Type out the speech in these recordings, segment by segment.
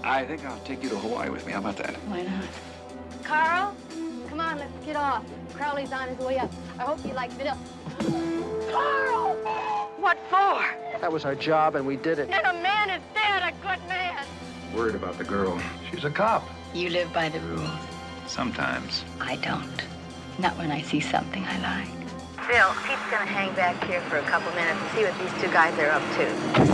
I think I'll take you to Hawaii with me. How about that? Why not? Carl, come on, let's get off. Crowley's on his way up. I hope you like Bill. Carl! What for? That was our job, and we did it. And a man is dead, a good man. Worried about the girl. She's a cop. You live by the rules. Sometimes. I don't. Not when I see something I like. Bill, Pete's gonna hang back here for a couple minutes and see what these two guys are up to.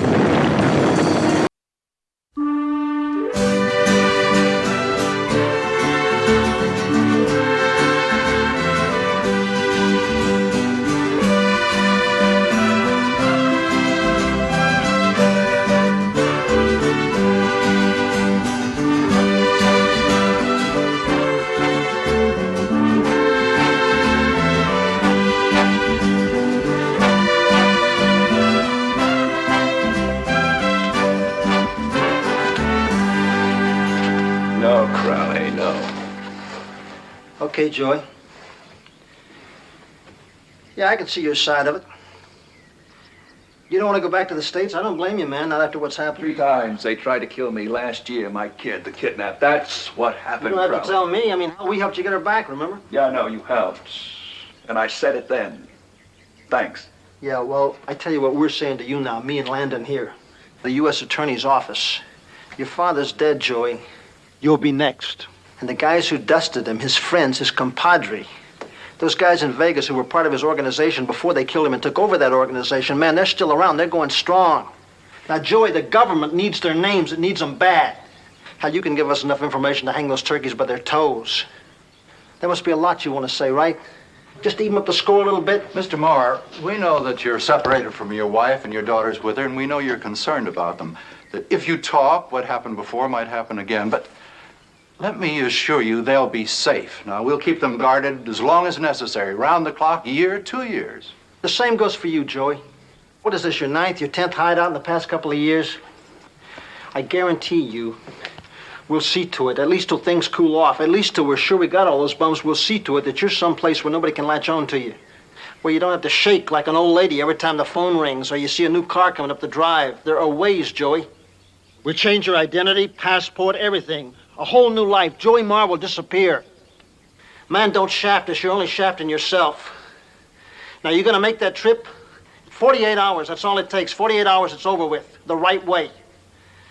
No, Crowley, no. Okay, Joey. Yeah, I can see your side of it. You don't want to go back to the States? I don't blame you, man, not after what's happened. 3 times they tried to kill me last year, my kid, the kidnap. That's what happened, You don't have Crowley. to tell me. I mean, we helped you get her back, remember? Yeah, I know, you helped. And I said it then. Thanks. Yeah, well, I tell you what we're saying to you now, me and Landon here. The U.S. Attorney's Office. Your father's dead, Joey. You'll be next. And the guys who dusted him, his friends, his compadre, those guys in Vegas who were part of his organization before they killed him and took over that organization, man, they're still around. They're going strong. Now, Joey, the government needs their names. It needs them bad. Hell, you can give us enough information to hang those turkeys by their toes. There must be a lot you want to say, right? Just even up the score a little bit. Mr. Marr, we know that you're separated from your wife and your daughter's with her, and we know you're concerned about them. That if you talk, what happened before might happen again. But let me assure you, they'll be safe. Now, we'll keep them guarded as long as necessary, round the clock, year, 2 years. The same goes for you, Joey. What is this, your 9th, your 10th hideout in the past couple of years? I guarantee you, we'll see to it, at least till things cool off, at least till we're sure we got all those bums, we'll see to it that you're someplace where nobody can latch on to you. Where you don't have to shake like an old lady every time the phone rings or you see a new car coming up the drive. There are ways, Joey. We'll change your identity, passport, everything. A whole new life. Joey Marr will disappear. Man, don't shaft us. You're only shafting yourself. Now, you're going to make that trip? 48 hours. That's all it takes. 48 hours, it's over with. The right way.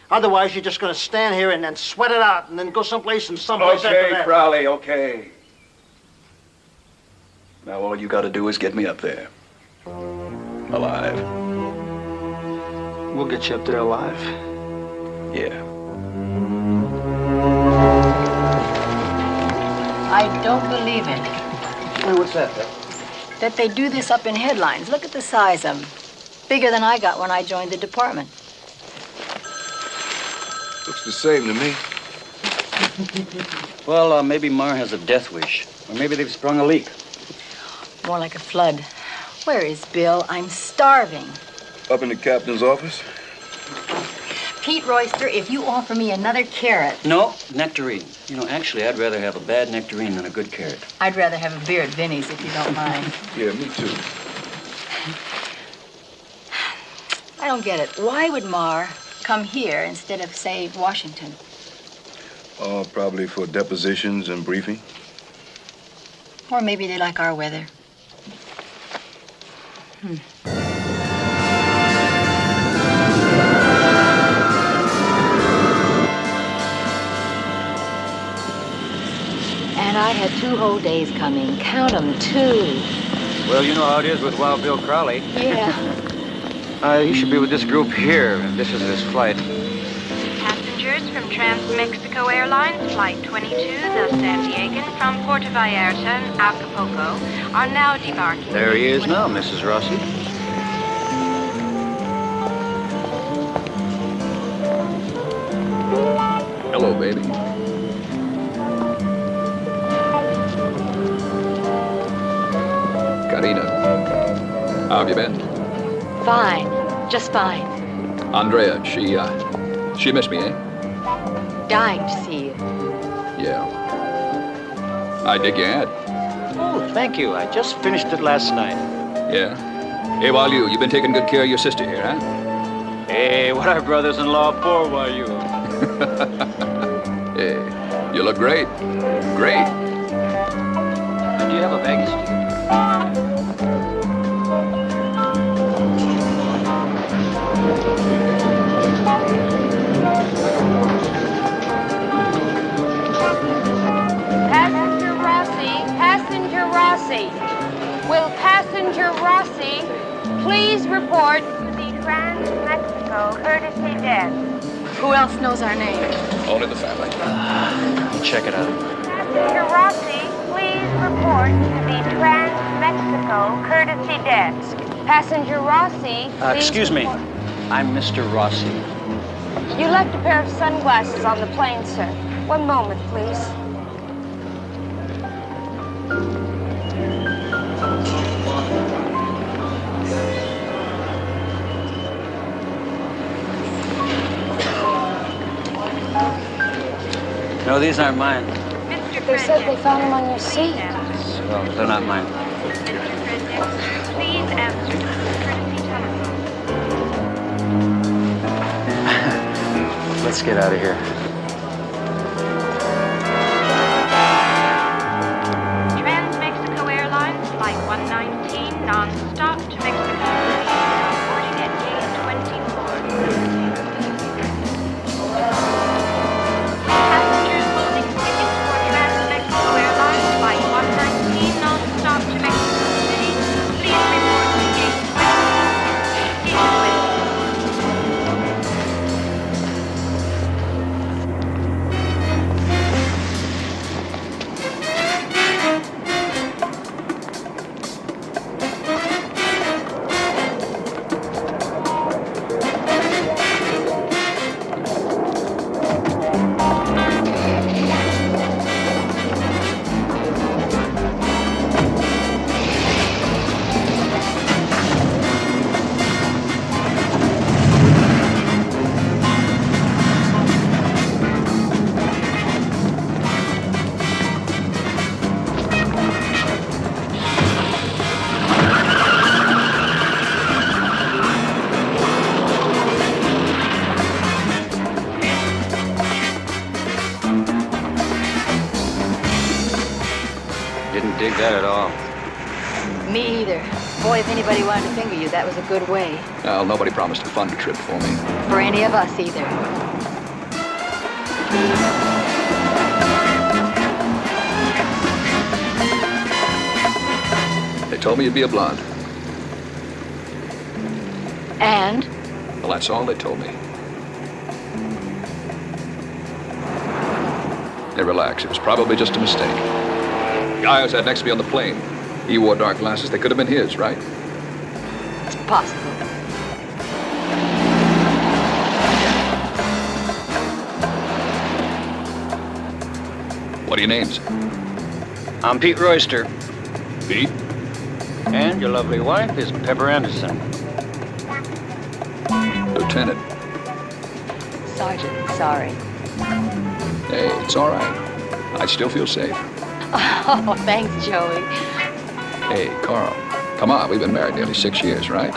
Otherwise, you're just going to stand here and then sweat it out and then go someplace and someplace after Okay, that. Crowley, okay. Now all you gotta do is get me up there. Alive. We'll get you up there alive. Yeah. I don't believe it. Hey, what's that, Beth? That they do this up in headlines. Look at the size of them. Bigger than I got when I joined the department. Looks the same to me. Well, maybe Marr has a death wish. Or maybe they've sprung a leak. More like a flood. Where is Bill? I'm starving. Up in the captain's office? Pete Royster, if you offer me another carrot... No, nectarine. You know, actually, I'd rather have a bad nectarine than a good carrot. I'd rather have a beer at Vinny's, if you don't mind. Yeah, me too. I don't get it. Why would Marr come here instead of, say, Washington? Oh, probably for depositions and briefing. Or maybe they like our weather. And I had 2 whole days coming. Count 'em, 2. Well, you know how it is with Wild Bill Crowley. Yeah. He should be with this group here. This is his flight. Passengers from Trans-Mexico Airlines Flight 22, the San Diegan, from Puerto Vallarta and Acapulco, are now debarking. There he is now, Mrs. Rossi. Hello, baby. Karina, how have you been? Fine. Just fine. Andrea, she missed me, eh? Dying to see you. Yeah. I dig your ad. Oh, thank you. I just finished it last night. Yeah? Hey, while you've been taking good care of your sister here, huh? Hey, what are brothers-in-law for, while you? Hey, you look great. Great. Do you have a baggage ticket? Passenger Rossi, Passenger Rossi. Will Passenger Rossi please report to the Trans-Mexico courtesy desk? Who else knows our name? Only the family. Check it out. Passenger Rossi, please report to the Trans-Mexico courtesy desk. Passenger Rossi, please Excuse me. report- I'm Mr. Rossi. You left a pair of sunglasses on the plane, sir. One moment, please. No, these aren't mine. Mr. They said they found them on your seat. Well, they're not mine. Mr. Frederick, please answer the courtesy telephone. Let's get out of here. Trans-Mexico Airlines, Flight 119, non-stop to Mexico City, boarding at gate 24. Passengers holding tickets for Trans-Mexico Airlines, Flight 119, non-stop to Mexico City, please report to gate 20. Station with Didn't dig that at all. Me either. Boy, if anybody wanted to finger you, that was a good way. Well, nobody promised a fun trip for me. For any of us either. They told me you'd be a blonde. And Well, that's all they told me. Hey, relax. It was probably just a mistake. The guy who sat next to me on the plane, he wore dark glasses. They could have been his, right? it's possible. What are your names? I'm Pete Royster. Pete? And your lovely wife is Pepper Anderson. Lieutenant. Sergeant, sorry. Hey, it's all right. I still feel safe. Oh, thanks, Joey. Hey, Carl. Come on, we've been married nearly 6 years, right?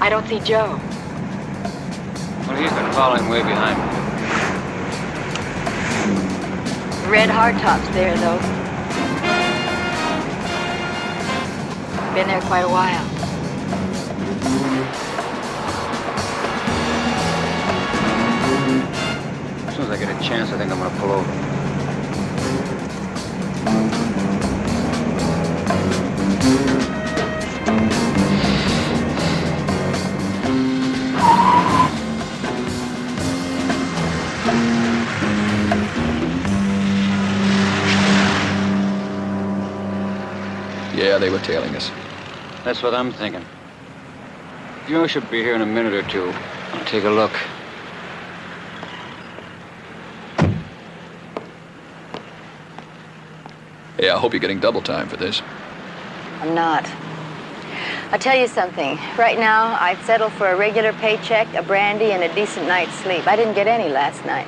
I don't see Joe. Well, he's been following way behind me. Red hardtop's there, though. Been there quite a while. As soon as I get a chance, I think I'm gonna pull over. Yeah, they were tailing us. That's what I'm thinking. Joe should be here in a minute or two. I'll take a look. Yeah, I hope you're getting double time for this. I'm not. I'll tell you something. Right now, I'd settle for a regular paycheck, a brandy, and a decent night's sleep. I didn't get any last night.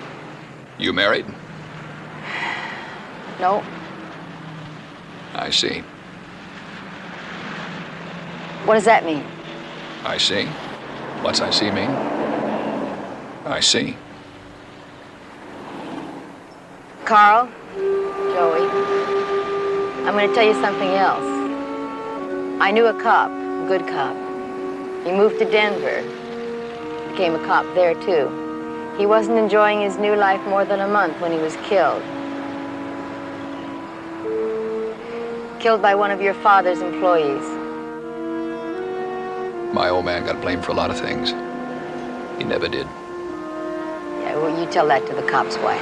You married? No. I see. What does that mean? I see. What's I see mean? I see. Carl, Joey, I'm going to tell you something else. I knew a cop, a good cop. He moved to Denver, became a cop there too. He wasn't enjoying his new life more than a month when he was killed. Killed by one of your father's employees. My old man got blamed for a lot of things. He never did. Yeah, well, you tell that to the cop's wife.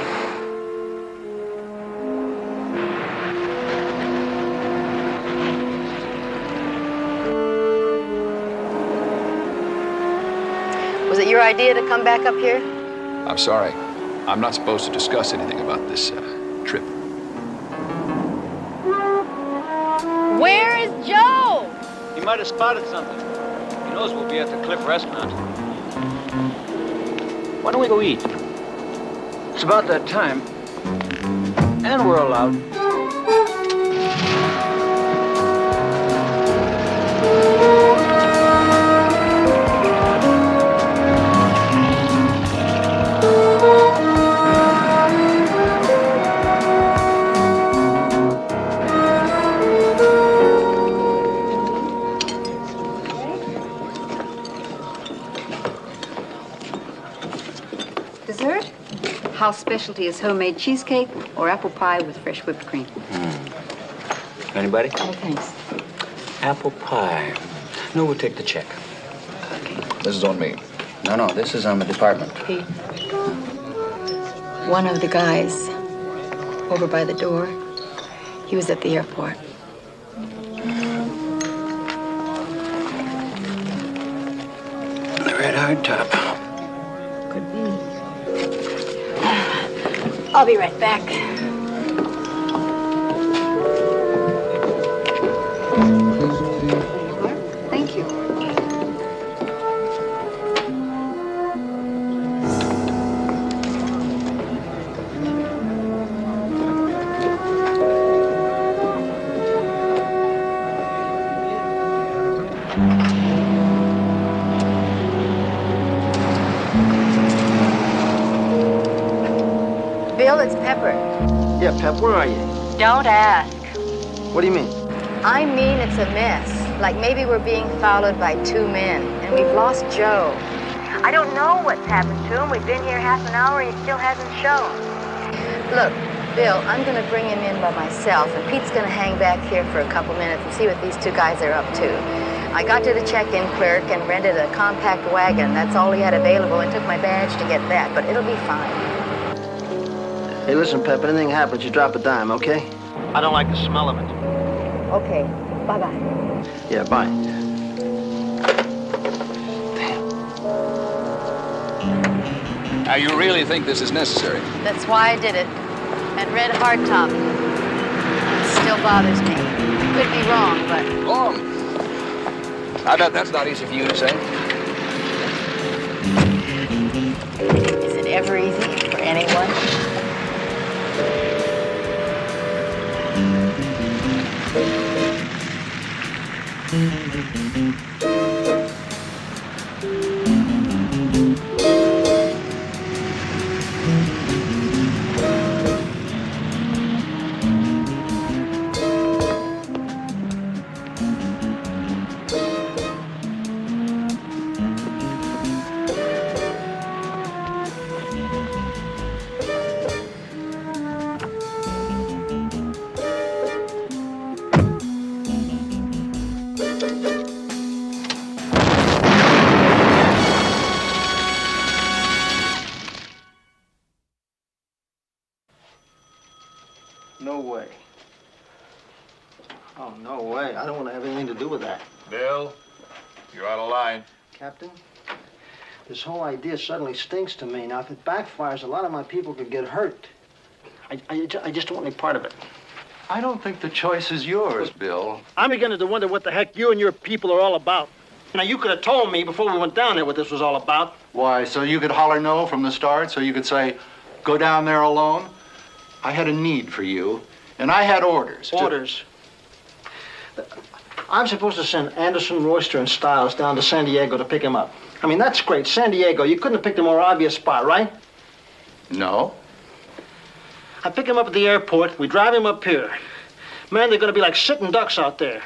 Was it your idea to come back up here? I'm sorry. I'm not supposed to discuss anything about this trip. Where is Joe? He might have spotted something. He knows we'll be at the Cliff Restaurant. Why don't we go eat? It's about that time. And we're allowed. Dessert? House specialty is homemade cheesecake or apple pie with fresh whipped cream. Anybody? Oh, thanks. Apple pie. No, we'll take the check. This is on me. No, this is on the department. Pete. One of the guys over by the door, he was at the airport. The red hardtop. Could be. I'll be right back. Thank you. Bill, it's Pepper. Yeah, Pep, where are you? Don't ask. What do you mean? I mean it's a mess. Like maybe we're being followed by two men, and we've lost Joe. I don't know what's happened to him. We've been here half an hour, and he still hasn't shown. Look, Bill, I'm going to bring him in by myself, and Pete's going to hang back here for a couple minutes and see what these two guys are up to. I got to the check-in clerk and rented a compact wagon. That's all he had available, and took my badge to get that, but it'll be fine. Hey, listen, Pep, anything happens, you drop a dime, okay? I don't like the smell of it. Okay, bye-bye. Yeah, bye. Now, you really think this is necessary? That's why I did it. That red hardtop still bothers me. Could be wrong, but Wrong. I bet that's not easy for you to say. is it ever easy for anyone? Oh, no way. I don't want to have anything to do with that. Bill, you're out of line. Captain, this whole idea suddenly stinks to me. Now, if it backfires, a lot of my people could get hurt. I just don't want any part of it. I don't think the choice is yours, Bill. I'm beginning to wonder what the heck you and your people are all about. Now, you could have told me before we went down there what this was all about. Why, so you could holler no from the start, so you could say, go down there alone? I had a need for you, and I had orders. Orders? I'm supposed to send Anderson, Royster, and Stiles down to San Diego to pick him up. I mean, that's great. San Diego, you couldn't have picked a more obvious spot, right? No. I pick him up at the airport. We drive him up here. Man, they're going to be like sitting ducks out there.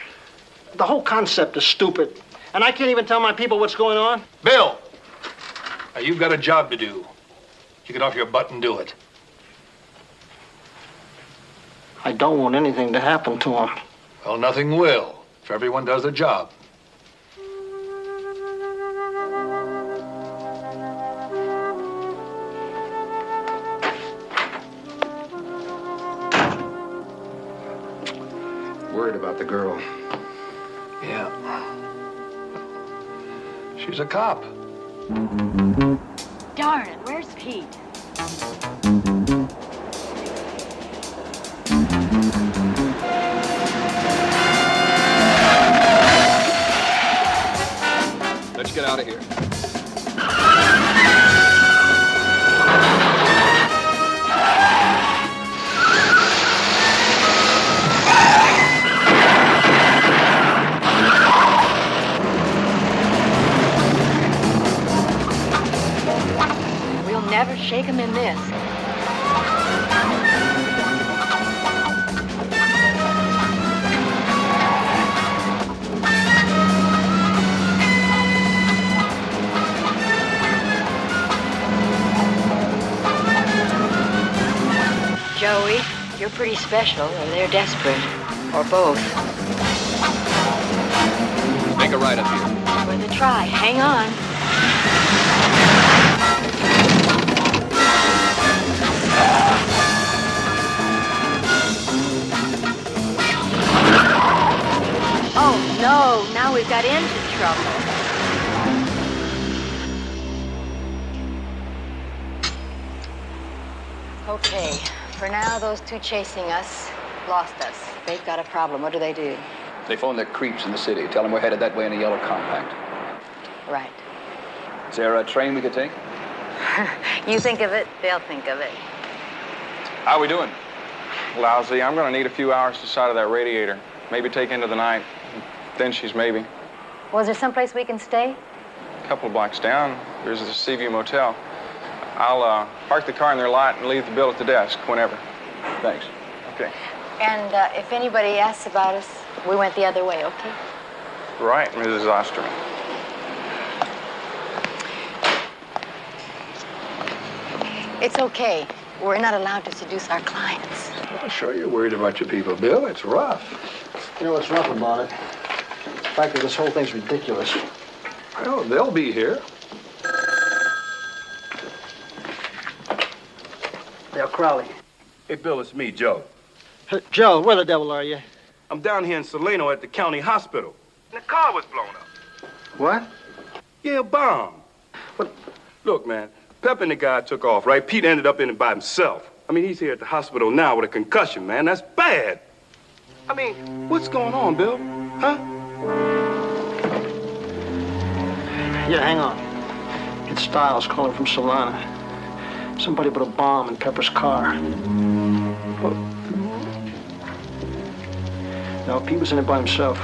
The whole concept is stupid. And I can't even tell my people what's going on. Bill! Now, you've got a job to do. You get off your butt and do it. I don't want anything to happen to him. Well, nothing will, if everyone does their job. Worried about the girl. Yeah. She's a cop. Darn it, where's Pete? Let's get out of here. We'll never shake him in this. Joey, you're pretty special, or they're desperate. Or both. Make a right up here. Worth a try. Hang on. Oh, no. Now we've got into trouble. Okay. For now, those two chasing us lost us. They've got a problem. What do? They phone their creeps in the city. Tell them we're headed that way in a yellow compact. Right. Is there a train we could take? You think of it, they'll think of it. How are we doing? Lousy. I'm going to need a few hours to side of that radiator. Maybe take into the night. Then she's maybe. Was there someplace we can stay? A couple of blocks down, there's the Seaview Motel. I'll park the car in their lot and leave the bill at the desk whenever. Thanks. Okay. And if anybody asks about us, we went the other way, okay? Right, Mrs. Osterman. It's okay. We're not allowed to seduce our clients. I'm sure you're worried about your people, Bill. It's rough. You know what's rough about it? The fact that this whole thing's ridiculous. Well, they'll be here. Yeah, Crowley. Hey, Bill, it's me, Joe. Hey, Joe, where the devil are you? I'm down here in Salino at the county hospital. And the car was blown up. What? Yeah, a bomb. What? Look, man, Pep and the guy took off, right? Pete ended up in it by himself. I mean, he's here at the hospital now with a concussion, man. That's bad. I mean, what's going on, Bill? Huh? Yeah, hang on. It's Stiles calling from Solana. Somebody put a bomb in Pepper's car. What? No, Pete was in it by himself.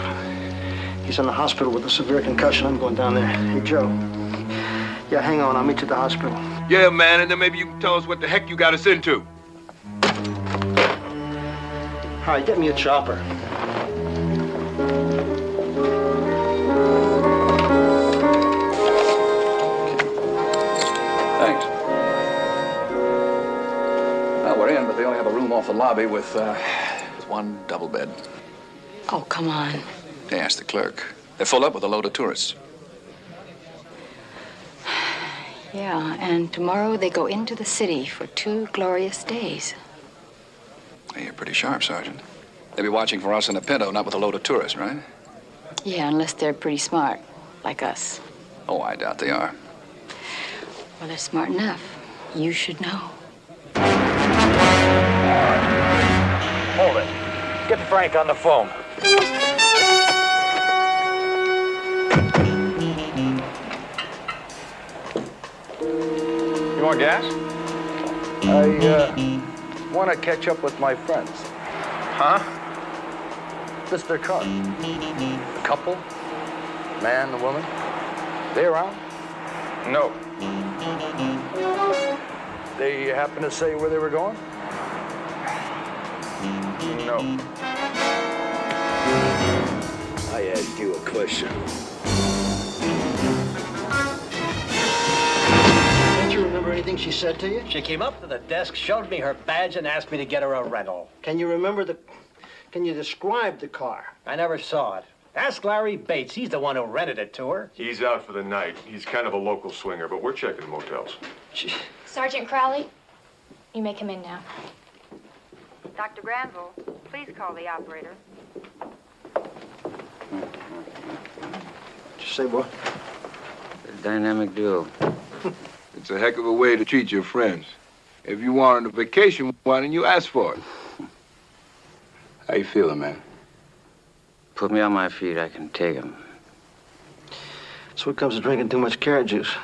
He's in the hospital with a severe concussion. I'm going down there. Hey, Joe. Yeah, hang on. I'll meet you at the hospital. Yeah, man, and then maybe you can tell us what the heck you got us into. All right, get me a chopper. Thanks. Well, we're in, but they only have a room off the lobby with one double bed. Oh, come on. They asked the clerk. They're full up with a load of tourists. Yeah, and tomorrow they go into the city for 2 glorious days. Hey, you're pretty sharp, Sergeant. They'll be watching for us in a Pinto, not with a load of tourists, right? Yeah, unless they're pretty smart, like us. Oh, I doubt they are. Well, they're smart enough. You should know. Hold it. Get Frank on the phone. You want gas? I want to catch up with my friends. Huh? Mr. Carr. The couple? Man, the woman? They around? No. They happen to say where they were going? No. I asked you a question. Don't you remember anything she said to you? She came up to the desk, showed me her badge, and asked me to get her a rental. Can you describe the car? I never saw it. Ask Larry Bates. He's the one who rented it to her. He's out for the night. He's kind of a local swinger, but we're checking motels. Sergeant Crowley, you may come in now. Dr. Granville, please call the operator. Just say what? A dynamic duo. It's a heck of a way to treat your friends. If you wanted a vacation, why didn't you ask for it? How you feeling, man? Put me on my feet, I can take him. That's what comes to drinking too much carrot juice.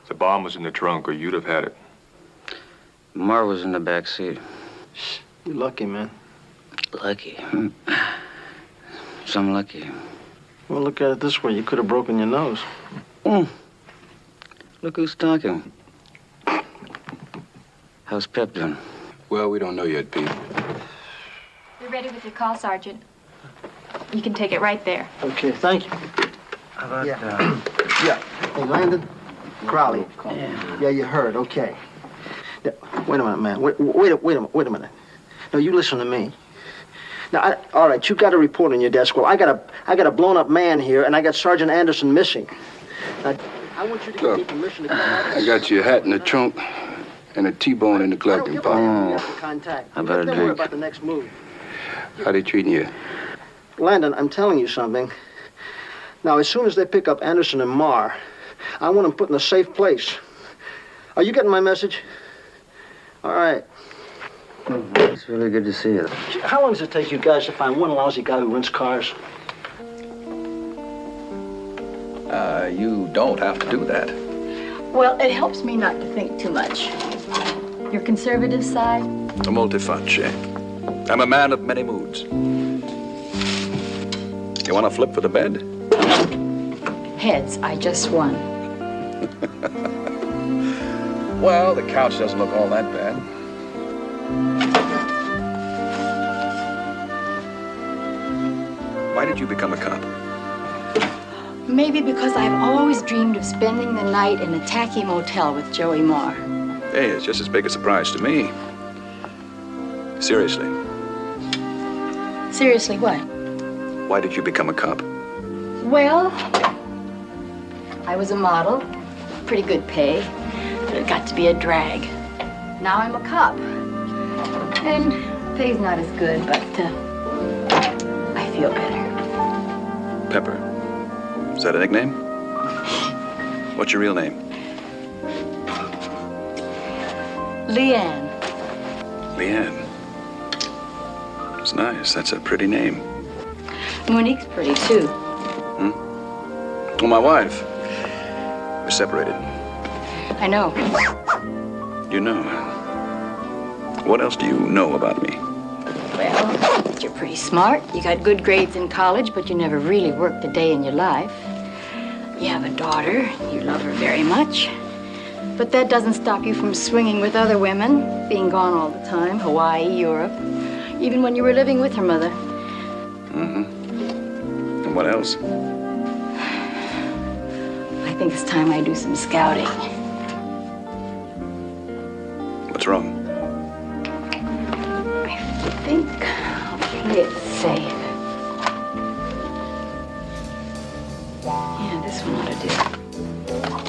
The bomb was in the trunk, or you'd have had it. Marr was in the back seat. You're lucky, man. Lucky? Some lucky. Well, look at it this way. You could have broken your nose. Look who's talking. How's Pep doing? Well, we don't know yet, Pete. You're ready with your call, Sergeant. You can take it right there. Okay, thank you. How about Yeah. Hey, Landon. Crowley. Yeah, you heard. Okay. Now, wait a minute, man. Wait a minute. No, you listen to me. Now, all right, you got a report on your desk. Well, I got a blown-up man here, and I got Sergeant Anderson missing. Now, I want you to give me permission to come out. I got your hat in the trunk and a T-bone in the collecting pot. I better Don't worry drink. about the next move. How they treating you? Landon, I'm telling you something. Now, as soon as they pick up Anderson and Marr, I want them put in a safe place. Are you getting my message? All right. It's really good to see you. How long does it take you guys to find one lousy guy who rents cars? You don't have to do that. Well, it helps me not to think too much. Your conservative side? A multiface. I'm a man of many moods. You want to flip for the bed? Heads, I just won. Well, the couch doesn't look all that bad. Why did you become a cop? Maybe because I've always dreamed of spending the night in a tacky motel with Joey Marr. Hey, it's just as big a surprise to me. Seriously, Seriously, what? why did you become a cop? Well, I was a model, pretty good pay, but it got to be a drag. Now I'm a cop, and pay's not as good, but I feel better. Pepper. Is that a nickname? What's your real name? Leanne. Leanne. It's nice. That's a pretty name. Monique's pretty, too. Well, my wife. We're separated. I know. You know. What else do you know about me? Well, you're pretty smart. You got good grades in college, but you never really worked a day in your life. You have a daughter. You love her very much. But that doesn't stop you from swinging with other women, being gone all the time, Hawaii, Europe, even when you were living with her mother. And what else? I think it's time I do some scouting. What's wrong? I think I'll play it safe. Yeah, this one ought to do.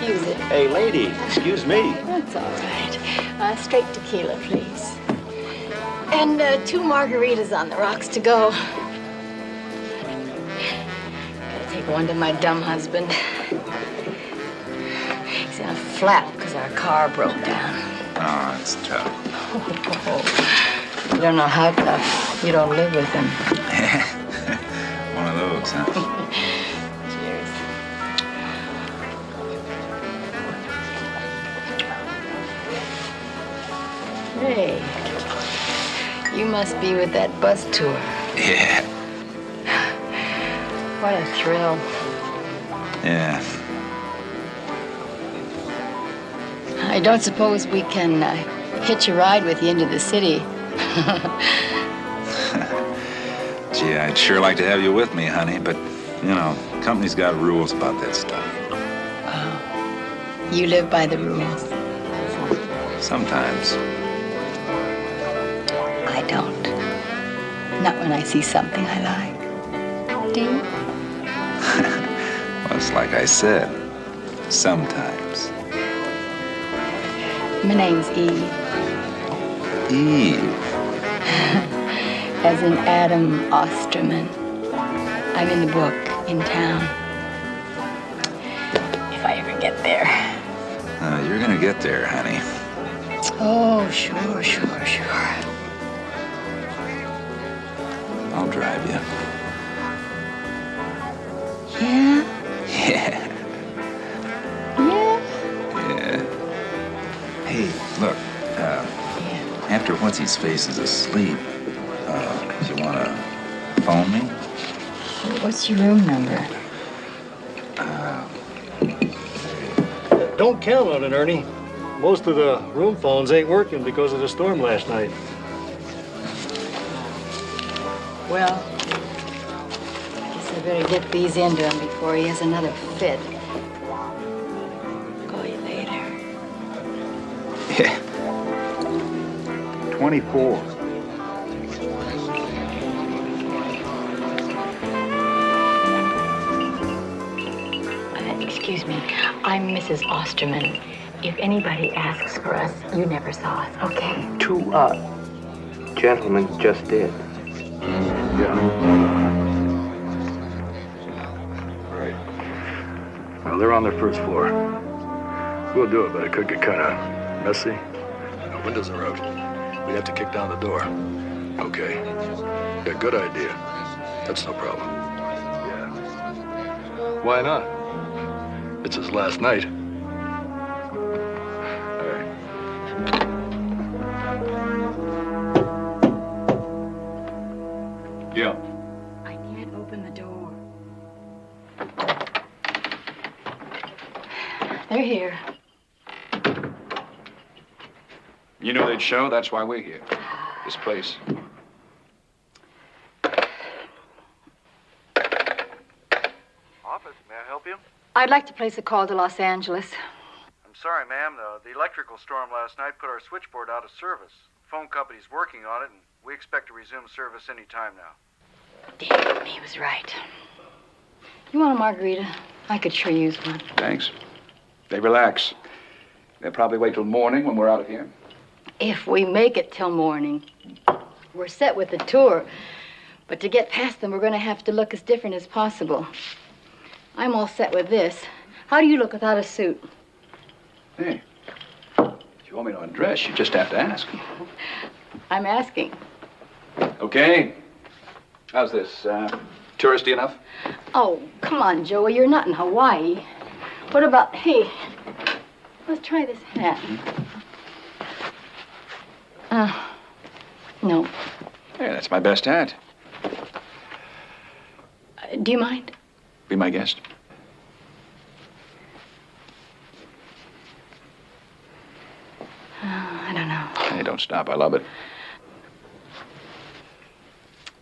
excuse it. Hey, lady, excuse me. That's all right. Straight tequila, please. And 2 margaritas on the rocks to go. Gotta take one to my dumb husband. He's in a flat because our car broke down. Oh, it's tough. You don't know how tough. You don't live with him. One of those, huh? Cheers. Hey, you must be with that bus tour. Yeah. What a thrill. Yeah. I don't suppose we can hitch a ride with you into the city. Gee, I'd sure like to have you with me, honey, but, you know, company's got rules about that stuff. You live by the rules. Sometimes. I don't. Not when I see something I like. Do you? Well, it's like I said, sometimes. My name's Eve. Eve. As in Adam Osterman. I'm in the book, in town. If I ever get there. You're gonna get there, honey. Oh, sure. I'll drive you. Yeah? Yeah. Yeah? Yeah. Hey, look, after what's-his-face is asleep, you wanna phone me? What's your room number? Don't count on it, Ernie. Most of the room phones ain't working because of the storm last night. Well, I guess I better get these into him before he has another fit. Call you later. Yeah. 24. Excuse me, I'm Mrs. Osterman. If anybody asks for us, you never saw us, okay? 2 gentlemen just did. Yeah. Right. Well, they're on the first floor. We'll do it, but it could get kind of messy. The windows are out. We'd have to kick down the door. Okay. Yeah, good idea. That's no problem. Yeah. Why not? It's his last night. All right. Yeah. I can't open the door. They're here. You knew they'd show, that's why we're here. This place. Office, may I help you? I'd like to place a call to Los Angeles. I'm sorry, ma'am. The electrical storm last night put our switchboard out of service. Phone company's working on it, and we expect to resume service any time now. Damn, he was right. You want a margarita? I could sure use one. Thanks. They relax. They'll probably wait till morning when we're out of here. If we make it till morning. We're set with the tour. But to get past them, we're going to have to look as different as possible. I'm all set with this. How do you look without a suit? Hey, if you want me to undress, you just have to ask. I'm asking. Okay. How's this? Touristy enough? Oh, come on, Joey. You're not in Hawaii. What about, hey, let's try this hat. No. Hey, that's my best hat. Do you mind? Be my guest. I don't know. Hey, don't stop. I love it.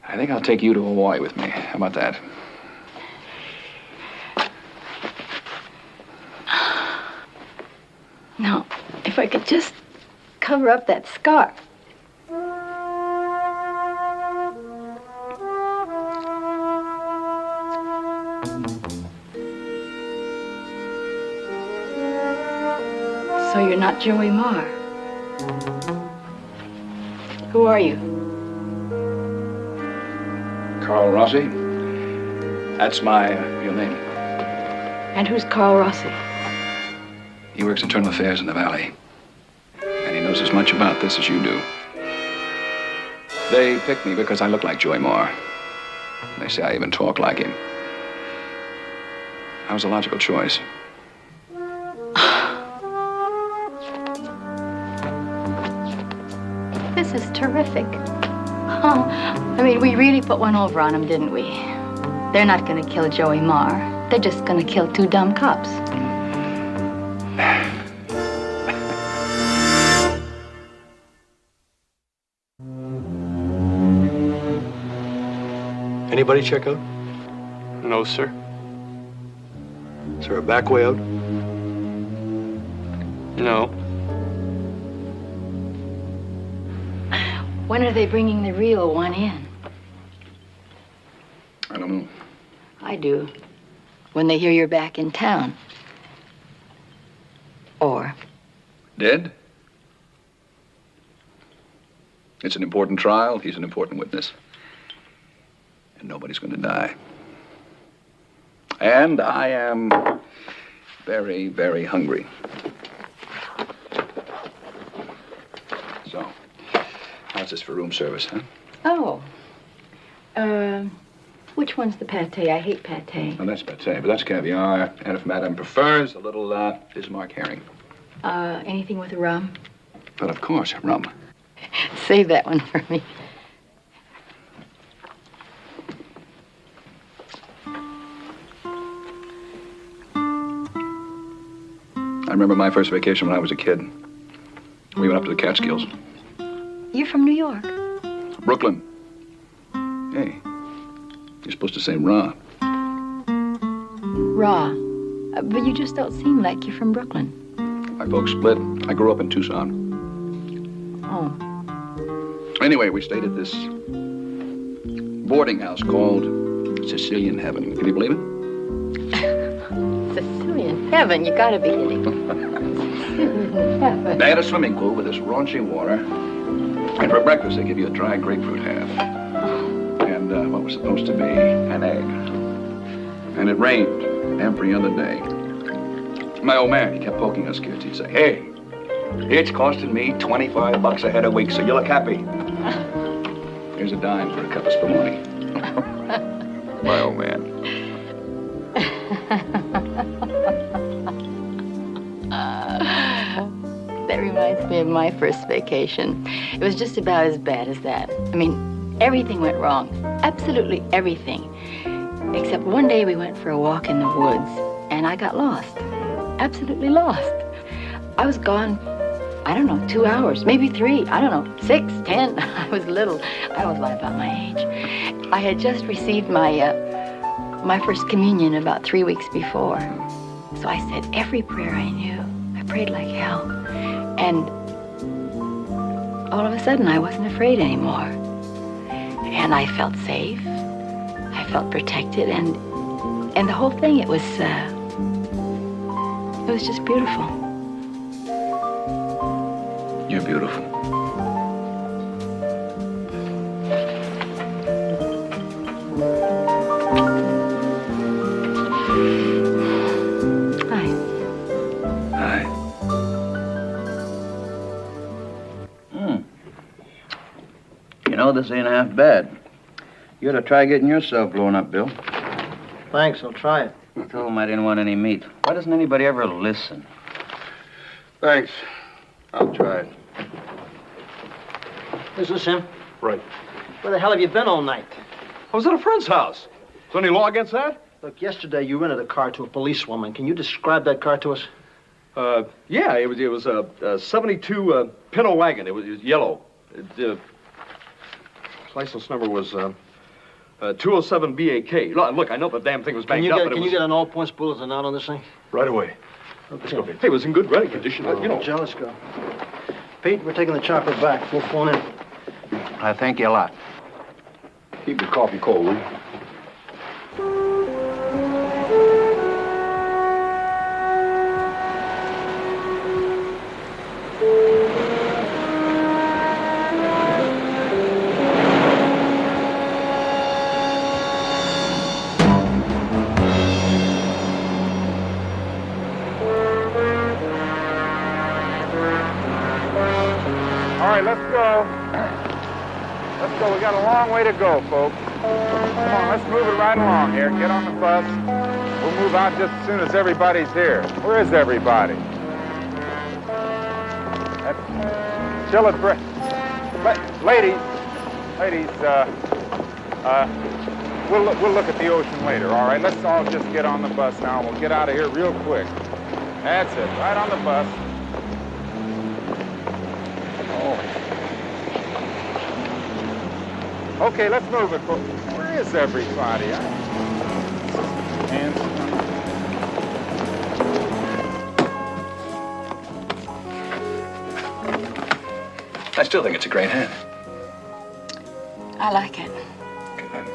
I think I'll take you to Hawaii with me. How about that? No, if I could just cover up that scar. So you're not Joey Marr. Who are you? Carl Rossi. That's my real name. And who's Carl Rossi? He works internal affairs in the valley. And he knows as much about this as you do. They picked me because I look like Joey Marr. They say I even talk like him. I was a logical choice. This is terrific. Oh, I mean, we really put one over on them, didn't we? They're not going to kill Joey Marr. They're just going to kill two dumb cops. Anybody check out? No, sir. Is there a back way out? No. When are they bringing the real one in? I don't know. I do. When they hear you're back in town. Or Dead? It's an important trial. He's an important witness. And nobody's going to die. And I am very, very hungry. So, how's this for room service, huh? oh, which one's the pate? I hate pate. Well, that's pate, but that's caviar. And if Madame prefers, a little Bismarck herring. Anything with rum? But of course, rum. Save that one for me. I remember my first vacation when I was a kid. We went up to the Catskills. You're from New York. Brooklyn. Hey, you're supposed to say raw. Raw. But you just don't seem like you're from Brooklyn. My folks split. I grew up in Tucson. Oh. Anyway, we stayed at this boarding house called Sicilian Heaven. Can you believe it? Sicilian Heaven? You gotta be kidding. Sicilian Heaven. They had a swimming pool with this raunchy water. And for breakfast, they give you a dry grapefruit half. And what was supposed to be an egg. And it rained every other day. My old man, he kept poking us kids. He'd say, hey, it's costing me $25 a head a week, so you look happy. Here's a dime for a cup of spumoni. My old man. That reminds me of my first vacation. It was just about as bad as that. I mean, everything went wrong. Absolutely everything. Except one day we went for a walk in the woods, and I got lost. Absolutely lost. I was gone, I don't know, 2 hours, maybe 3, I don't know, 6, 10. I was little. I always lie about my age. I had just received my first communion about 3 weeks before. So I said every prayer I knew. I prayed like hell. And all of a sudden, I wasn't afraid anymore. And I felt safe. I felt protected. And the whole thing, it was just beautiful. You're beautiful. This ain't half bad. You ought to try getting yourself blown up, Bill. Thanks, I'll try it. I told him I didn't want any meat. Why doesn't anybody ever listen? Thanks. I'll try it. Is this him? Right. Where the hell have you been all night? I was at a friend's house. Is there any law against that? Look, yesterday you rented a car to a policewoman. Can you describe that car to us? Yeah, it was a 72 Pinto wagon. It was yellow. License number was 207 BAK. Look, I know the damn thing was banged up, but Can you get an all-points bulletin out on this thing? Right away. Let's go. Hey, it was in good running condition. Joe, let's go. Pete, we're taking the chopper back. We'll phone in. I thank you a lot. Keep the coffee cold, will you? go. We got a long way to go, folks. Come on, let's move it right along here. Get on the bus. We'll move out just as soon as everybody's here. Where is everybody? That's chill at break. Ladies, we'll look at the ocean later, all right? Let's all just get on the bus now. We'll get out of here real quick. That's it, right on the bus. Oh. Okay, let's move it, folks. Where is everybody? Hands. I still think it's a great hand. I like it. Good.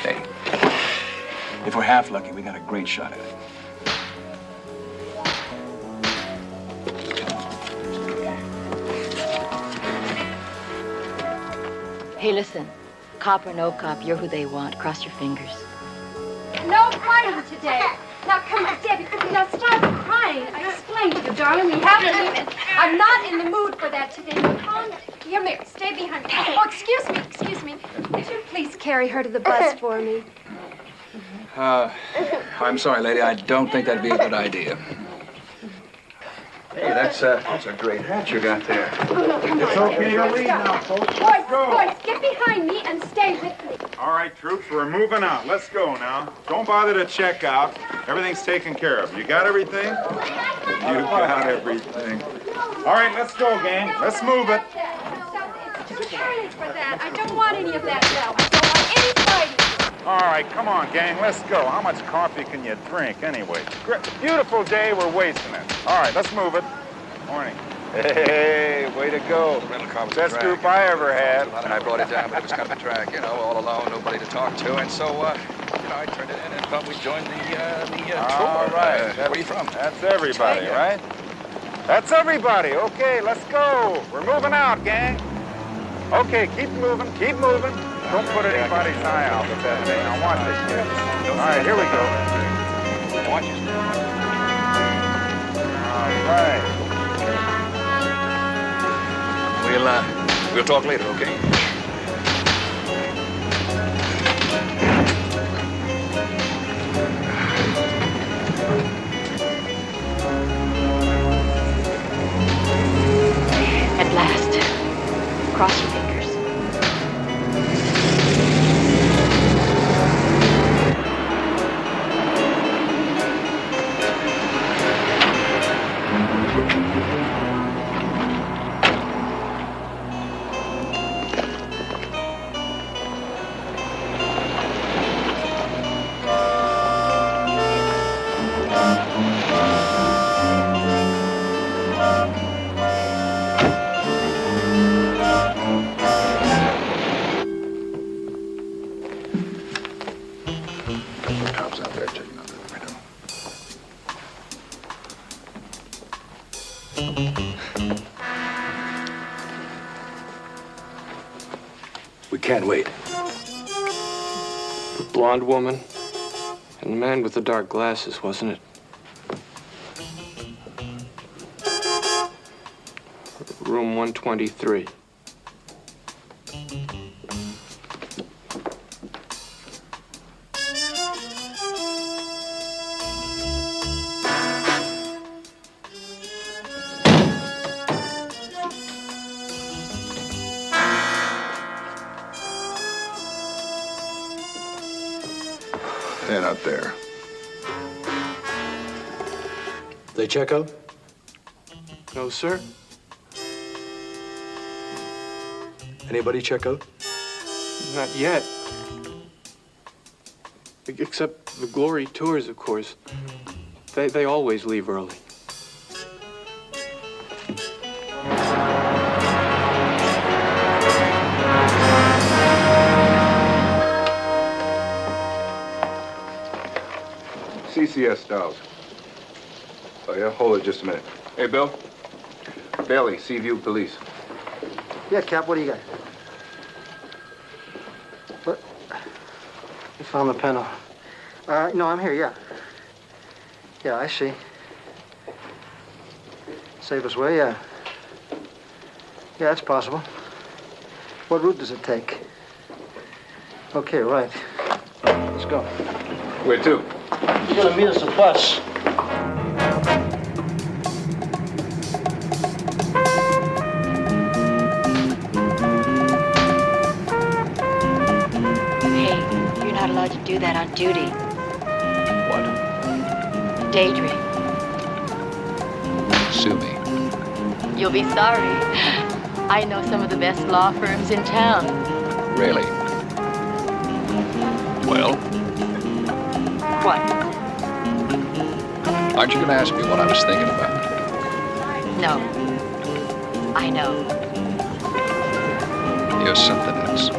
Hey, if we're half lucky, we got a great shot at it. Hey, listen. Cop or no cop, you're who they want. Cross your fingers. No fighting today. Now, come on, Debbie, now stop crying. I explained to you, darling, we haven't even... I'm not in the mood for that today. Calm. Here, Mary, stay behind me. Oh, excuse me. Would you please carry her to the bus for me? I'm sorry, lady. I don't think that'd be a good idea. Hey, that's a great hat you got there. It's okay to leave now, folks. Boys, get behind me and stay with me. All right, troops, we're moving out. Let's go now. Don't bother to check out. Everything's taken care of. You got everything? You got everything. All right, let's go, gang. Let's move it. It's too early for that. I don't want any of that now. I don't want any fighting. All right, come on, gang. Let's go. How much coffee can you drink anyway? Beautiful day. We're wasting it. All right, let's move it. Morning. Hey, way to go. The rental car was Best a drag. group I ever had. And I brought it down, but it was kind of a drag, you know, all alone, nobody to talk to. And so, I turned it in and thought we'd join the tour. All right. Where are you from? That's everybody, right? That's everybody. Okay, let's go. We're moving out, gang. Okay, keep moving, keep moving. Don't put anybody's eye out with that thing. I want this, kids. All right, here we go. Watch it. All right. We'll talk later, okay? At last. Cross your fingers. Tom's out there checking out the window. We can't wait. The blonde woman and the man with the dark glasses, wasn't it? Room 123. They're not there. They check out? No, sir. Anybody check out? Not yet. Except the Glory tours, of course. They always leave early. CCS Styles. Oh, yeah? Hold it just a minute. Hey, Bill. Bailey, Seaview Police. Yeah, Cap, what do you got? What? You found the pen. No, I'm here, yeah. Yeah, I see. Safest way, yeah. Yeah, that's possible. What route does it take? Okay, right. Let's go. Where to? You're gonna meet us a bus. Hey, you're not allowed to do that on duty. What? Daydream. Sue me. You'll be sorry. I know some of the best law firms in town. Really? Well, What? aren't you going to ask me what I was thinking about? No. I know. You're something else.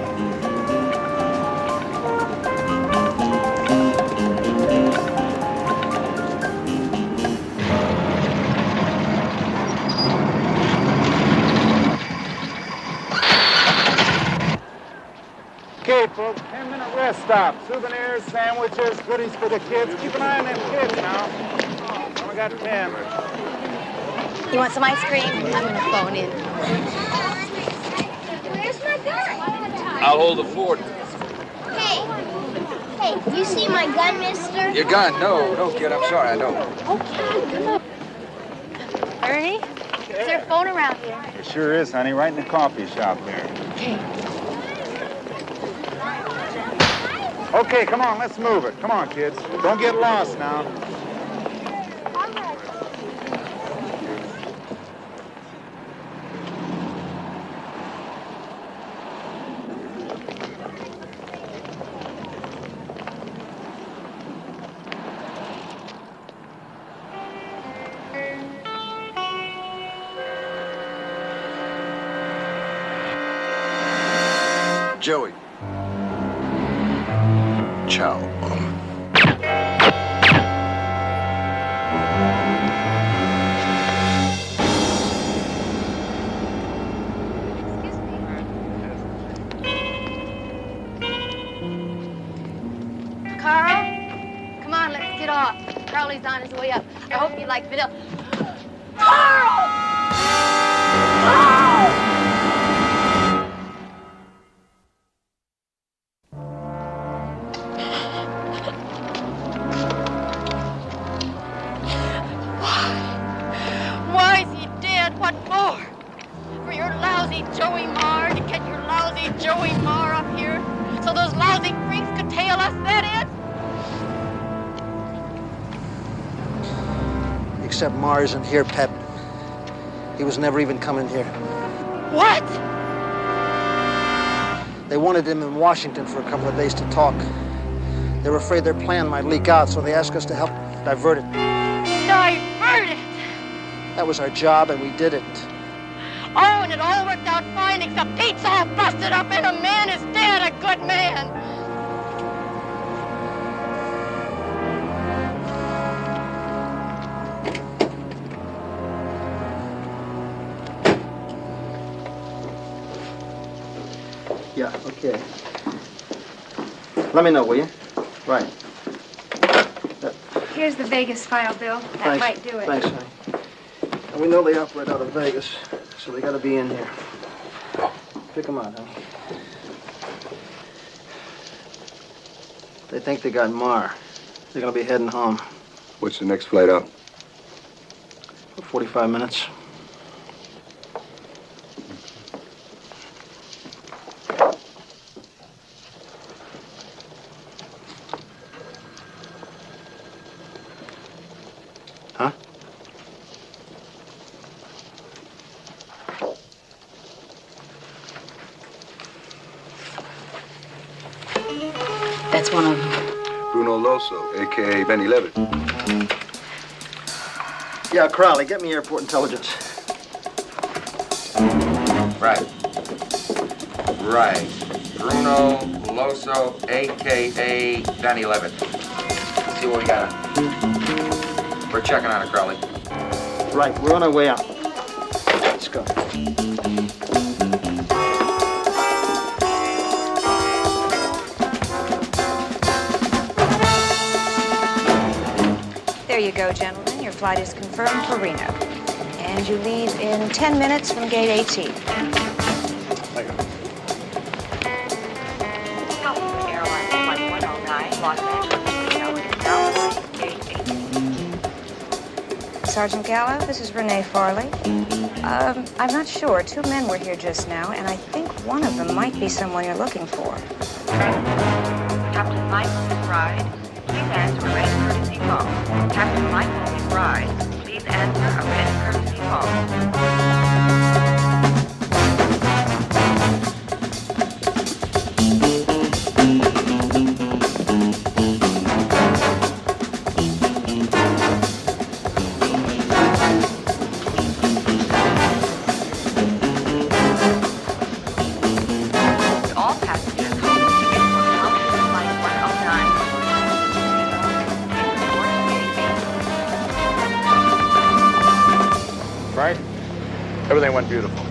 Okay, folks, 10-minute rest stop. Souvenirs, sandwiches, goodies for the kids. Keep an eye on them kids now. Only got 10. You want some ice cream? I'm gonna phone in. Where's my gun? I'll hold the fort. Hey, you see my gun, mister? Your gun? No, kid, I'm sorry, I don't. Okay, come on. Ernie, is there a phone around here? It sure is, honey, right in the coffee shop there. Okay. Okay, come on, let's move it. Come on, kids. Don't get lost now. Joey. Ciao. Carl? Come on, let's get off. Crowley's on his way up. I hope you like vanilla. Why is he dead? What for? For your lousy Joey Marr, to get your lousy Joey Marr up here so those lousy freaks could tail us, that is? Except Marr isn't here, Pep. He was never even coming here. What? They wanted him in Washington for a couple of days to talk. They were afraid their plan might leak out, so they asked us to help divert it. Divert it! That was our job, and we did it. Oh, and it all worked out fine, except Pete's all busted up and a man is dead, a good man. Yeah, okay. Let me know, will you? Right. Here's the Vegas file, Bill. That Thanks. might do it. Thanks, honey. And we know they operate out of Vegas, so they gotta be in here. Pick them out, honey. They think they got Marr. They're gonna be heading home. What's the next flight out? 45 minutes. Huh? That's one of them. Bruno Loso, a.k.a. Benny Levitt. Yeah, Crowley, get me airport intelligence. Right. Bruno Loso, a.k.a. Benny Levitt. See what we got on. We're checking on it, Crowley. Right, we're on our way out. Let's go. There you go, gentlemen. Your flight is confirmed for Reno. And you leave in 10 minutes from gate 18. Thank you. Los Angeles, Reno is now boarding gate 18. Sergeant Gallo, this is Renee Farley. I'm not sure. Two men were here just now, and I think one of them might be someone you're looking for. Captain Michael McBride, please answer a red courtesy call. Captain Michael McBride, please answer a red courtesy call. Frank, everything went beautiful.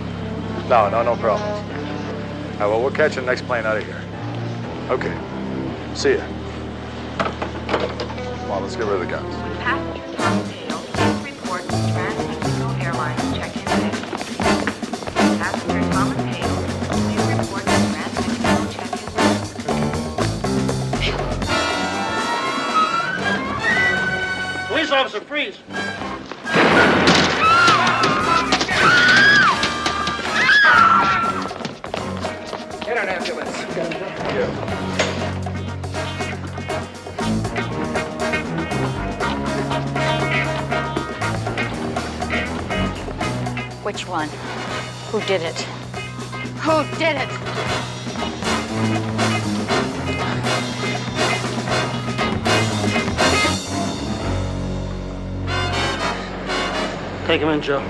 No problems. Well, we'll catch the next plane out of here. Okay. See ya. Come on, let's get rid of the guns. Passenger Tom Dale, please report to Trans-Mexico Airlines check-in safety. Passenger Thomas Hale, please report to Trans-Mexico check-in safety. Police officer, freeze. Get an ambulance. Yeah. Which one? Who did it? Who did it? Take him in, Joe.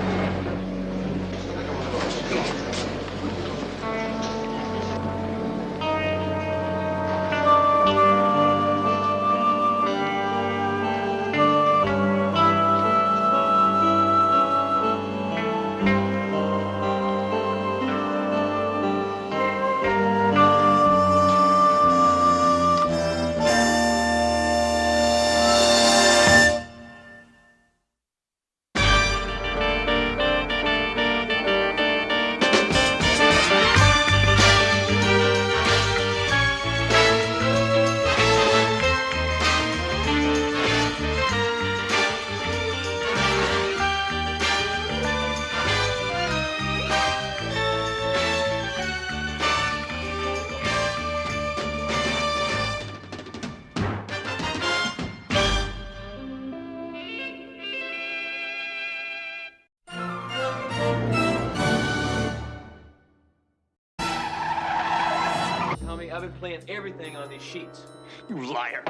Tommy, I've been playing everything on these sheets. You liar.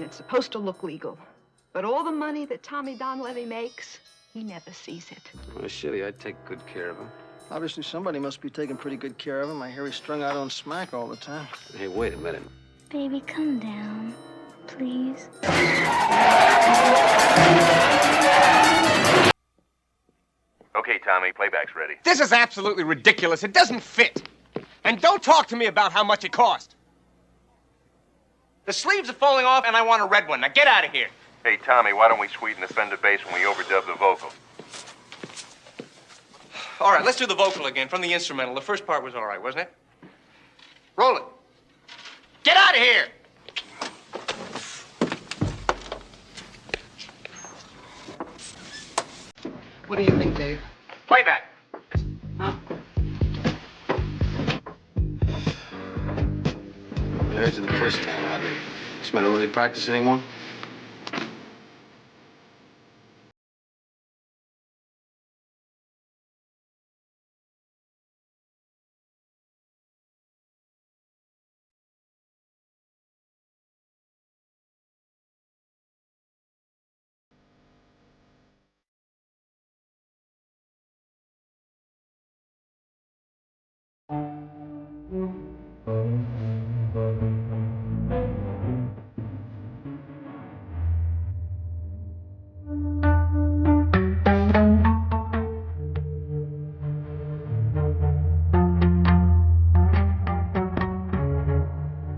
It's supposed to look legal, but all the money that Tommy Donlevy makes, he never sees it. Well, shitty, I'd take good care of him. Obviously, somebody must be taking pretty good care of him. I hear he's strung out on smack all the time. Hey, wait a minute. Baby, come down, please. Okay, Tommy, playback's ready. This is absolutely ridiculous. It doesn't fit. And don't talk to me about how much it cost. The sleeves are falling off, and I want a red one. Now get out of here. Hey, Tommy, why don't we sweeten the fender bass when we overdub the vocal? All right, let's do the vocal again from the instrumental. The first part was all right, wasn't it? Roll it. Get out of here! What do you think, Dave? Playback. I heard you the first time. I didn't. This man don't really practice anymore?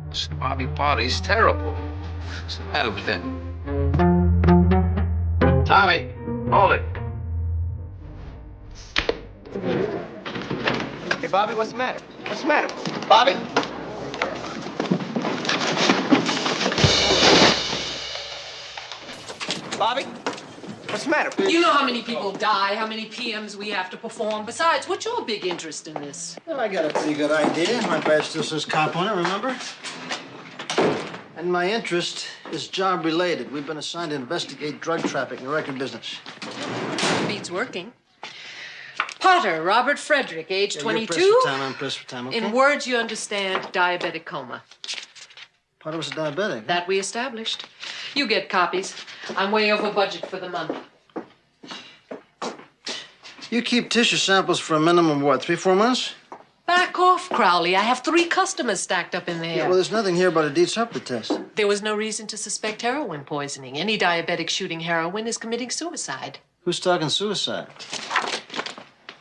This Bobby Party's terrible. What's the matter with him? Tommy, hold it. Hey, Bob. Bobby, what's the matter? What's the matter? Bobby? Bobby? What's the matter? You know how many people die, how many PMs we have to perform. Besides, what's your big interest in this? Well, I got a pretty good idea. My badge still says cop on it, remember? And my interest is job-related. We've been assigned to investigate drug trafficking in the record business. Beats working. Potter, Robert Frederick, age 22. You're pressed for time, I'm pressed for time, okay? In words you understand, diabetic coma. Potter was a diabetic. That we established. You get copies. I'm way over budget for the month. You keep tissue samples for a minimum of what, 3-4 months? Back off, Crowley. I have 3 customers stacked up in there. Yeah, well, there's nothing here about a Dietz Hupper test. There was no reason to suspect heroin poisoning. Any diabetic shooting heroin is committing suicide. Who's talking suicide?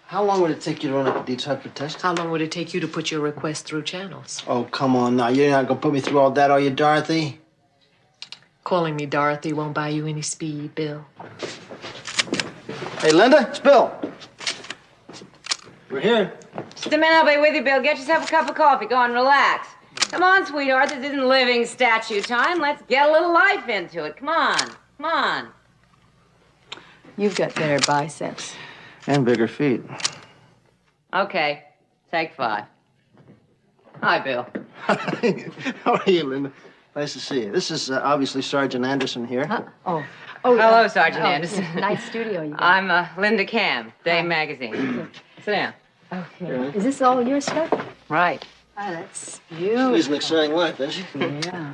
How long would it take you to run up a Dietz Hupper test? How long would it take you to put your request through channels? Oh, come on now. You're not gonna put me through all that, are you, Dorothy? Calling me Dorothy won't buy you any speed, Bill. Hey, Linda, it's Bill. We're here. Just a minute, I'll be with you, Bill. Get yourself a cup of coffee. Go on, relax. Come on, sweetheart. This isn't living statue time. Let's get a little life into it. Come on. Come on. You've got better biceps. And bigger feet. Okay. Take 5. Hi, Bill. How are you, Linda? Nice to see you. This is obviously Sergeant Anderson here. Oh, hello, Sergeant Anderson. Nice studio you got. I'm Linda Cam, Dame Magazine. Sit down. Okay. Is this all your stuff? Right. Oh, that's She's beautiful. an exciting life, isn't she? Yeah.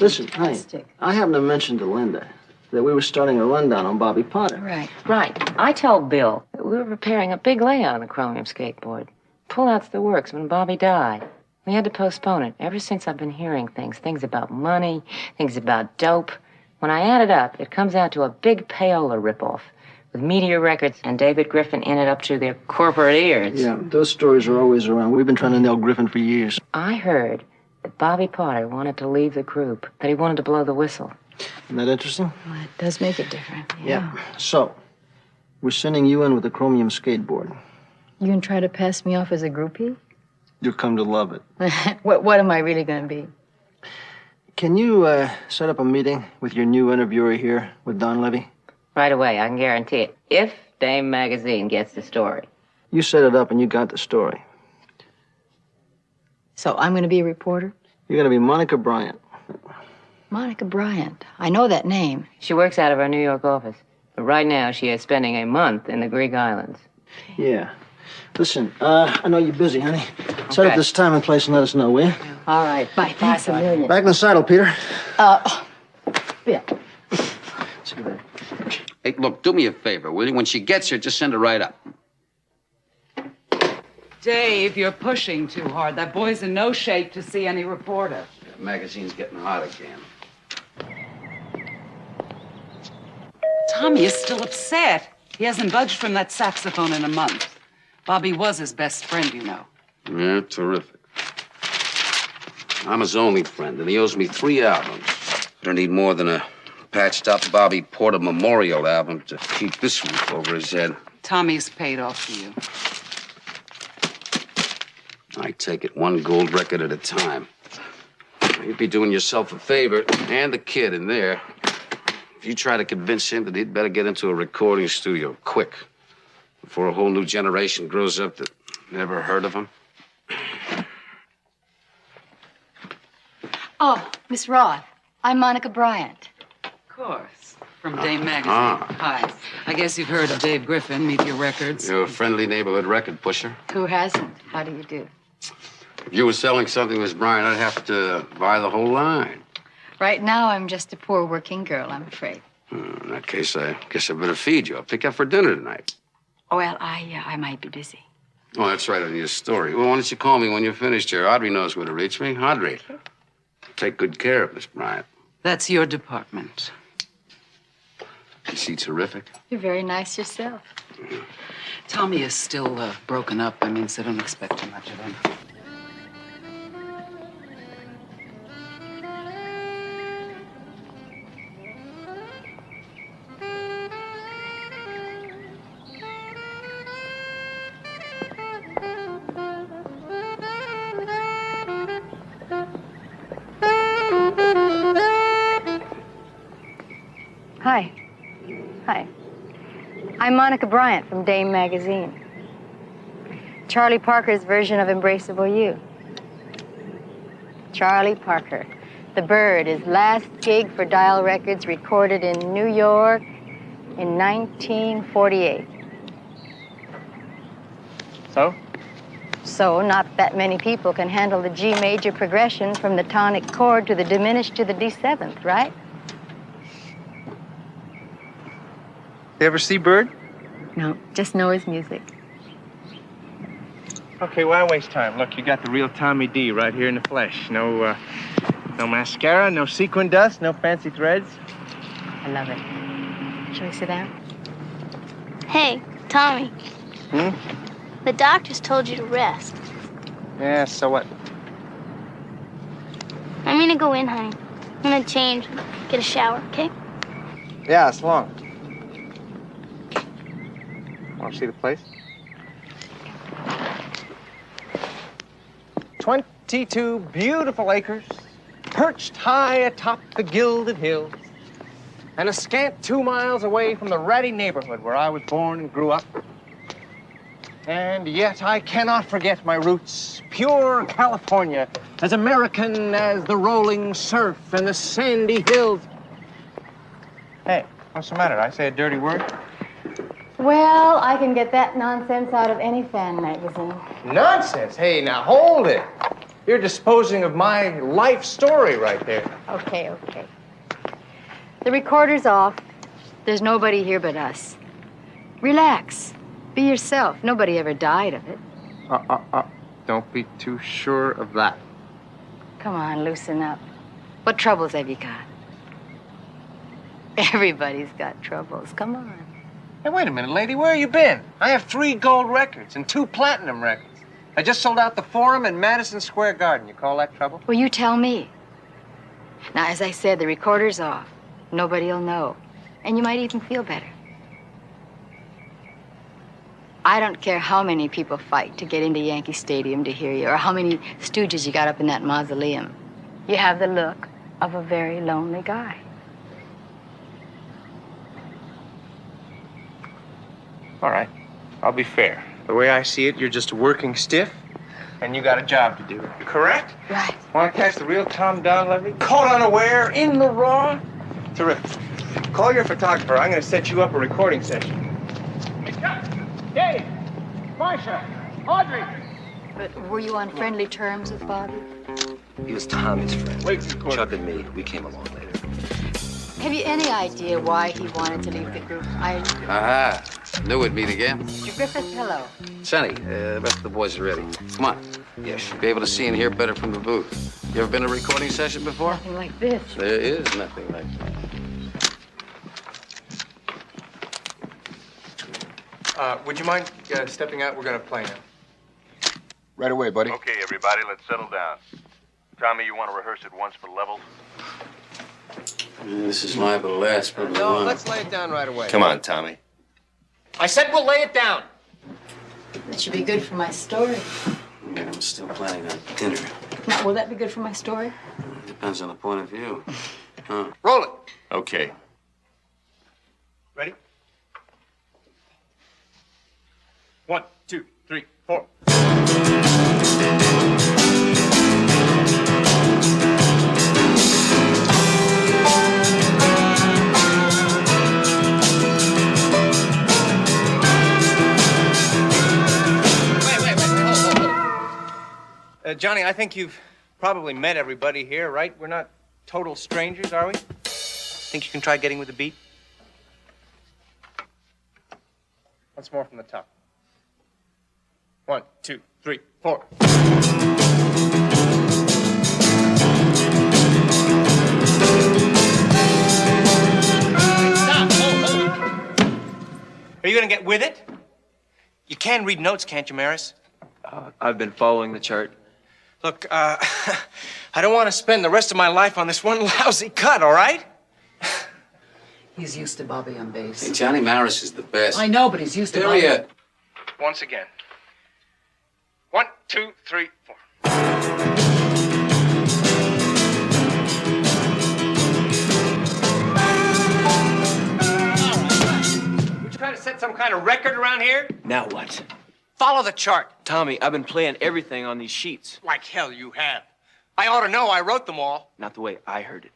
Listen, honey, Fantastic. I happened to mention to Linda that we were starting a rundown on Bobby Potter. Right. Right. I told Bill that we were preparing a big layout on the chromium skateboard. Pullout's the works when Bobby died. We had to postpone it. Ever since I've been hearing things about money, things about dope. When I add it up, it comes out to a big payola ripoff with Meteor Records and David Griffin in it up to their corporate ears. Yeah, those stories are always around. We've been trying to nail Griffin for years. I heard that Bobby Potter wanted to leave the group, that he wanted to blow the whistle. Isn't that interesting? Well, it does make it different. Yeah. So, we're sending you in with a chromium skateboard. You can try to pass me off as a groupie? You'll come to love it. What am I really going to be? Can you set up a meeting with your new interviewer here, with Don Levy? Right away, I can guarantee it. If Dame Magazine gets the story. You set it up and you got the story. So I'm going to be a reporter? You're going to be Monica Bryant. Monica Bryant. I know that name. She works out of our New York office. But right now, she is spending a month in the Greek islands. Yeah. Listen, I know you're busy, honey. Set up this time and place and let us know, will you? All right. Bye. Thanks a million. Back in the saddle, Peter. Bill. Hey, look, do me a favor, will you? When she gets here, just send her right up. Dave, you're pushing too hard. That boy's in no shape to see any reporter. The magazine's getting hot again. Tommy is still upset. He hasn't budged from that saxophone in a month. Bobby was his best friend, you know. Yeah, terrific. I'm his only friend, and he owes me 3 albums. I don't need more than a patched-up Bobby Porter memorial album to keep this roof over his head. Tommy's paid off for you. I take it 1 gold record at a time. You'd be doing yourself a favor, and the kid in there, if you try to convince him that he'd better get into a recording studio quick, before a whole new generation grows up that never heard of him. Oh, Miss Roth. I'm Monica Bryant. Of course. From Dame Magazine. Hi. I guess you've heard of Dave Griffin, Meteor Records. You're a friendly neighborhood record pusher. Who hasn't? How do you do? If you were selling something, Miss Bryant, I'd have to buy the whole line. Right now, I'm just a poor working girl, I'm afraid. In that case, I guess I better feed you. I'll pick up for dinner tonight. Well, I might be busy. Oh, that's right on your story. Well, why don't you call me when you're finished here? Audrey knows where to reach me. Audrey. Take good care of Miss Bryant. That's your department. Is she terrific? You're very nice yourself. Tommy is still broken up. I mean, so don't expect too much of him. Hi. I'm Monica Bryant from Dame Magazine. Charlie Parker's version of Embraceable You. Charlie Parker. The Bird, his last gig for Dial Records, recorded in New York in 1948. So? So, not that many people can handle the G major progression from the tonic chord to the diminished to the D7th, right? You ever see Bird? No, just know his music. Okay, why waste time? Look, you got the real Tommy D right here in the flesh. No mascara, no sequin dust, no fancy threads. I love it. Shall we sit down? Hey, Tommy, Hmm? the doctors told you to rest. Yeah, so what? I'm gonna go in, honey. I'm gonna change, get a shower, okay? Yeah, it's long. Want to see the place? 22 beautiful acres, perched high atop the gilded hills, and a scant 2 miles away from the ratty neighborhood where I was born and grew up. And yet I cannot forget my roots, pure California, as American as the rolling surf and the sandy hills. Hey, what's the matter? Did I say a dirty word? Well, I can get that nonsense out of any fan magazine. Nonsense. Hey, now hold it. You're disposing of my life story right there. Okay. The recorder's off. There's nobody here but us. Relax. Be yourself. Nobody ever died of it. Don't be too sure of that. Come on, loosen up. What troubles have you got? Everybody's got troubles. Come on. Hey, wait a minute, lady. Where have you been? I have 3 gold records and 2 platinum records. I just sold out the Forum in Madison Square Garden. You call that trouble? Well, you tell me. Now, as I said, the recorder's off. Nobody'll know. And you might even feel better. I don't care how many people fight to get into Yankee Stadium to hear you, or how many stooges you got up in that mausoleum. You have the look of a very lonely guy. All right. I'll be fair. The way I see it, you're just a working stiff, and you got a job to do. Correct? Right. Want to catch the real Tom Donlevy? Caught unaware, in the raw? Terrific. Call your photographer. I'm going to set you up a recording session. Hey, Chuck! Dave! Marcia! Audrey! But were you on friendly terms with Bobby? He was Tommy's friend. Wait, Chuck and me, we came along later. Have you any idea why he wanted to leave the group? Aha. Knew we'd meet again. Mr. Griffith, hello. Sonny, the rest of the boys are ready. Come on. You should be able to see and hear better from the booth. You ever been to a recording session before? Nothing like this. There is nothing like that. Would you mind stepping out? We're going to play now. Right away, buddy. Okay, everybody, let's settle down. Tommy, you want to rehearse it once for levels? This is liable to last for a No, while. let's lay it down right away. Come on, Tommy. I said we'll lay it down. That should be good for my story. Yeah, I'm still planning on dinner. Now, will that be good for my story? Depends on the point of view. Huh? Roll it. Okay. Ready? 1, 2, 3, 4. Johnny, I think you've probably met everybody here, right? We're not total strangers, are we? Think you can try getting with the beat? Once more from the top. 1, 2, 3, 4. Stop! Hold. Are you gonna get with it? You can read notes, can't you, Maris? I've been following the chart. Look, I don't want to spend the rest of my life on this one lousy cut, all right? He's used to Bobby on bass. Hey, Johnny Maris is the best. I know, but he's used to Bobby. Period. Once again. 1, 2, 3, 4. a record around here? Now what? Follow the chart. Tommy, I've been playing everything on these sheets. Like hell you have. I ought to know. I wrote them all. Not the way I heard it.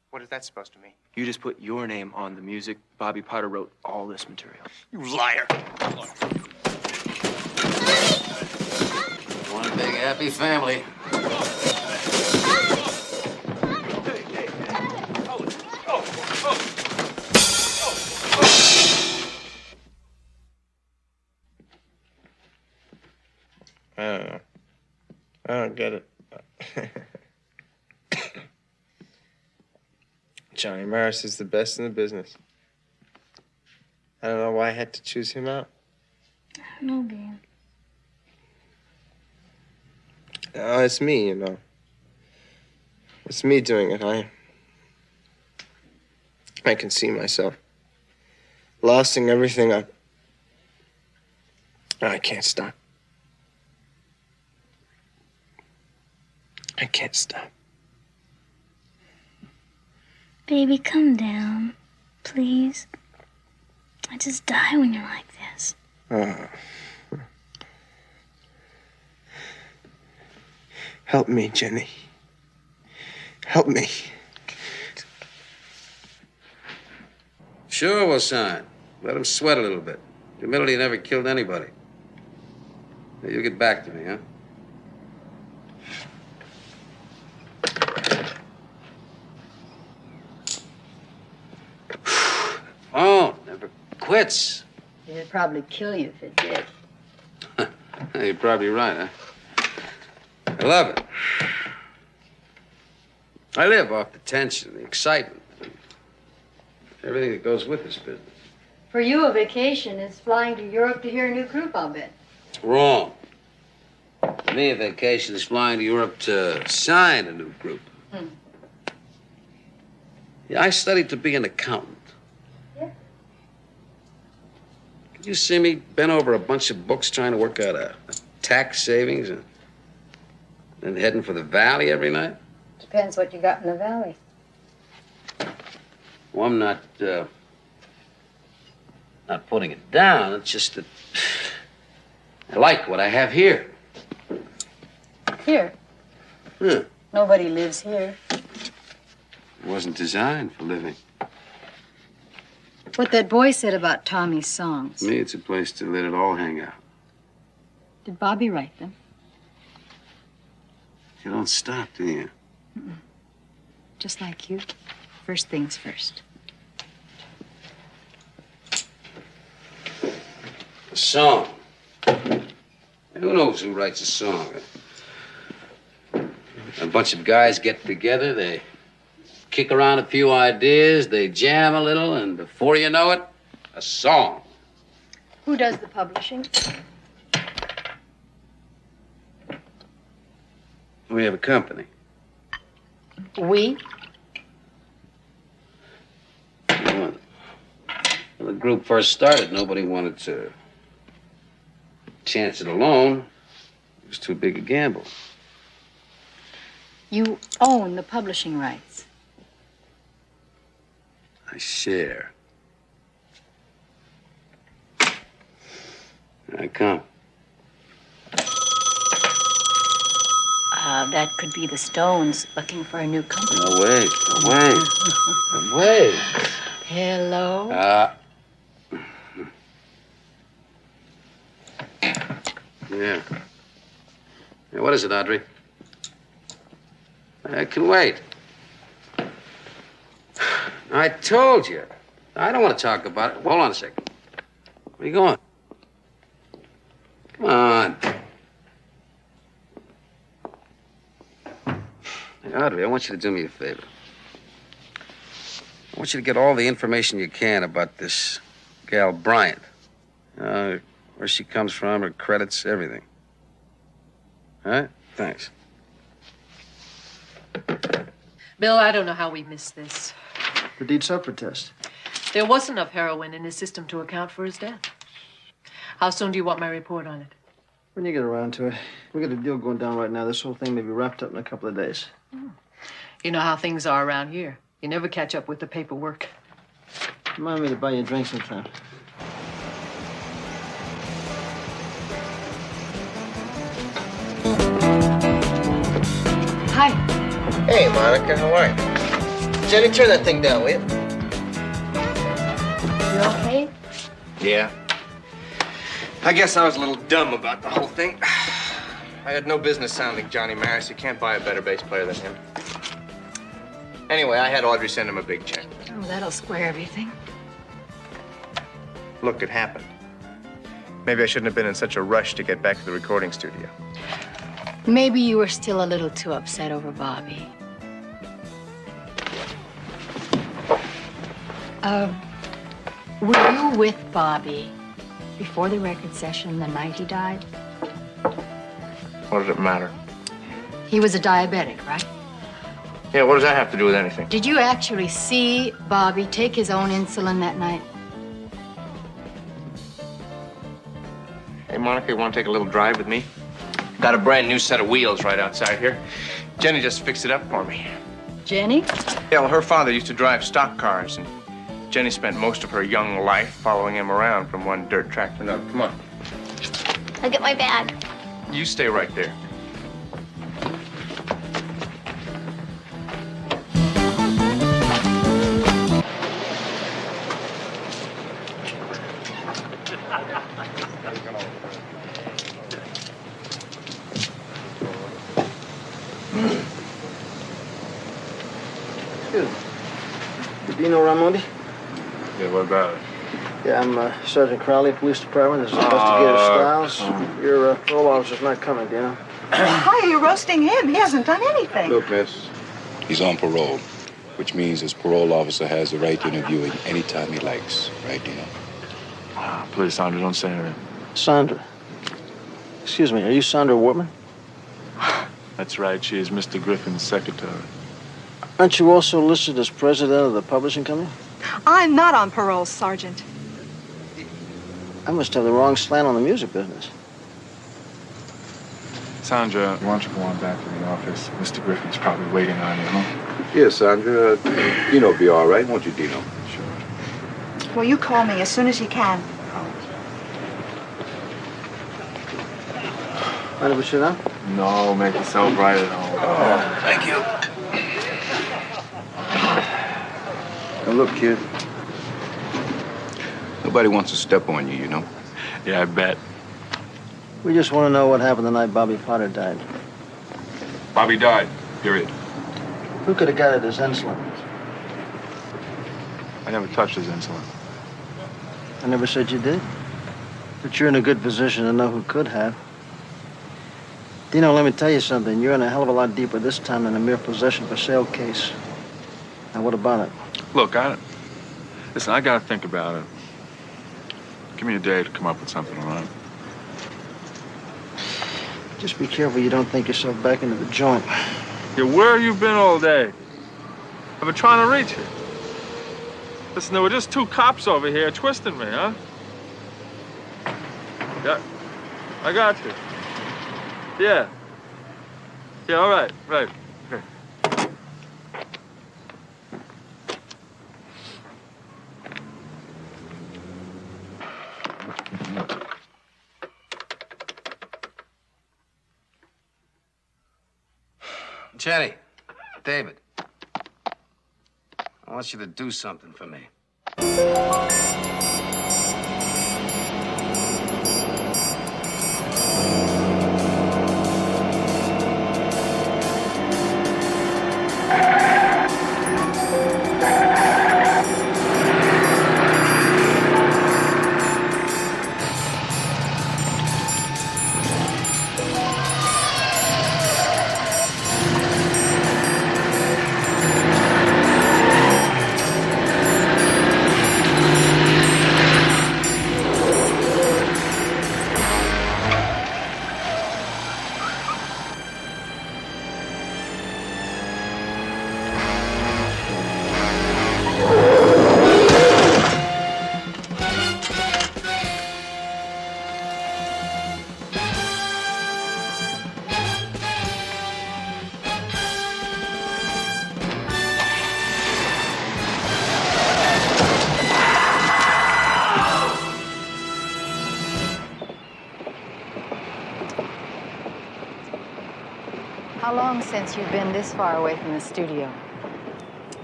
What is that supposed to mean? You just put your name on the music. Bobby Potter wrote all this material. You liar. One big happy family. I don't know. I don't get it. Johnny Morris is the best in the business. I don't know why I had to choose him out. No, Dan. No, it's me, you know. It's me doing it. I can see myself losing everything up. I can't stop. I can't stop. Baby, come down, please. I just die when you're like this. Help me, Jenny. Help me. Sure, we'll sign. Let him sweat a little bit. Humility never killed anybody. Now, you get back to me, huh? Oh, never quits. It'd probably kill you if it did. You're probably right, huh? I love it. I live off the tension, the excitement, everything that goes with this business. For you, a vacation is flying to Europe to hear a new group, I'll bet. Wrong. For me, a vacation is flying to Europe to sign a new group. Yeah, I studied to be an accountant. Yeah. Could you see me bent over a bunch of books trying to work out a tax savings and then heading for the valley every night? Depends what you got in the valley. Well, I'm not putting it down. It's just that I like what I have here. Here. Nobody lives here. It wasn't designed for living. What that boy said about Tommy's songs. To me, it's a place to let it all hang out. Did Bobby write them? You don't stop, do you? Just like you. First things first. A song. Who knows who writes a song? A bunch of guys get together, they kick around a few ideas, they jam a little, and before you know it, a song. Who does the publishing? We have a company. We? When the group first started, nobody wanted to chance it alone. It was too big a gamble. You own the publishing rights. I share. I come. That could be the Stones looking for a new company. No, wait. Wait. Hello? Yeah. Yeah, what is it, Audrey? I can wait. I told you. I don't want to talk about it. Hold on a second. Where are you going? Come on. Hey, Audrey, I want you to do me a favor. I want you to get all the information you can about this gal Bryant. Where she comes from, her credits, everything. All right? Thanks. Bill, I don't know how we missed this. The deed supper test. There was enough heroin in his system to account for his death. How soon do you want my report on it? When you get around to it. We got a deal going down right now. This whole thing may be wrapped up in a couple of days. You know how things are around here. You never catch up with the paperwork. Remind me to buy you a drink sometime. Hi. Hey, Monica, how are you? Jenny, turn that thing down, will you? You okay? Yeah. I guess I was a little dumb about the whole thing. I had no business sounding Johnny Maris. You can't buy a better bass player than him. Anyway, I had Audrey send him a big check. Oh, that'll square everything. Look, it happened. Maybe I shouldn't have been in such a rush to get back to the recording studio. Maybe you were still a little too upset over Bobby. Were you with Bobby before the record session the night he died? What does it matter? He was a diabetic, right? Yeah, what does that have to do with anything? Did you actually see Bobby take his own insulin that night? Hey, Monica, you want to take a little drive with me? Got a brand new set of wheels right outside here. Jenny just fixed it up for me. Jenny? Yeah, well, her father used to drive stock cars, and Jenny spent most of her young life following him around from one dirt track to another. Come on. Look at my bag. You stay right there. Dino Ramondi? Yeah, what about it? Yeah, I'm Sergeant Crowley, Police Department. This is Investigator Styles. Your parole officer's not coming, Dino. Why are you roasting him? He hasn't done anything. Look, miss. He's on parole, which means his parole officer has the right to interview him anytime he likes. Right, Dino? Please, Sandra, don't say anything. Sandra. Excuse me, are you Sandra Wortman? That's right. She is Mr. Griffin's secretary. Aren't you also listed as president of the publishing company? I'm not on parole, Sergeant. I must have the wrong slant on the music business. Sandra, why don't you go on back to the office? Mr. Griffin's probably waiting on you, huh? Yes, Sandra. Dino'll be all right, won't you, Dino? Sure. Well, you call me as soon as you can. Mind if we sit down? No, make yourself right at home. Oh, thank you. Now, look, kid. Nobody wants to step on you, you know? Yeah, I bet. We just want to know what happened the night Bobby Potter died. Bobby died, period. Who could have got at his insulin? I never touched his insulin. I never said you did. But you're in a good position to know who could have. Dino, let me tell you something. You're in a hell of a lot deeper this time than a mere possession for sale case. Now, what about it? Look, listen, I gotta think about it. Give me a day to come up with something, all right? Just be careful you don't think yourself back into the joint. Yeah, where have you been all day? I've been trying to reach you. Listen, there were just two cops over here twisting me, huh? Yeah, I got you. Yeah. Yeah, all right, right. Okay. Jenny, David, I want you to do something for me. How long since you've been this far away from the studio?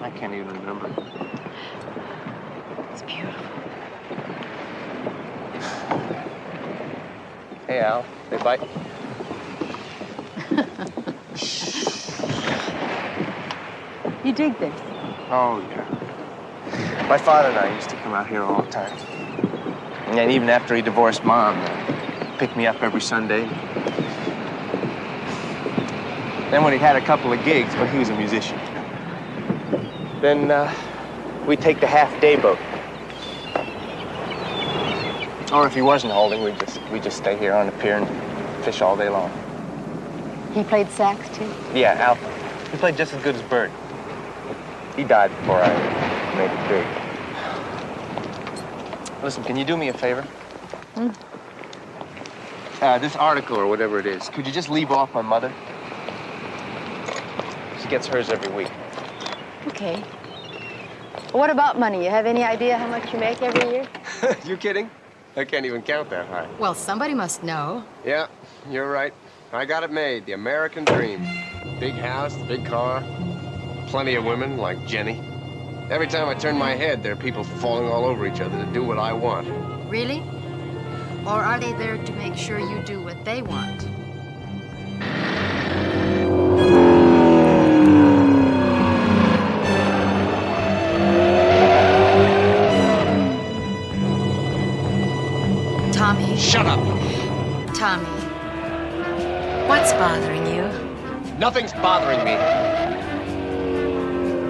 I can't even remember. It's beautiful. Hey, Al. They bite? You dig this? Oh, yeah. My father and I used to come out here all the time. And even after he divorced Mom, picked me up every Sunday. Then when he had a couple of gigs, but he was a musician. Then we'd take the half-day boat. Or if he wasn't holding, we'd just stay here on the pier and fish all day long. He played sax, too? Yeah, Al. He played just as good as Bird. He died before I made it big. Listen, can you do me a favor? Hmm? This article or whatever it is, could you just leave off my mother? She gets hers every week. Okay. What about money? You have any idea how much you make every year? You kidding? I can't even count that high. Well, somebody must know. Yeah, you're right. I got it made. The American dream. Big house, big car, plenty of women like Jenny. Every time I turn my head, there are people falling all over each other to do what I want. Really? Or are they there to make sure you do what they want? Tommy. Shut up! Tommy. What's bothering you? Nothing's bothering me.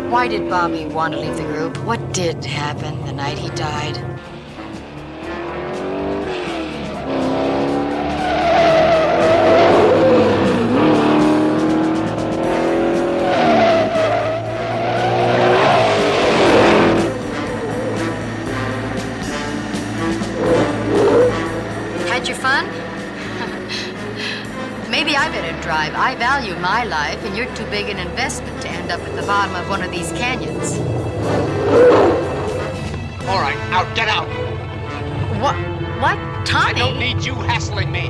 Why did Bobby want to leave the group? What did happen the night he died? Had your fun? Maybe I better drive. I value my life, and you're too big an investment to end up at the bottom of one of these canyons. All right, out, get out. What? What? Tommy? I don't need you hassling me.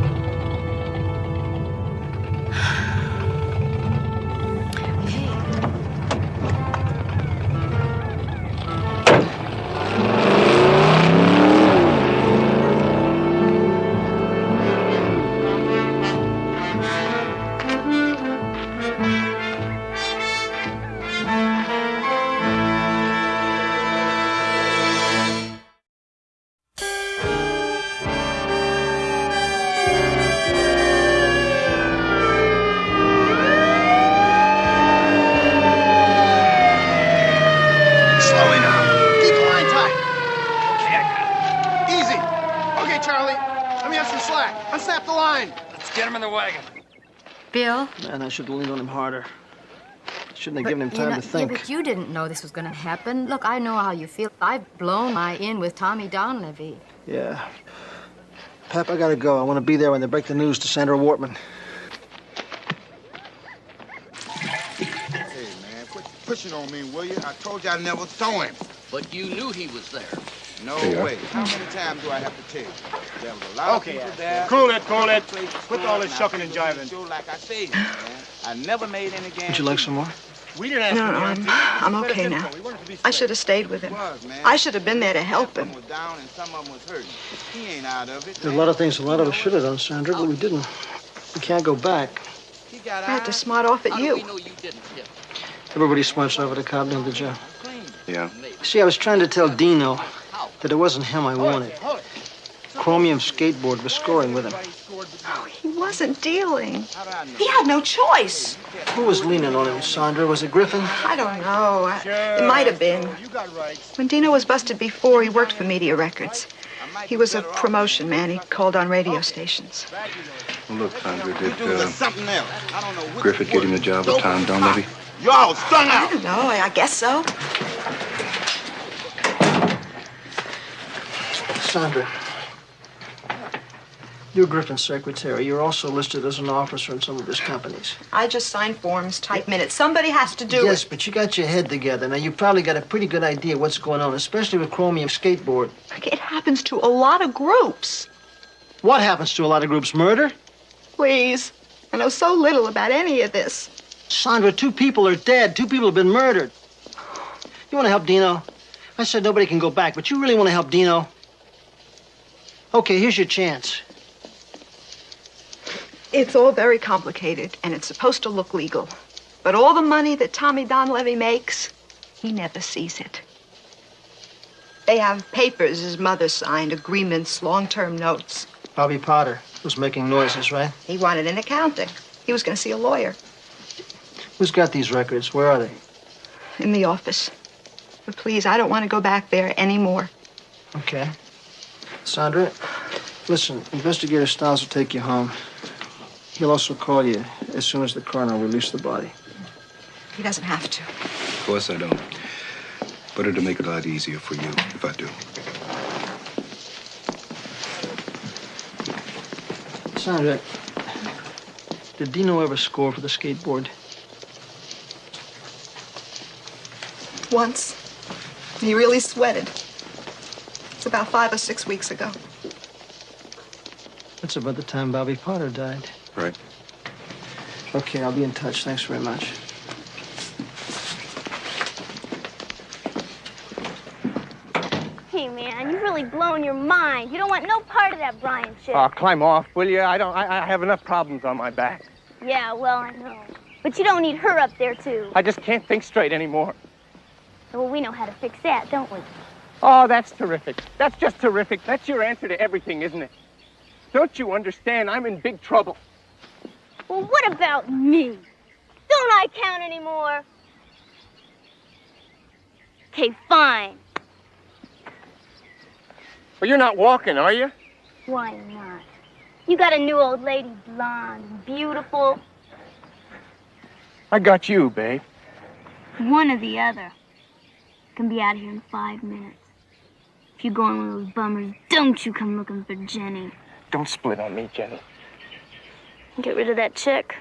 Slowly now. Keep the line tight. Okay, I got it. Easy. Okay, Charlie. Let me have some slack. Unsnap the line. Let's get him in the wagon. Bill? Man, I should have leaned on him harder. Shouldn't have given him time to think. Yeah, but you didn't know this was going to happen. Look, I know how you feel. I've blown my in with Tommy Donlevy. Yeah. Pap, I gotta go. I want to be there when they break the news to Sandra Wortman. Hey, man, quit pushing on me, will you? I told you I never saw him. But you knew he was there. No Yeah. way. How many times do I have to tell you? There was a lot of people there. Cool it. Quit all this shucking and jiving. Sure, like I said, man. I never made any guarantee. Would you like some more? We didn't ask No, for no, I'm okay now. I should have stayed with him. I should have been there to help him. was down and some of them was hurting. He ain't out of it. There's a lot of things a lot of us should have done, Sandra, but we didn't. We can't go back. I had to smart off at you. Everybody smarts over the cop, don't you? Yeah. See, I was trying to tell Dino that it wasn't him I wanted. Chromium Skateboard was scoring with him. He wasn't dealing. He had no choice. Who was leaning on him, Sandra? Was it Griffin? I don't know. It might have been. When Dino was busted before, he worked for Media Records. He was a promotion man. He called on radio stations. Well, look, Sandra, did Something else. I don't know which Griffith get him the job with Tom Donlevy? You all strung I out. don't know. I guess so. Sandra, you're Griffin's secretary. You're also listed as an officer in some of his companies. I just sign forms, type minutes. Somebody has to do Yes, it. but you got your head together. Now, you probably got a pretty good idea what's going on, especially with Chromium Skateboard. It happens to a lot of groups. What happens to a lot of groups? Murder? Please. I know so little about any of this. Sandra, 2 people are dead. 2 people have been murdered. You want to help Dino? I said nobody can go back, but you really want to help Dino? Okay, here's your chance. It's all very complicated, and it's supposed to look legal. But all the money that Tommy Donlevy makes, he never sees it. They have papers his mother signed, agreements, long-term notes. Bobby Potter was making noises, right? He wanted an accounting. He was going to see a lawyer. Who's got these records? Where are they? In the office. But please, I don't want to go back there anymore. Okay. Sandra, listen, Investigator Stiles will take you home. He'll also call you as soon as the coroner will release the body. He doesn't have to. Of course I don't. But it'll make it a lot easier for you if I do. Sandra, did Dino ever score for the skateboard? Once. He really sweated. It's about 5 or 6 weeks ago. That's about the time Bobby Potter died. Right. Okay, I'll be in touch. Thanks very much. Hey, man, you've really blown your mind. You don't want no part of that Brian shit. Oh, climb off, will you? I have enough problems on my back. Yeah, well, I know. But you don't need her up there, too. I just can't think straight anymore. Well, we know how to fix that, don't we? Oh, that's terrific. That's just terrific. That's your answer to everything, isn't it? Don't you understand? I'm in big trouble. Well, what about me? Don't I count anymore? Okay, fine. Well, you're not walking, are you? Why not? You got a new old lady, blonde, and beautiful. I got you, babe. One or the other. Can be out of here in 5 minutes. If you go on one of those bummers, don't you come looking for Jenny. Don't split on me, Jenny. Get rid of that chick.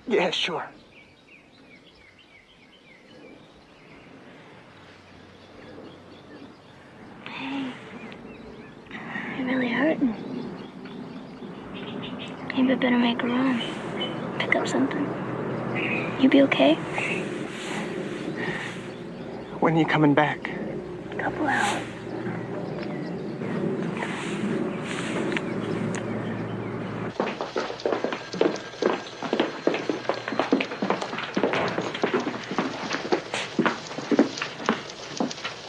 Yeah, sure. Hey, you're really hurting. Maybe I better make a run. Pick up something. You be okay? When are you coming back? A couple hours.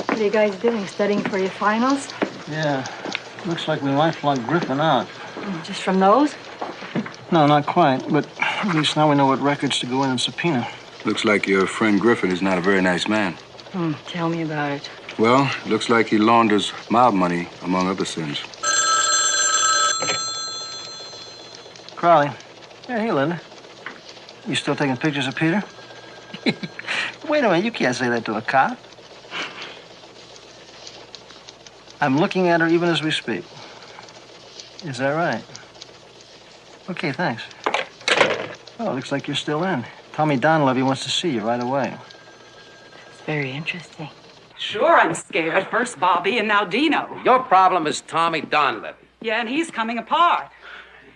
What are you guys doing? Studying for your finals? Yeah. Looks like we might flunk Griffin out. Just from those? No, not quite. But at least now we know what records to go in and subpoena. Looks like your friend Griffin is not a very nice man. Tell me about it. Well, looks like he launders mob money, among other sins. Crowley. Yeah, hey, Linda. You still taking pictures of Peter? Wait a minute, you can't say that to a cop. I'm looking at her even as we speak. Is that right? Okay, thanks. Oh, looks like you're still in. Tommy Donlevy wants to see you right away. It's very interesting. Sure, I'm scared. First Bobby and now Dino. Your problem is Tommy Donlevy. Yeah, and he's coming apart.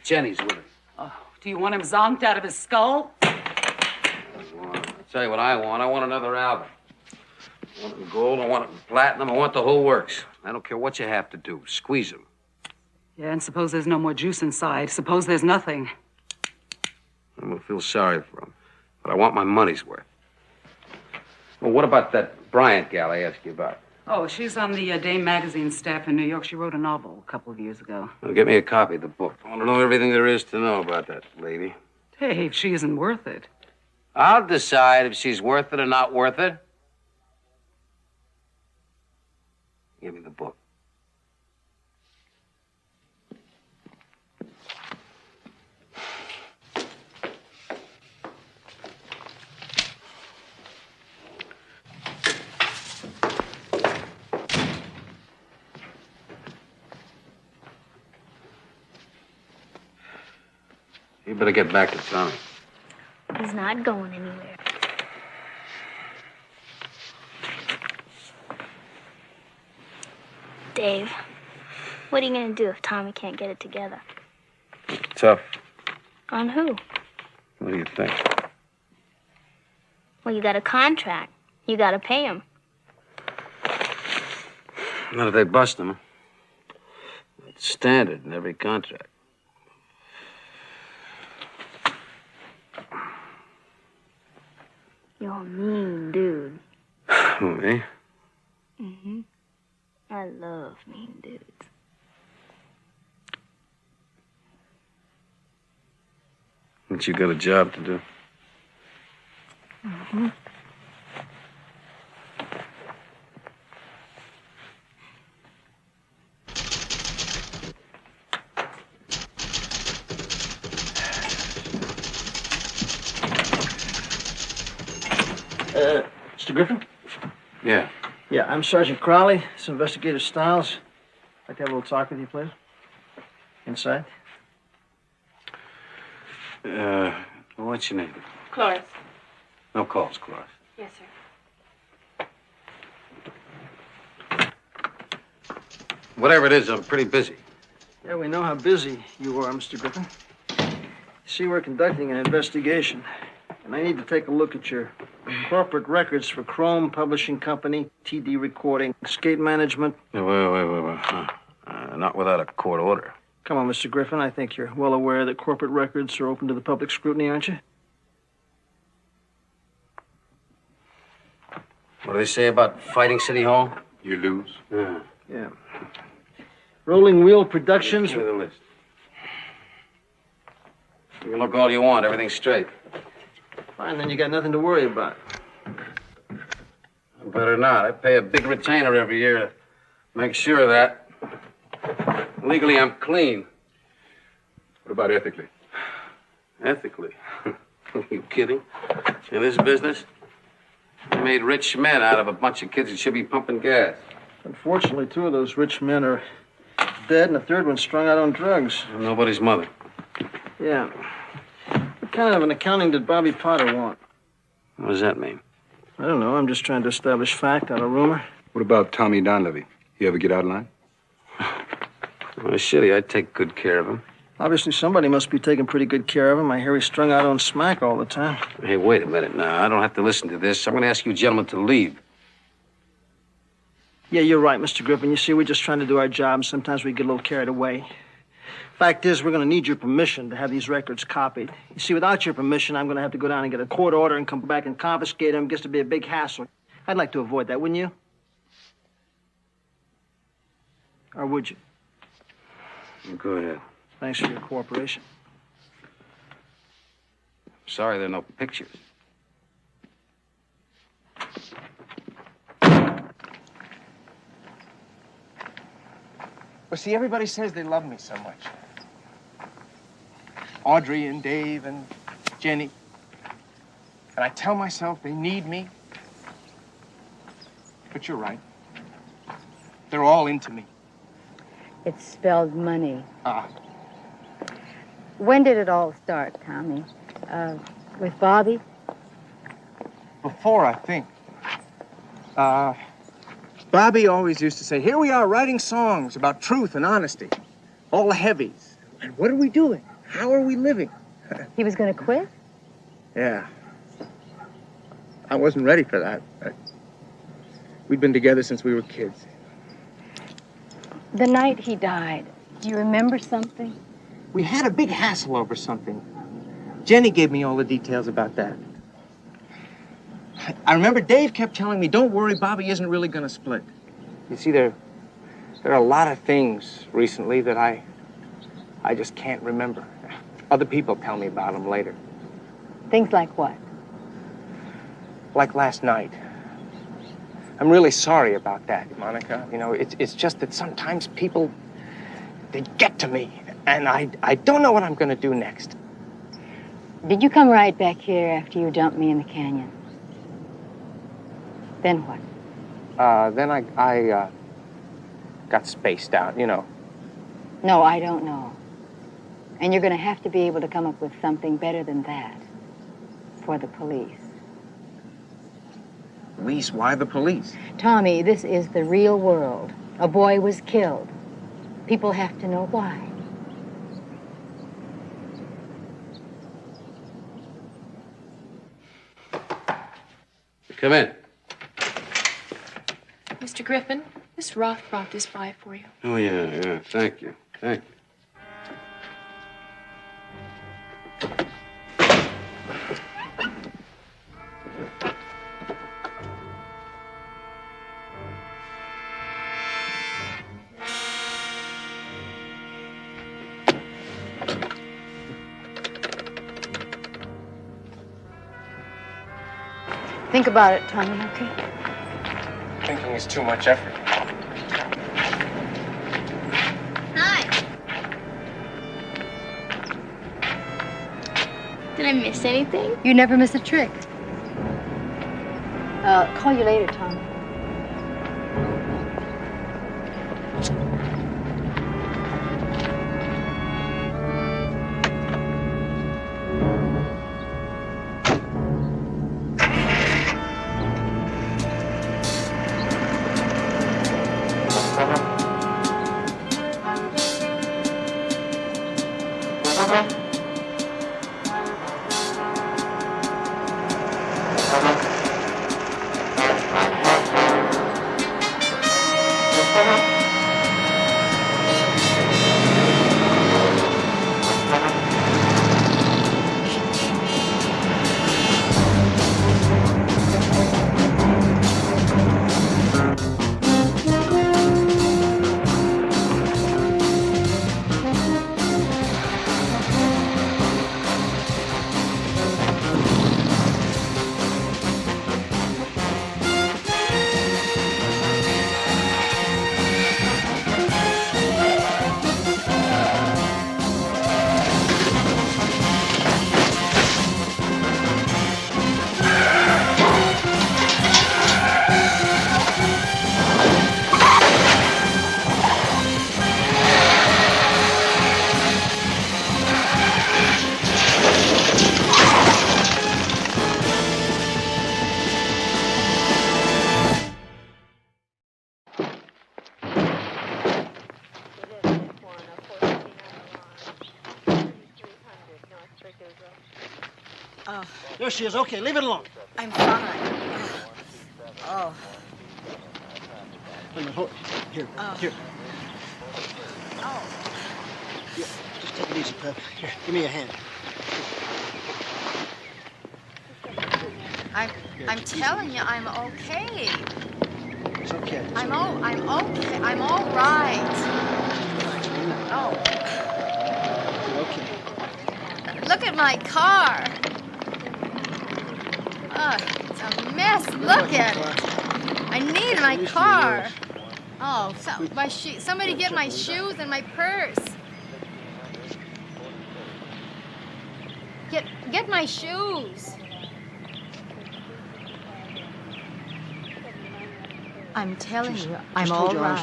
Jenny's with him. Oh, do you want him zonked out of his skull? I'll tell you what I want. I want another album. I want it in gold, I want it in platinum, I want the whole works. I don't care what you have to do. Squeeze him. Yeah, and suppose there's no more juice inside. Suppose there's nothing. I'm gonna feel sorry for him. But I want my money's worth. Well, what about that Bryant gal I asked you about? Oh, she's on the Dame magazine staff in New York. She wrote a novel a couple of years ago. Well, get me a copy of the book. I want to know everything there is to know about that lady. Dave, she isn't worth it. I'll decide if she's worth it or not worth it. Give me the book. You better get back to Tommy. He's not going anywhere. Dave, what are you going to do if Tommy can't get it together? Tough. On who? What do you think? Well, you got a contract. You gotta pay him. Not if they bust him. It's standard in every contract. You're a mean dude. Who, me? Mm-hmm. I love mean dudes. But you got a job to do. Mm-hmm. Mr. Griffin? Yeah. Yeah, I'm Sergeant Crowley. This is Investigator Stiles. I'd like to have a little talk with you, please. Inside. What's your name? Cloris. No calls, Cloris. Yes, sir. Whatever it is, I'm pretty busy. Yeah, we know how busy you are, Mr. Griffin. You see, we're conducting an investigation, and I need to take a look at your corporate records for Chrome Publishing Company, TD Recording, Skate Management. Wait. Not without a court order. Come on, Mr. Griffin. I think you're well aware that corporate records are open to the public scrutiny, aren't you? What do they say about fighting City Hall? You lose. Yeah. Rolling Wheel Productions. Give me the list. You can look all you want. Everything's straight. Fine, then you got nothing to worry about. Better not. I pay a big retainer every year to make sure of that. Legally, I'm clean. What about ethically? Ethically? Are you kidding? In this business, they made rich men out of a bunch of kids that should be pumping gas. Unfortunately, 2 of those rich men are dead, and the third one's strung out on drugs. Nobody's mother. Yeah. What kind of an accounting did Bobby Potter want? What does that mean? I don't know. I'm just trying to establish fact, not a rumor. What about Tommy Donlevy? You ever get out of line? Well, shitty, I take good care of him. Obviously, somebody must be taking pretty good care of him. I hear he's strung out on smack all the time. Hey, wait a minute now. I don't have to listen to this. I'm going to ask you gentlemen to leave. Yeah, you're right, Mr. Griffin. You see, we're just trying to do our job, and sometimes we get a little carried away. Fact is, we're going to need your permission to have these records copied. You see, without your permission, I'm going to have to go down and get a court order and come back and confiscate them. It gets to be a big hassle. I'd like to avoid that, wouldn't you? Or would you? Go ahead. Thanks for your cooperation. Sorry there are no pictures. Well, see, everybody says they love me so much. Audrey and Dave and Jenny. And I tell myself they need me. But you're right. They're all into me. It's spelled money. Ah. When did it all start, Tommy? With Bobby? Before, I think. Bobby always used to say, here we are writing songs about truth and honesty. All the heavies. And what are we doing? How are we living? He was going to quit? Yeah. I wasn't ready for that. But we'd been together since we were kids. The night he died, do you remember something? We had a big hassle over something. Jenny gave me all the details about that. I remember Dave kept telling me, don't worry, Bobby isn't really going to split. You see, there are a lot of things recently that I just can't remember. Other people tell me about them later. Things like what? Like last night. I'm really sorry about that, Monica. You know, it's just that sometimes people, they get to me, and I don't know what I'm going to do next. Did you come right back here after you dumped me in the canyon? Then what? Then I got spaced out, you know. No, I don't know. And you're going to have to be able to come up with something better than that for the police. Police? Why the police? Tommy, this is the real world. A boy was killed. People have to know why. Come in. Mr. Griffin, Miss Roth brought this by for you. Oh, yeah. Thank you. Thank you. Think about it, Tommy, okay? Thinking is too much effort. Hi. Did I miss anything? You never miss a trick. Call you later, Tommy. There she is. Okay, leave it alone. I'm fine. Oh. Wait a minute, hold. Here, here. Oh. Here, just take it easy, Pep. Here, give me a hand. I'm telling you, I'm okay. It's okay. I'm okay. I'm all right. Oh. You're okay. Look at my car. It's a mess. Look at it. I need my car. Oh, somebody get my shoes and my purse. Get my shoes. I'm telling you, I'm all right.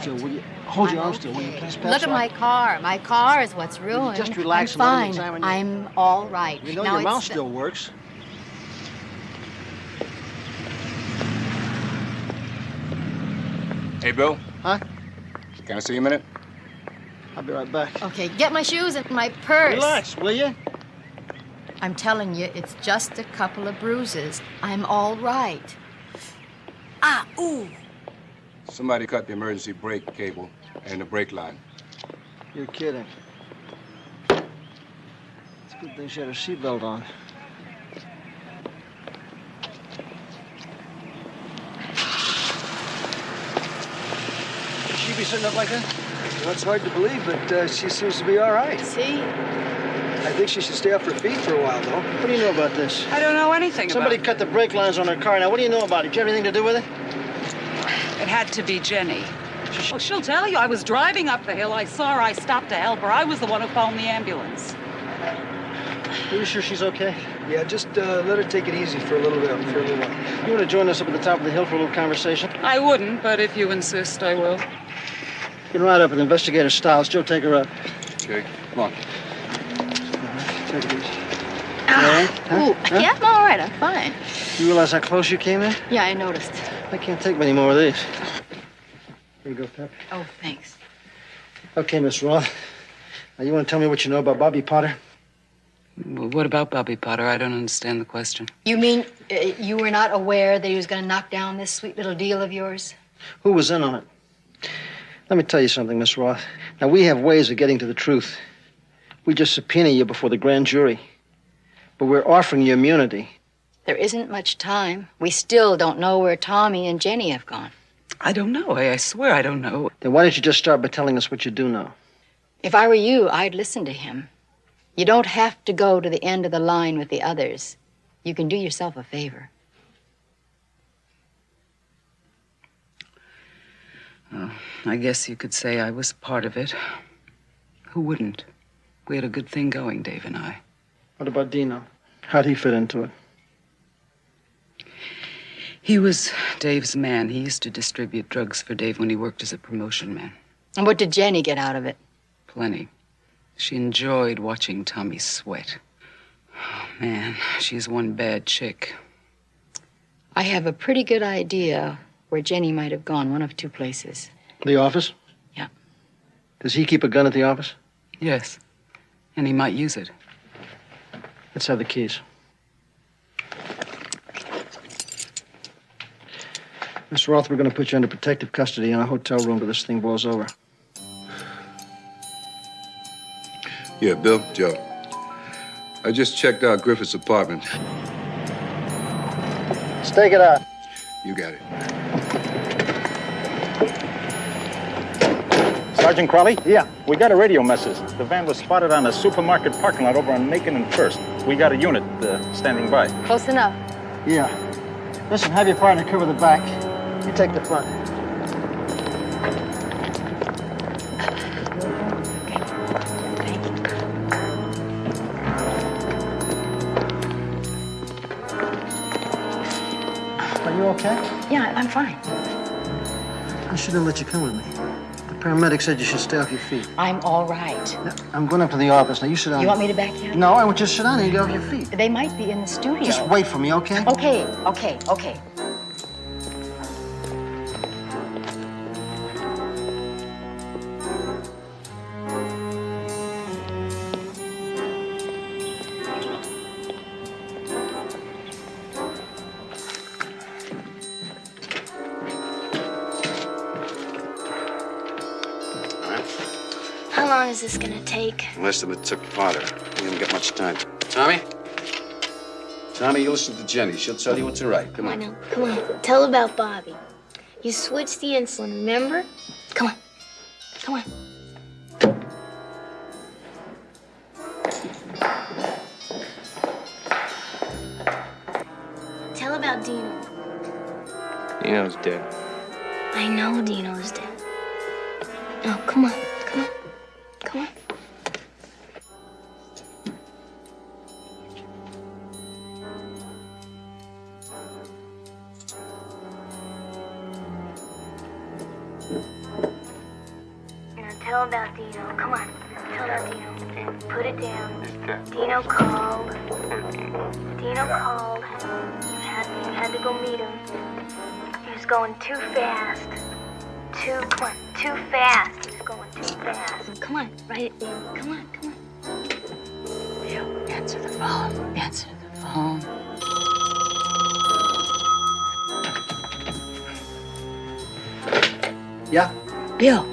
Hold your arm still, will you please, Pep? Look at my car. My car is what's ruined. Just relax I'm and let him fine. examine you. I'm all right. We know Now your mouth it's still works. Hey, Bill. Huh? Can I see you a minute? I'll be right back. Okay, get my shoes and my purse. Relax, will you? I'm telling you, it's just a couple of bruises. I'm all right. Ah, ooh. Somebody cut the emergency brake cable and the brake line. You're kidding. It's a good thing she had her seatbelt on. Should she be sitting up like that? Well, it's hard to believe, but she seems to be all right. See? I think she should stay off her feet for a while, though. What do you know about this? I don't know anything Somebody about cut the brake lines on her car. Now, what do you know about it? Did you have anything to do with it? it. Had to be Jenny. Well, she'll tell you. I was driving up the hill. I saw her. I stopped to help her. I was the one who phoned the ambulance. Are you sure she's okay? Yeah, just let her take it easy for a little bit, for a little while. You want to join us up at the top of the hill for a little conversation? I wouldn't, but if you insist, I will. You can ride up with Investigator Stiles. Joe, take her up. Okay, come on. Take it easy. Ooh, yeah, I'm all right. I'm fine. You realize how close you came there? Yeah, I noticed. I can't take many more of these. Here you go, Pep. Oh, thanks. Okay, Miss Roth. Now, you want to tell me what you know about Bobby Potter? Well, what about Bobby Potter? I don't understand the question. You mean you were not aware that he was going to knock down this sweet little deal of yours? Who was in on it? Let me tell you something, Miss Roth. Now, we have ways of getting to the truth. We just subpoena you before the grand jury. But we're offering you immunity. There isn't much time. We still don't know where Tommy and Jenny have gone. I don't know. I swear I don't know. Then why don't you just start by telling us what you do know? If I were you, I'd listen to him. You don't have to go to the end of the line with the others. You can do yourself a favor. Well, I guess you could say I was part of it. Who wouldn't? We had a good thing going, Dave and I. What about Dino? How'd he fit into it? He was Dave's man. He used to distribute drugs for Dave when he worked as a promotion man. And what did Jenny get out of it? Plenty. She enjoyed watching Tommy sweat. Oh, man, she's one bad chick. I have a pretty good idea where Jenny might have gone, one of two places. The office? Yeah. Does he keep a gun at the office? Yes. And he might use it. Let's have the keys. Miss Roth, we're going to put you under protective custody in a hotel room till this thing blows over. Yeah, Bill, Joe. I just checked out Griffith's apartment. Stake it out. You got it. Sergeant Crowley? Yeah. We got a radio message. The van was spotted on a supermarket parking lot over on Macon and First. We got a unit standing by. Close enough. Yeah. Listen, have your partner cover the back. You take the front. Are you okay? Yeah, I'm fine. I should have let you come with me. The paramedic said you should stay off your feet. I'm all right. Now, I'm going up to the office. Now, you sit down. You want me to back you up? No, I want you to sit down and get off your feet. They might be in the studio. Just wait for me, okay? Okay. How long is this gonna take? Less than it took Potter. We haven't got much time. Tommy? Tommy, you listen to Jenny. She'll tell you what's right. Come on. I know. Come on. Tell about Bobby. You switched the insulin, remember? Come on. Come on. Tell about Dino. Dino's dead. I know Dino's dead. No, come on. Come on. Come on. Now tell about Dino. Come on. Tell about Dino. Put it down. Dino called. Dino called. You had to go meet him. He was going too fast. Too fast. He was going too fast. Come on, write it, baby. Come on. Bill, answer the phone. Answer the phone. Yeah? Bill,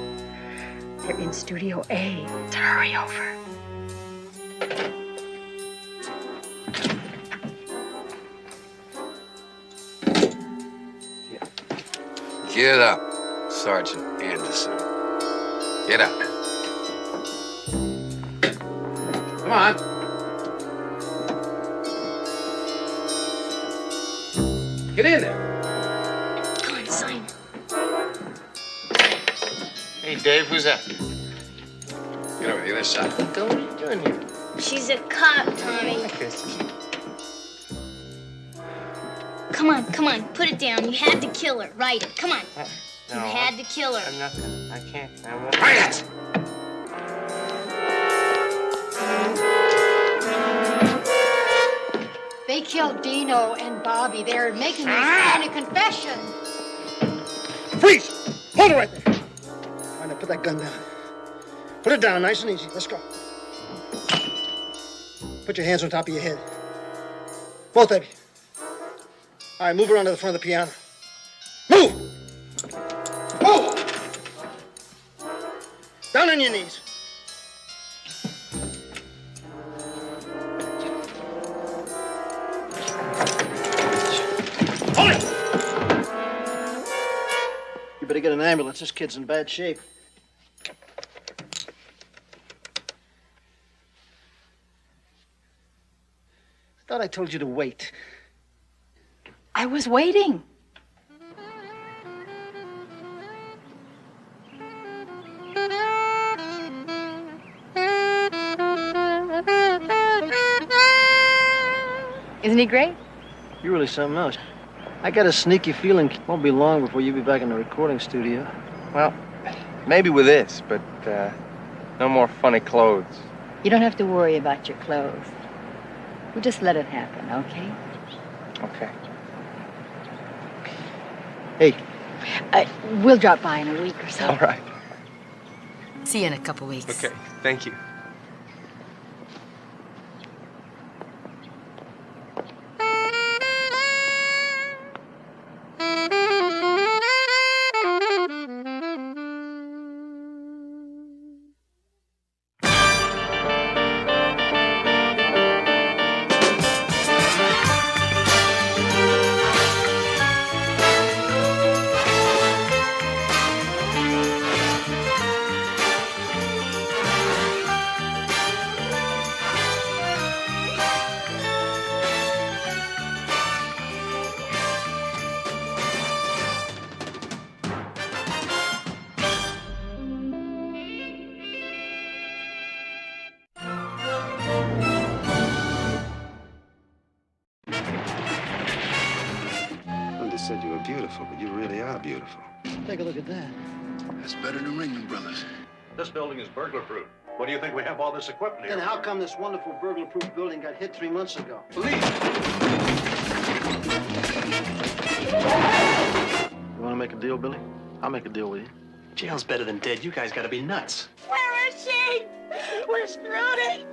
they're in Studio A. Hurry over. Get up, Sergeant Anderson. Get up. Come on. Get in there. Come on, sign. Hey, Dave, who's that? Get over here, this side. What are you doing here? She's a cop, Tommy. Come on, put it down. You had to kill her. Write it. Come on. No, You had to kill her. I'm not gonna. I can't. I won't. Write it! They killed Dino and Bobby. They're making me sign a confession. Freeze! Hold it right there. All right, now put that gun down. Put it down nice and easy. Let's go. Put put your hands on top of your head. Both of you. All right, move around to the front of the piano. Move! Move! Down on your knees. Hold it! You better get an ambulance. This kid's in bad shape. I thought I told you to wait. I was waiting. Isn't he great? You're really something else. I got a sneaky feeling it won't be long before you'll be back in the recording studio. Well, maybe with this, but no more funny clothes. You don't have to worry about your clothes. We'll just let it happen, okay? Okay. Hey. We'll drop by in a week or so. All right. See you in a couple weeks. Okay, thank you. Linda said you were beautiful, but you really are beautiful. Take a look at that. That's better than Ringling Brothers. This building is burglar-proof. What do you think we have all this equipment here? Then how come this wonderful burglar-proof building got hit 3 months ago? Police! You want to make a deal, Billy? I'll make a deal with you. Jail's better than dead. You guys gotta be nuts. Where is she? Where's Trudy?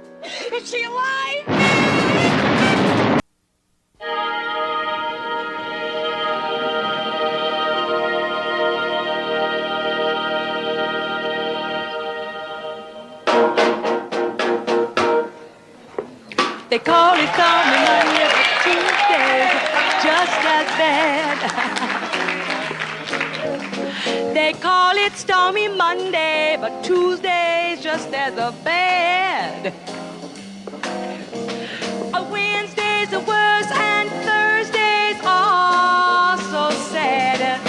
Is she alive? They call it stormy Monday, but Tuesday's just as bad. They call it stormy Monday, but Tuesday's just as bad. Wednesday's the worst, and Thursday's are so sad.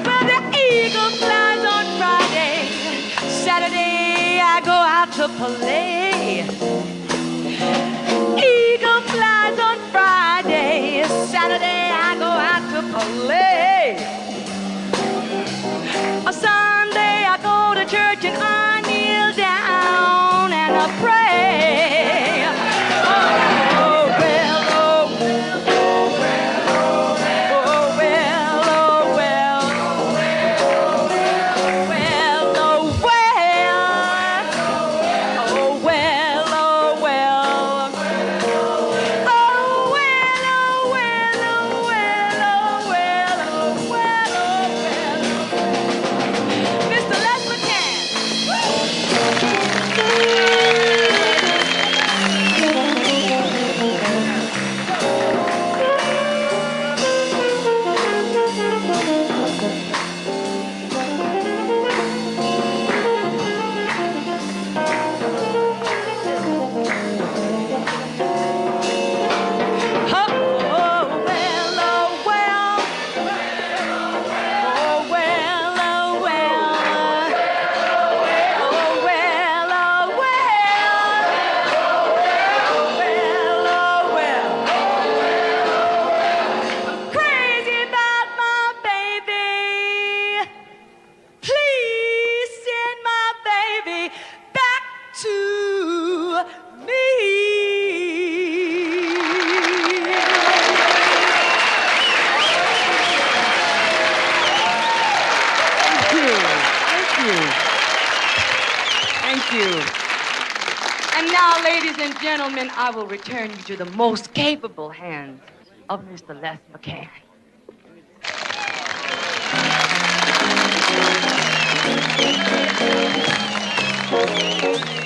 Well, the eagle flies on Friday. Saturday I go out to play. Eagle flies on Friday. Saturday I go out to play. On Sunday I go to church and I kneel down and I pray. Oh, well, oh, well, oh, well, oh, well, oh, well, well, oh, well, oh, well, oh, well. now, ladies and gentlemen, I will return you to the most capable hands of Mr. Les McCann.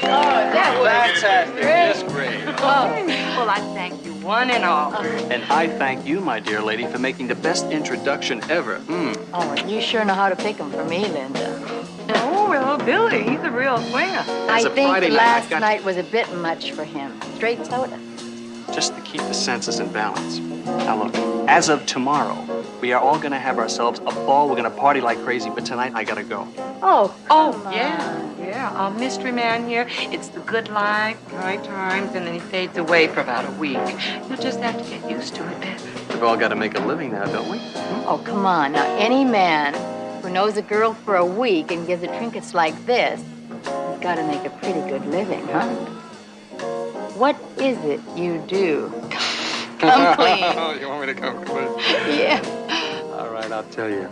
Oh, that was fantastic. Just great. Oh, well, I thank you, one and all. And I thank you, my dear lady, for making the best introduction ever. Oh, and you sure know how to pick 'em for me, Linda. Oh, well, Billy, he's a real swinger. I a think Friday night, last I've got- night was a bit much for him. Straight soda. Just to keep the senses in balance. Now look, as of tomorrow, we are all gonna have ourselves a ball. We're gonna party like crazy, but tonight I gotta go. Oh, yeah, our mystery man here. It's the good life, right times, and then he fades away for about a week. You'll just have to get used to it, Ben. We've all gotta make a living now, don't we? Oh, come on. Now, any man who knows a girl for a week and gives her trinkets like this, he's got to make a pretty good living, huh? What is it you do? Come clean. You want me to come clean? Yeah. All right, I'll tell you.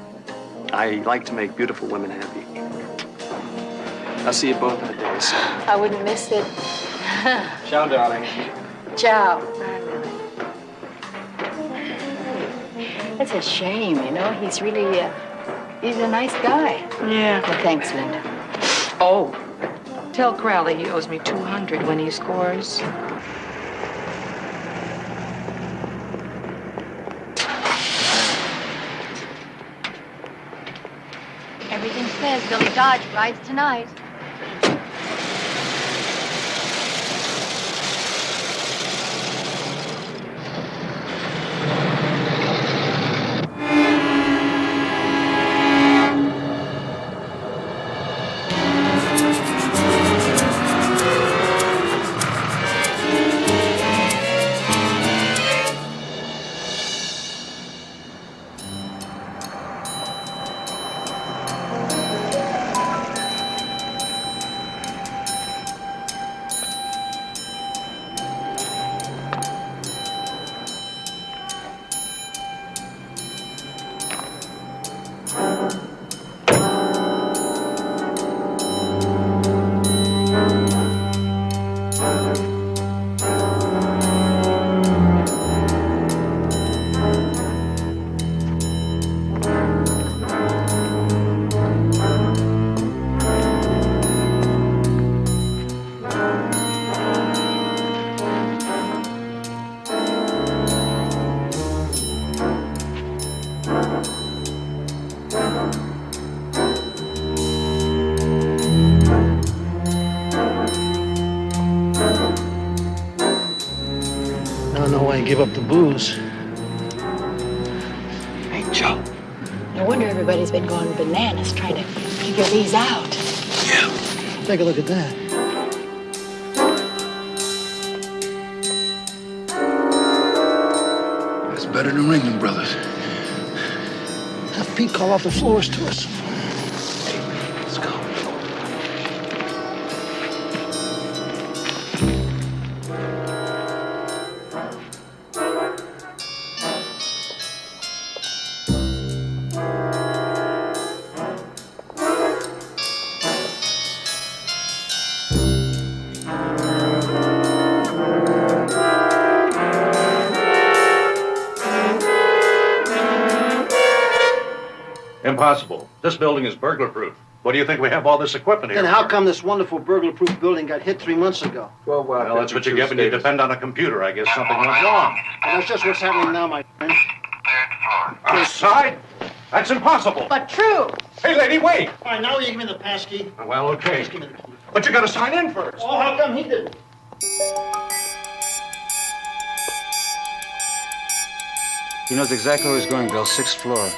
I like to make beautiful women happy. I'll see you both in a day, so. I wouldn't miss it. Ciao, darling. Ciao. It's a shame, you know. He's really, he's a nice guy. Yeah. Well, thanks, Linda. Oh, tell Crowley he owes me $200 when he scores. Everything says Billy Dodge rides tonight. I don't know why you give up the booze. Hey, Joe. No wonder everybody's been going bananas trying to figure these out. Take a look at that. That's better than Ringling Brothers. Have Pete call off the floors to us. Let's go. Impossible. This building is burglar-proof. What do you think we have all this equipment here Then how for? come this wonderful burglar-proof building got hit 3 months ago? Well, that's what you get when you depend on a computer. I guess something went wrong. And that's just what's happening now, my friend. Outside? That's impossible. But true. Hey, lady, wait. All right, now you give me the pass key. Well, okay. But you got to sign in first. Oh, how come he didn't? He knows exactly where he's going, Bill. 6th floor.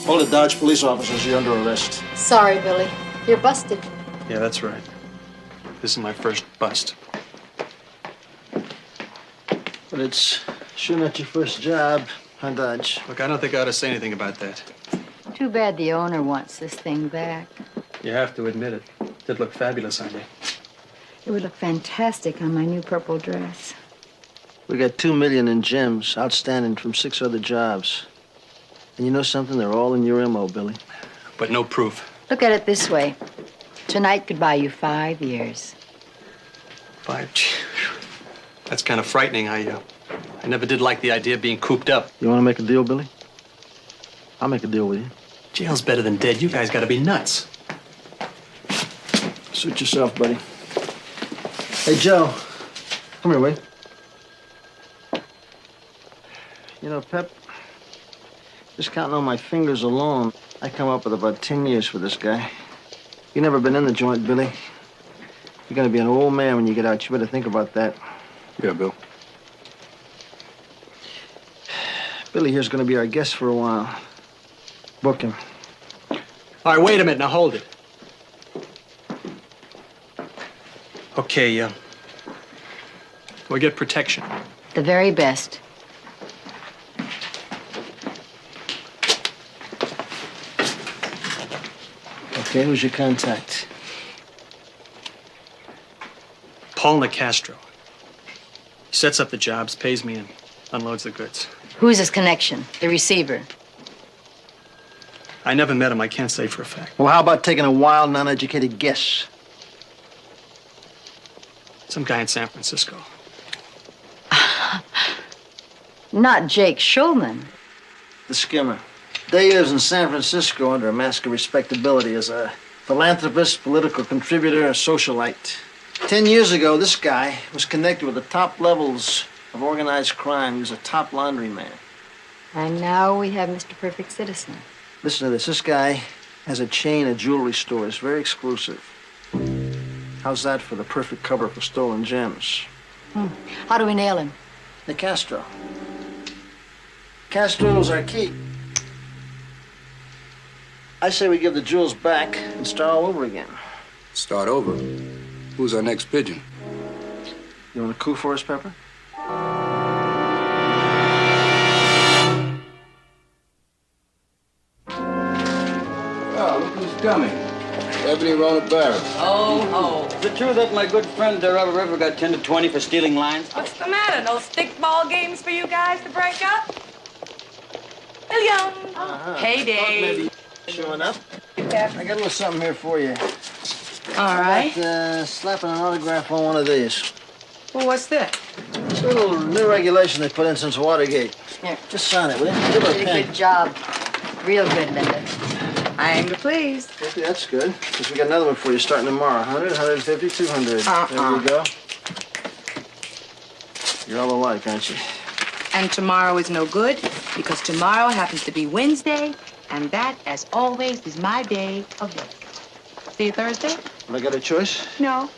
All the Dodge police officers, you're under arrest. Sorry, Billy. You're busted. Yeah, that's right. This is my first bust. But it's sure not your first job, huh, Dodge? Look, I don't think I ought to say anything about that. Too bad the owner wants this thing back. You have to admit it. It did look fabulous on you. It would look fantastic on my new purple dress. We got $2 million in gems, outstanding from 6 other jobs. And you know something? They're all in your MO, Billy. But no proof. Look at it this way. Tonight could buy you 5 years. 5? That's kind of frightening. I never did like the idea of being cooped up. You want to make a deal, Billy? I'll make a deal with you. Jail's better than dead. You guys got to be nuts. Suit yourself, buddy. Hey, Joe. Come here, wait. You know, Pep, just counting on my fingers alone, I come up with about 10 years for this guy. You never been in the joint, Billy. You're gonna be an old man when you get out. You better think about that. Yeah, Bill. Billy here's gonna be our guest for a while. Book him. All right, wait a minute. Now hold it. Okay, we'll get protection. The very best. Okay, who's your contact? Paul Nicastro. He sets up the jobs, pays me, and unloads the goods. Who's his connection? The receiver. I never met him. I can't say for a fact. Well, how about taking a wild, non-educated guess? Some guy in San Francisco. Not Jake Schulman. The skimmer. Day lives in San Francisco under a mask of respectability as a philanthropist, political contributor, a socialite. 10 years ago, this guy was connected with the top levels of organized crime. He was a top laundryman. And now we have Mr. Perfect Citizen. Listen to this. This guy has a chain of jewelry stores, very exclusive. How's that for the perfect cover for stolen gems? How do we nail him? Nicastro. Castro's our key. I say we give the jewels back and start all over again. Start over? Who's our next pigeon? You want a coup for us, Pepper? Oh, look who's coming. Ebony Rona Barrett. Oh. Is it true that my good friend Robert River got 10 to 20 for stealing lines? What's the matter? No stickball games for you guys to break up? William. Payday. Maybe showing up. I got a little something here for you. All right. Slapping an autograph on one of these. Well, what's this? It's a little new regulation they put in since Watergate. Here. Just sign it, will you? Give her a Pretty pen. good job. Real good, Linda. I aim to please. Okay, that's good. Because we got another one for you starting tomorrow. 100, 150, 200. There you go. You're all alike, aren't you? And tomorrow is no good because tomorrow happens to be Wednesday, and that, as always, is my day of work. See you Thursday? Have I got a choice? No.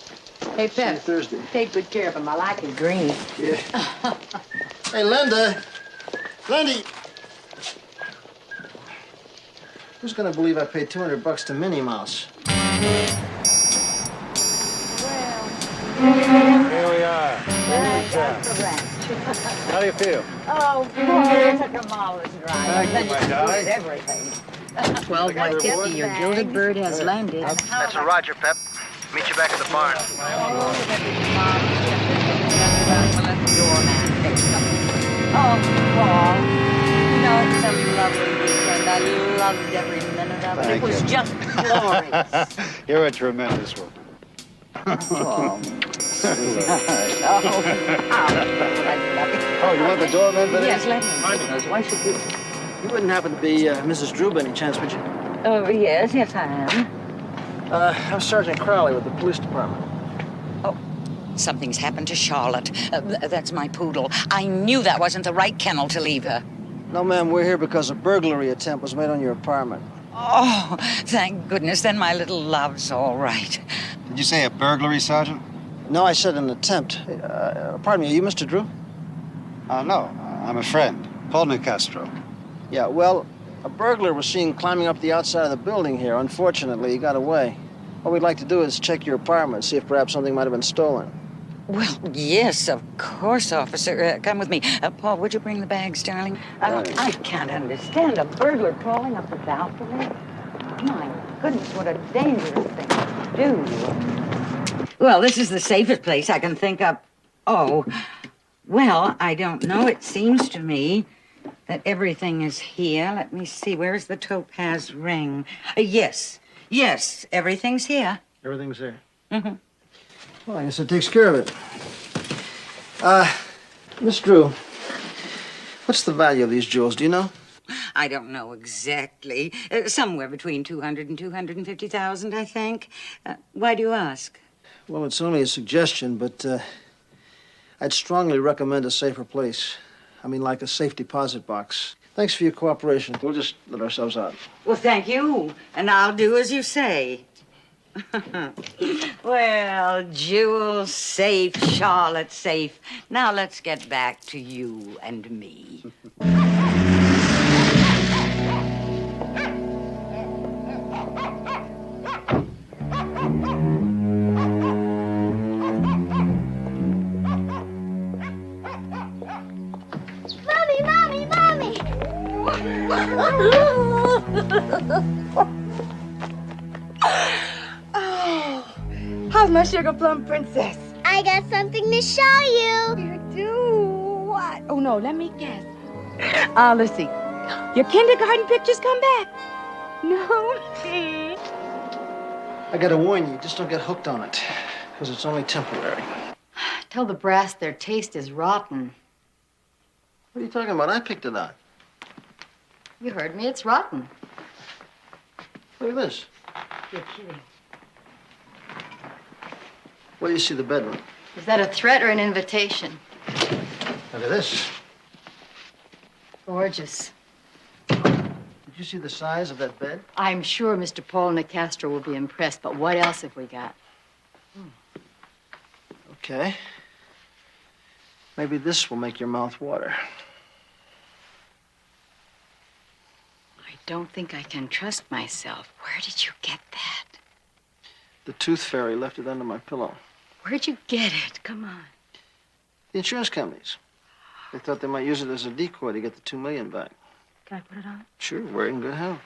Hey, Pep. See you Thursday. Take good care of him. I like his green. Yeah. Hey, Linda. Lindy. Who's gonna believe I paid $200 to Minnie Mouse? Here we are. How do you feel? Oh, boy, it took a marvelous drive. Thank you, my darling. Everything. 12 by 50, your gilded bird has landed. That's a Roger, Pep. Meet you back at the barn. Oh, Paul. You know, it was a lovely weekend. I loved every minute of it. Thank It was you. just glorious. You're a tremendous woman. Oh, Oh, you want the doorman for this? yes, let me do those. Why should you? You wouldn't happen to be Mrs. Drew by any chance, would you? Oh, yes, I am. I'm Sergeant Crowley with the police department. Something's happened to Charlotte. That's my poodle. I knew that wasn't the right kennel to leave her. No, ma'am, we're here because a burglary attempt was made on your apartment. Oh, thank goodness. Then my little love's all right. Did you say a burglary, Sergeant? No, I said an attempt. Pardon me, are you Mr. Drew? No, I'm a friend, Paul Nicastro. Yeah, well, a burglar was seen climbing up the outside of the building here. Unfortunately, he got away. What we'd like to do is check your apartment, see if perhaps something might have been stolen. Well, yes, of course, officer. Come with me. Paul, would you bring the bags, darling? I can't understand a burglar crawling up the balcony. My goodness, what a dangerous thing to do. Well, this is the safest place I can think of. Oh, well, I don't know. It seems to me that everything is here. Let me see. Where's the topaz ring? Yes, everything's here. Everything's there. Mm-hmm. Well, I guess it takes care of it. Miss Drew, what's the value of these jewels, do you know? I don't know exactly. Somewhere between 200 and 250,000, I think. Why do you ask? Well, it's only a suggestion, but I'd strongly recommend a safer place. I mean, like a safe deposit box. Thanks for your cooperation. We'll just let ourselves out. Well, thank you, and I'll do as you say. Well, Jewel safe, Charlotte safe. Now let's get back to you and me. Mommy! Oh, how's my sugar plum princess? I got something to show you. You do? What? Oh, no, let me guess. Let's see. Your kindergarten pictures come back? No? I gotta warn you, just don't get hooked on it, because it's only temporary. Tell the brass their taste is rotten. What are you talking about? I picked it out. You heard me, it's rotten. Look at this. You're kidding. Where do you see the bedroom? Is that a threat or an invitation? Look at this. Gorgeous. Did you see the size of that bed? I'm sure Mr. Paul Nicastro will be impressed, but what else have we got? Okay. Maybe this will make your mouth water. I don't think I can trust myself. Where did you get that? The tooth fairy left it under my pillow. Where'd you get it? Come on. The insurance companies. They thought they might use it as a decoy to get the $2 million back. Can I put it on? Sure, we're in good health.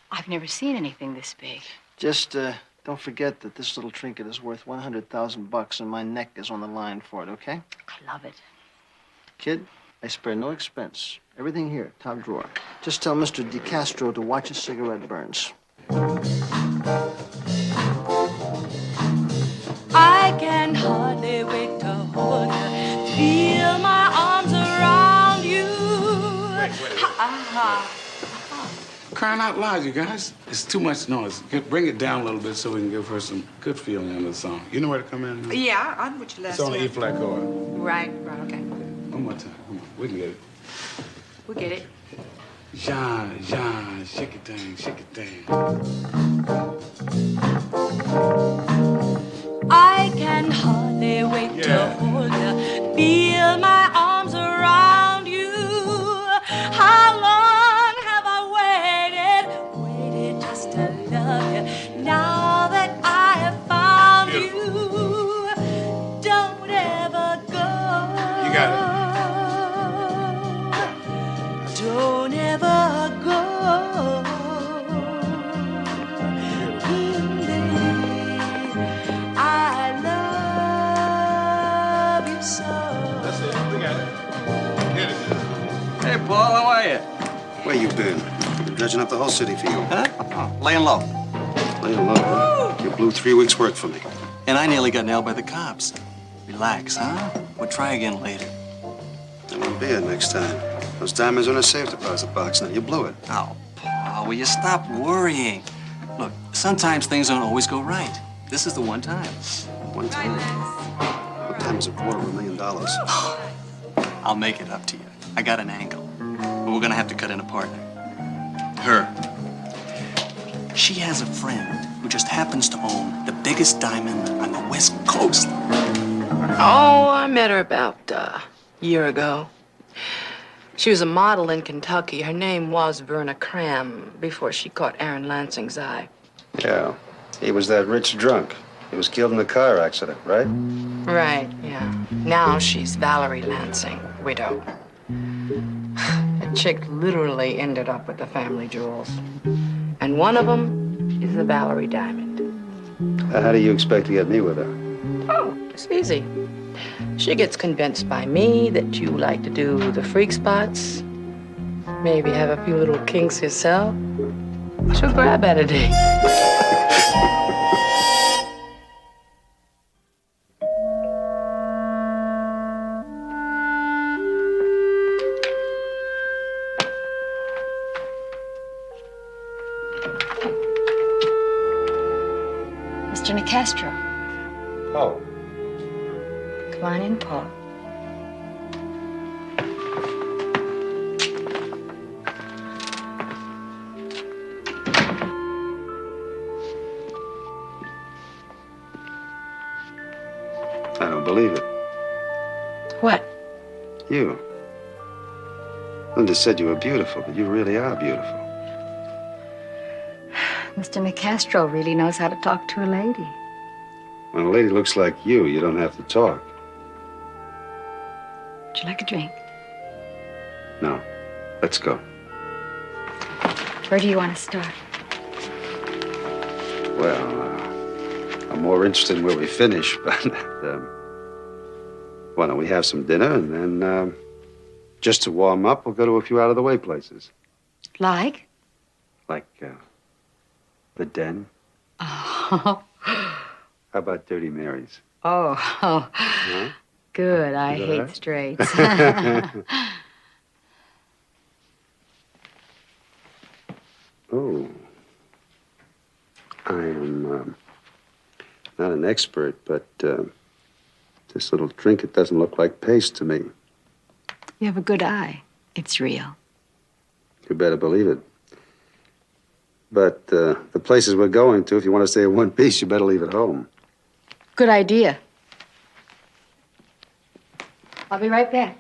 I've never seen anything this big. Just don't forget that this little trinket is worth $100,000 and my neck is on the line for it, okay? I love it. Kid, I spare no expense. Everything here, top drawer. Just tell Mr. DeCastro to watch his cigarette burns. I can hardly wait to hold you, feel my arms around you. Crying out loud, you guys. It's too much noise. Bring it down a little bit so we can give her some good feeling on the song. You know where to come in? Yeah, on which lesson? It's on the E flat chord. Right, okay. One more time. Come on, we can get it. We get it. Jean, shake it thing, shake it thing. I can hardly wait to hold you, feel my arms around you. How long have I waited just to love you? Now that I have found you, don't ever go. You got it. Don't ever go. Where you been? Been dredging up the whole city for you. Huh? Oh, laying low. Laying low, huh? You blew 3 weeks' work for me. And I nearly got nailed by the cops. Relax, huh? We'll try again later. I won't be here next time. Those diamonds are in a safe deposit box now. You blew it. Oh, Paul, will you stop worrying? Look, sometimes things don't always go right. This is the one time. One time? What time is a quarter of $1 million? I'll make it up to you. I got an angle. But we're gonna have to cut in a partner. Her. She has a friend who just happens to own the biggest diamond on the West Coast. Oh, I met her about a year ago. She was a model in Kentucky. Her name was Verna Cram before she caught Aaron Lansing's eye. Yeah. He was that rich drunk. He was killed in a car accident, right? Right, yeah. Now she's Valerie Lansing, widow. The chick literally ended up with the family jewels. And one of them is the Valerie diamond. How do you expect to get me with her? Oh, it's easy. She gets convinced by me that you like to do the freak spots, maybe have a few little kinks yourself. She'll grab at a day. Mr. Nicastro. Oh. Come on in, Paul. I don't believe it. What? You. Linda said you were beautiful, but you really are beautiful. Mr. Nicastro really knows how to talk to a lady. When a lady looks like you don't have to talk. Would you like a drink? No. Let's go. Where do you want to start? Well, I'm more interested in where we finish, but why don't we have some dinner and then just to warm up, we'll go to a few out-of-the-way places. Like? Like the Den. Oh. How about Dirty Mary's? Oh. Huh? Good. I Is that hate all right? straights. Oh. I am not an expert, but this little trinket doesn't look like paste to me. You have a good eye. It's real. You better believe it. But the places we're going to, if you want to stay in one piece, you better leave it home. Good idea. I'll be right back.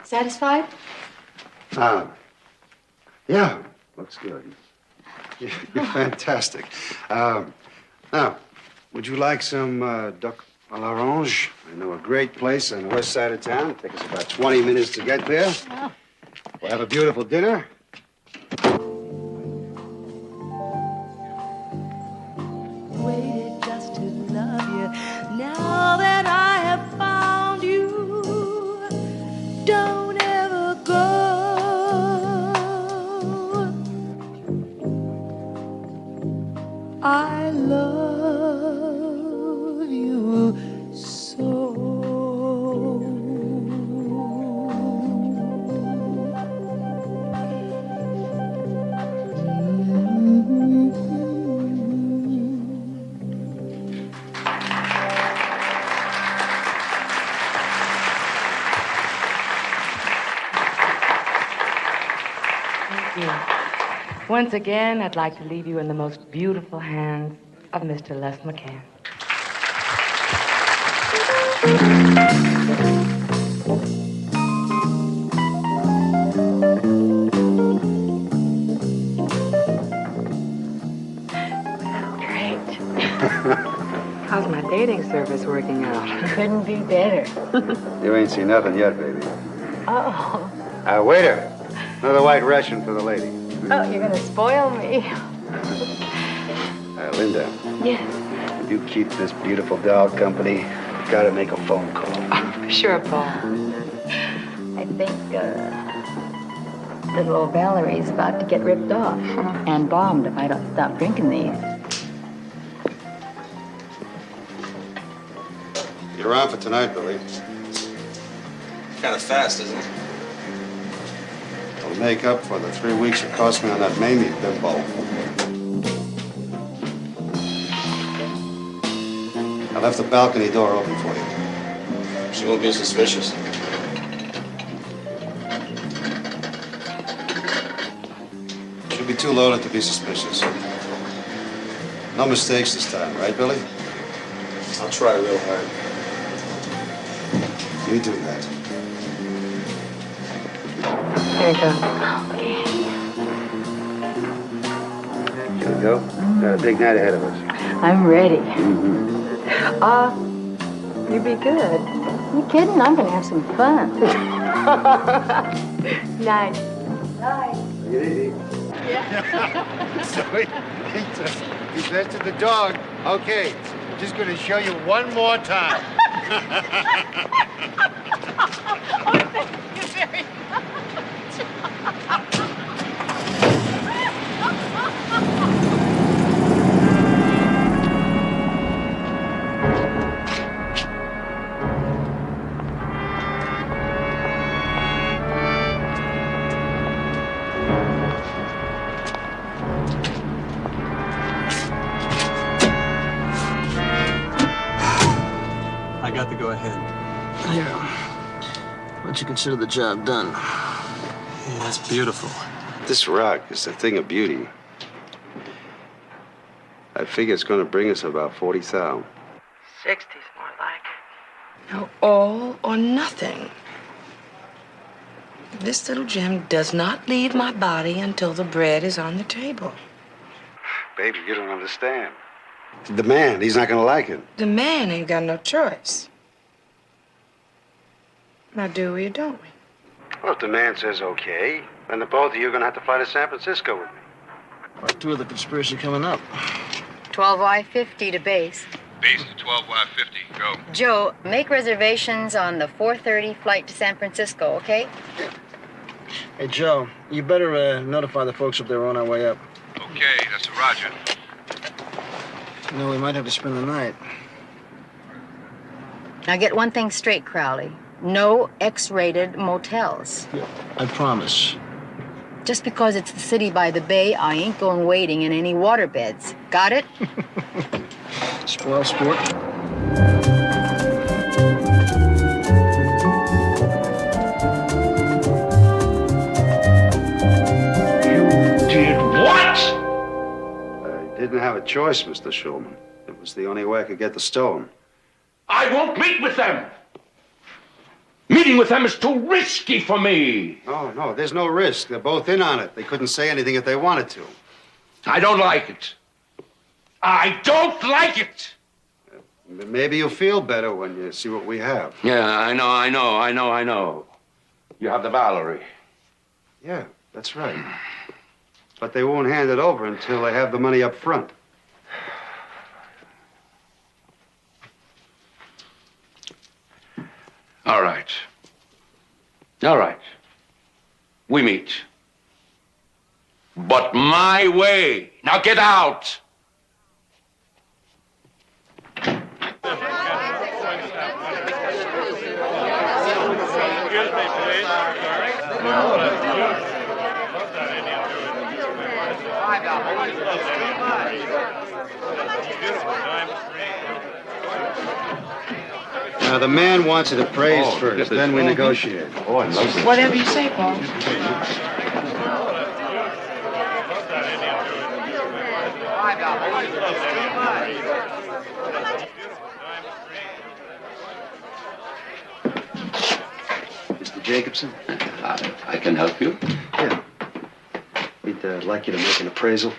Satisfied? Yeah, looks good. You're fantastic. Now, would you like some duck à l'orange? I know a great place on the west side of town. Take us about 20 minutes to get there. Oh. We'll have a beautiful dinner. Waited just to love you. Now that I have found you, don't ever go. I love you so. Thank you. Once again, I'd like to leave you in the most beautiful hands of Mr. Les McCann. How's my dating service working out? Couldn't be better. You ain't seen nothing yet, baby. Oh. Waiter. Another white Russian for the lady. Oh, you're gonna spoil me. Linda. Yes. Would you keep this beautiful doll company? I've got to make a phone call. Sure, Paul. I think, little old Valerie's about to get ripped off and bombed if I don't stop drinking these. You're on for tonight, Billy. Kind of fast, isn't it? It'll make up for the 3 weeks it cost me on that Mamie bimbo. I left the balcony door open for you. She won't be suspicious. She'll be too loaded to be suspicious. No mistakes this time, right, Billy? I'll try real hard. You do that. Here you go. Here we go. Got a big night ahead of us. I'm ready. You be good. You kidding? I'm gonna have some fun. Night. Night. Take it easy. So he vested the dog. Okay, just gonna show you one more time. Oh, thank you very much. I got to go ahead. Yeah. Once you consider the job done. Yeah, that's beautiful. This rock is a thing of beauty. I figure it's gonna bring us about 40,000. 60's more like it. No, all or nothing. This little gem does not leave my body until the bread is on the table. Baby, you don't understand. The man, he's not gonna like it. The man ain't got no choice. Now, do we or don't we? Well, if the man says okay, then the both of you are gonna have to fly to San Francisco with me. Part 2 of the conspiracy coming up. 12Y50 to base. Base to 12Y50. Go. Joe, make reservations on the 4:30 flight to San Francisco, okay? Hey, Joe, you better notify the folks if they're on our way up. Okay, that's a Roger. You know, we might have to spend the night. Now get one thing straight, Crowley. No X-rated motels. I promise. Just because it's the city by the bay, I ain't going wading in any waterbeds. Got it? Spoil sport. Did what? I didn't have a choice, Mr. Schulman. It was the only way I could get the stone. I won't meet with them. Meeting with them is too risky for me. No, there's no risk. They're both in on it. They couldn't say anything if they wanted to. I don't like it. I don't like it. Maybe you'll feel better when you see what we have. Yeah, I know. You have the Valerie. Yeah, that's right. But they won't hand it over until they have the money up front. All right. We meet. But my way. Now get out. Now, the man wants it appraised first, then we negotiate. Oh, I love it. Whatever you say, Paul. Mr. Jacobson? I can help you. Yeah. We'd like you to make an appraisal.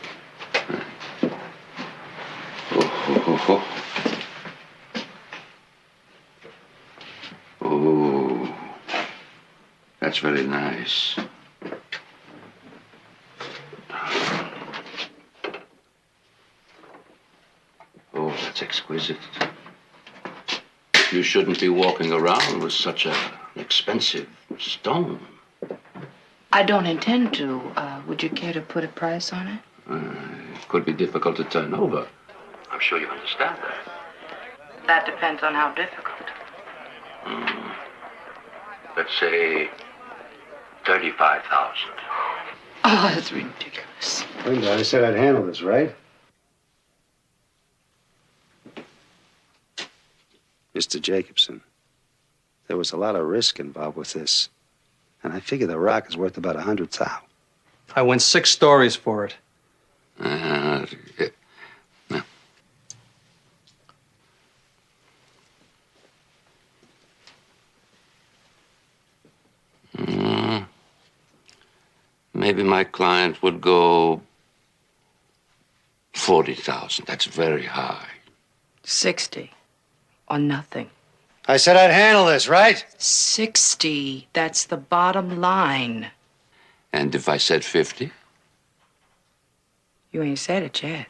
Oh. Oh. Oh. That's very nice. Oh, that's exquisite. You shouldn't be walking around with such an expensive stone. I don't intend to. Would you care to put a price on it? It could be difficult to turn over. I'm sure you understand that. That depends on how difficult. Let's say 35,000. Oh, that's ridiculous. Linda, I said I'd handle this, right? Mr. Jacobson, there was a lot of risk involved with this. And I figure the rock is worth about 100,000. I went 6 stories for it. Yeah. Maybe my client would go 40,000. That's very high. 60 or nothing. I said I'd handle this, right? 60. That's the bottom line. And if I said 50? You ain't said it yet.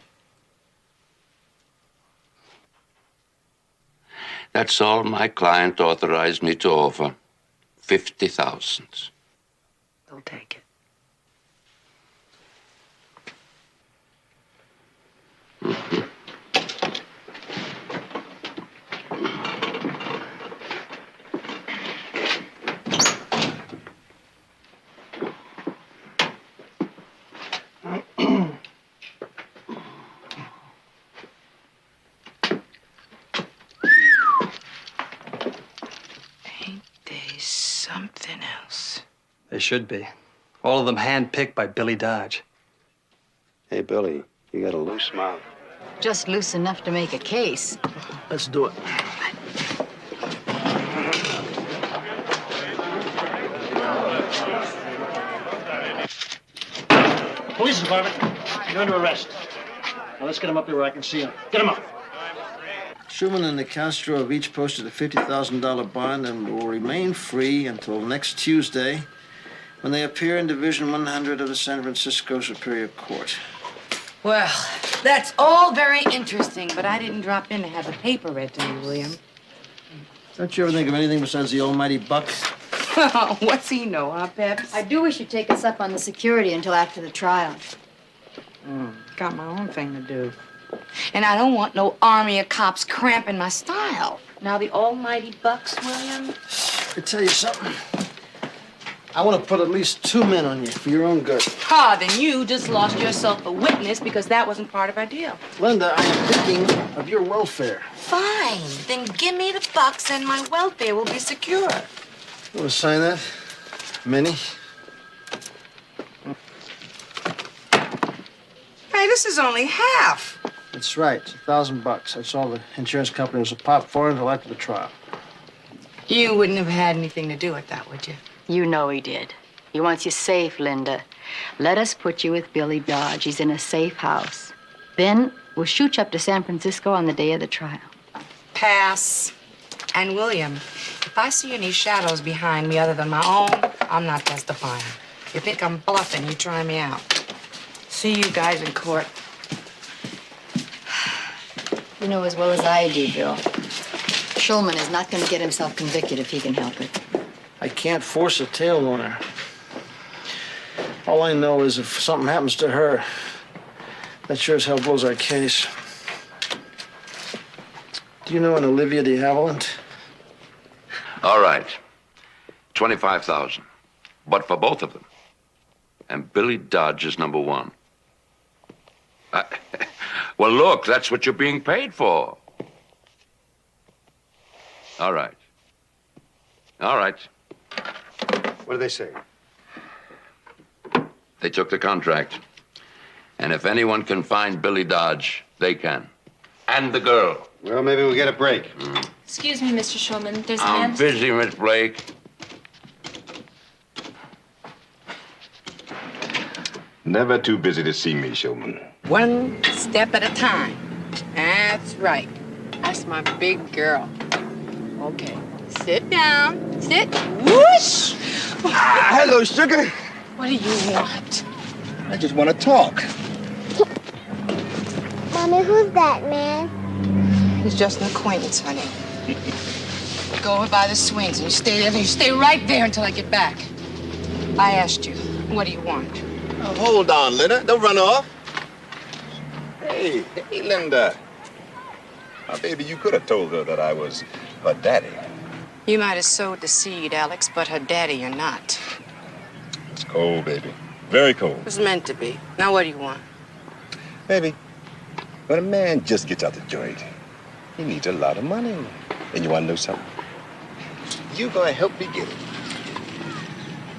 That's all my client authorized me to offer. 50,000. They'll take it. Something else. They should be. All of them handpicked by Billy Dodge. Hey, Billy, you got a loose mouth. Just loose enough to make a case. Let's do it. Police department, you're under arrest. Now let's get him up there where I can see him. Get him up. Schumann and Castro have each posted a $50,000 bond and will remain free until next Tuesday when they appear in Division 100 of the San Francisco Superior Court. Well, that's all very interesting, but I didn't drop in to have the paper read to me, William. Don't you ever think of anything besides the almighty buck? What's he know, huh, Peps? I do wish you'd take us up on the security until after the trial. Got my own thing to do. And I don't want no army of cops cramping my style. Now, the almighty bucks, William? I tell you something. I want to put at least 2 men on you for your own good. Ah, then you just lost yourself a witness because that wasn't part of our deal. Linda, I am thinking of your welfare. Fine. Then give me the bucks and my welfare will be secure. You want to sign that? Minnie? Hey, this is only half. That's right. It's $1,000. That's all the insurance company was a pop for until after the trial. You wouldn't have had anything to do with that, would you? You know he did. He wants you safe, Linda. Let us put you with Billy Dodge. He's in a safe house. Then we'll shoot you up to San Francisco on the day of the trial. Pass. And William, if I see any shadows behind me other than my own, I'm not testifying. You think I'm bluffing, you try me out. See you guys in court. You know as well as I do, Bill. Schulman is not going to get himself convicted if he can help it. I can't force a tail on her. All I know is if something happens to her, that sure as hell blows our case. Do you know an Olivia de Havilland? All right. 25,000. But for both of them. And Billy Dodge is number 1. Well, look, that's what you're being paid for. All right. All right. What do they say? They took the contract. And if anyone can find Billy Dodge, they can. And the girl. Well, maybe we'll get a break. Excuse me, Mr. Schulman. There's a I'm man... busy, Miss Blake. Never too busy to see me, Shulman. One step at a time. That's right. That's my big girl. Okay, sit down. Sit. Whoosh! Hello, sugar. What do you want? I just want to talk. Mommy, who's that man? He's just an acquaintance, honey. Go over by the swings and you stay there. You stay right there until I get back. I asked you, what do you want? Now, hold on, Linda. Don't run off. Hey, Linda. Now, baby, you could have told her that I was her daddy. You might have sowed the seed, Alex, but her daddy you're not. It's cold, baby. Very cold. It was meant to be. Now what do you want? Baby, when a man just gets out the joint, he needs a lot of money. And you want to know something? You gonna help me get it.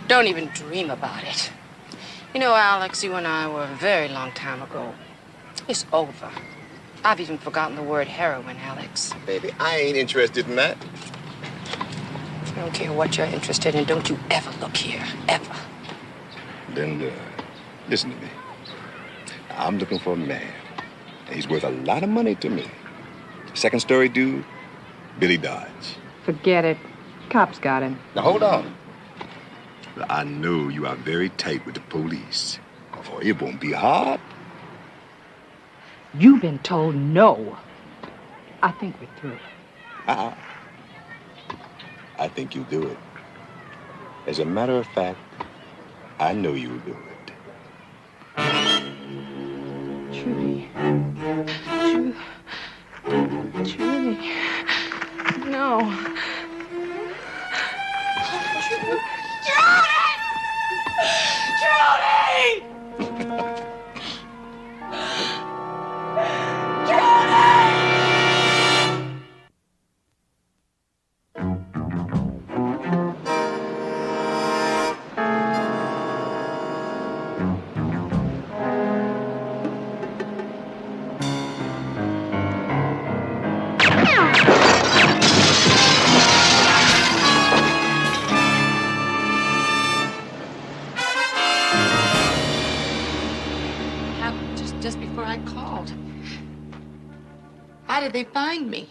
Don't even dream about it. You know, Alex, you and I were a very long time ago. It's over. I've even forgotten the word heroin, Alex. Baby, I ain't interested in that. I don't care what you're interested in. Don't you ever look here. Ever. Linda, listen to me. I'm looking for a man. He's worth a lot of money to me. Second story dude, Billy Dodge. Forget it. Cops got him. Now, hold on. I know you are very tight with the police. Oh, it won't be hard. You've been told no. I think we're through. I think you'll do it. As a matter of fact, I know you'll do it. Julie. Julie. No. Just before I called. How did they find me?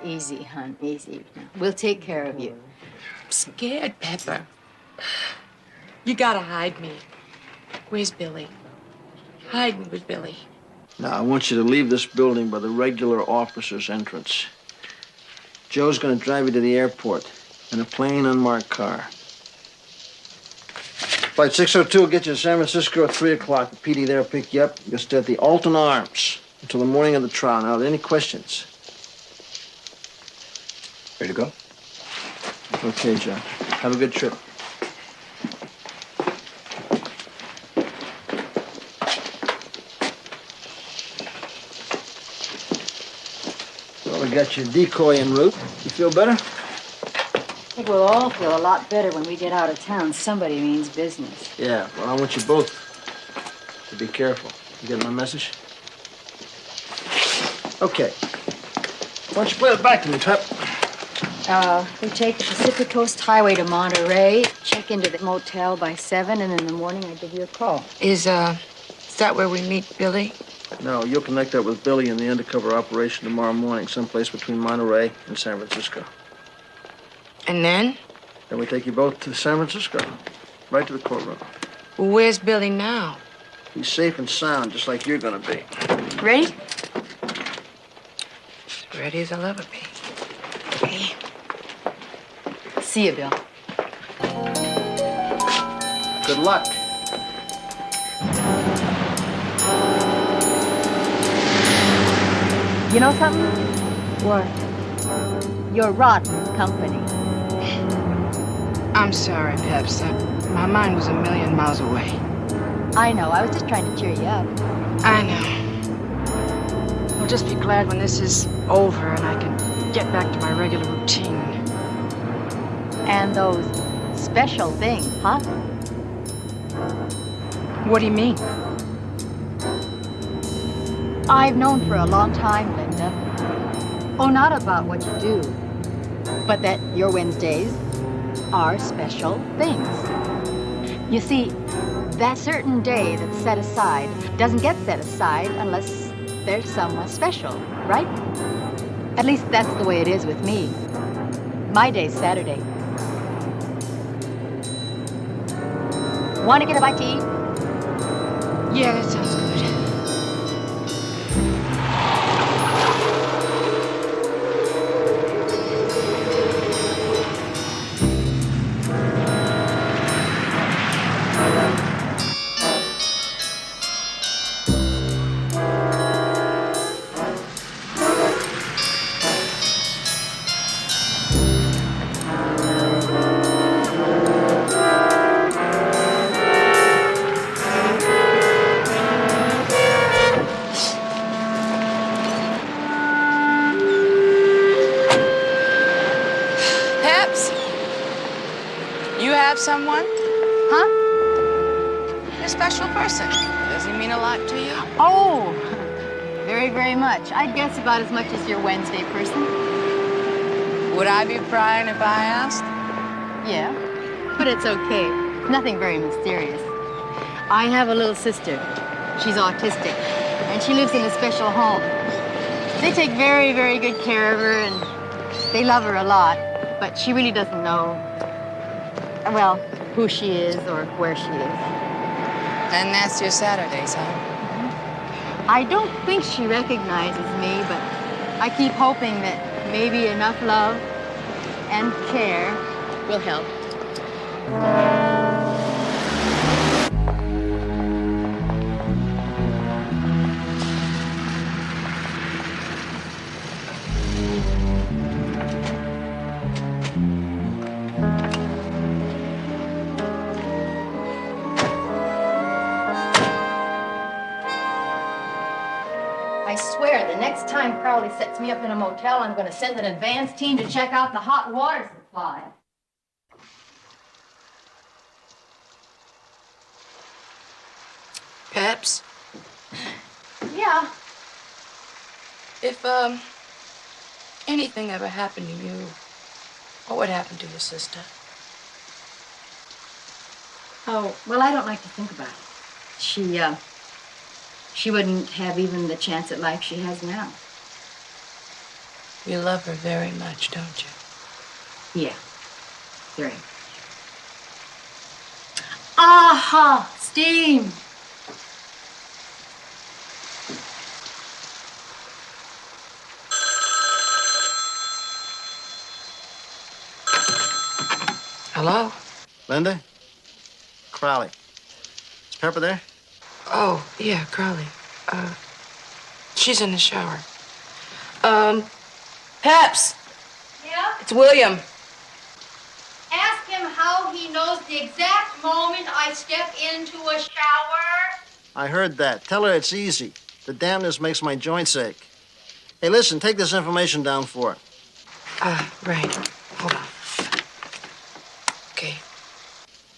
Easy, hon, easy. We'll take care of you. I'm scared, Pepper. You gotta hide me. Where's Billy? Hide me with Billy. Now, I want you to leave this building by the regular officer's entrance. Joe's gonna drive you to the airport in a plain, unmarked car. Flight 602 will get you to San Francisco at 3 o'clock. The PD there will pick you up. You'll stay at the Alton Arms until the morning of the trial. Now, are there any questions? Ready to go? Okay, John. Have a good trip. Well, we got your decoy en route. You feel better? I think we'll all feel a lot better when we get out of town. Somebody means business. Yeah, well, I want you both to be careful. You get my message? Okay. Why don't you play it back to me, Pep? We take the Pacific Coast Highway to Monterey, check into the motel by 7, and in the morning I give you a call. Is that where we meet Billy? No, you'll connect up with Billy in the undercover operation tomorrow morning, someplace between Monterey and San Francisco. And then? Then we take you both to San Francisco, right to the courtroom. Where's Billy now? He's safe and sound, just like you're gonna be. Ready? As ready as I'll ever be. Okay. See you, Bill. Good luck. You know something? What? You're rotten company. I'm sorry, Peps. My mind was a million miles away. I know. I was just trying to cheer you up. I know. I'll just be glad when this is over and I can get back to my regular routine. And those special things, huh? What do you mean? I've known for a long time, Linda. Oh, not about what you do, but that your Wednesdays are special things. You see, that certain day that's set aside doesn't get set aside unless there's someone special, right? At least that's the way it is with me. My day's Saturday. Want to get a bite to eat? Yeah, that sounds good. Peps, you have someone? Huh? A special person. Does he mean a lot to you? Oh, very, very much. I'd guess about as much as your Wednesday person. Would I be prying if I asked? Yeah, but it's okay. Nothing very mysterious. I have a little sister. She's autistic, and she lives in a special home. They take very, very good care of her, and they love her a lot, but she really doesn't know, well, who she is or where she is. And that's your Saturdays, huh? I don't think she recognizes me, but I keep hoping that maybe enough love and care will help. I swear, the next time Crowley sets me up in a motel, I'm going to send an advance team to check out the hot water supply. Peps, Yeah. if, anything ever happened to you, what would happen to your sister? Oh, well, I don't like to think about it. She wouldn't have even the chance at life she has now. You love her very much, don't you? Yeah, very much. Aha! Steam! Hello? Linda? Crowley. Is Pepper there? Oh, yeah, Crowley. She's in the shower. Peps! Yeah? It's William. Ask him how he knows the exact moment I step into a shower. I heard that. Tell her it's easy. The dampness makes my joints ache. Hey, listen, take this information down for her. Right. Hold on. Okay.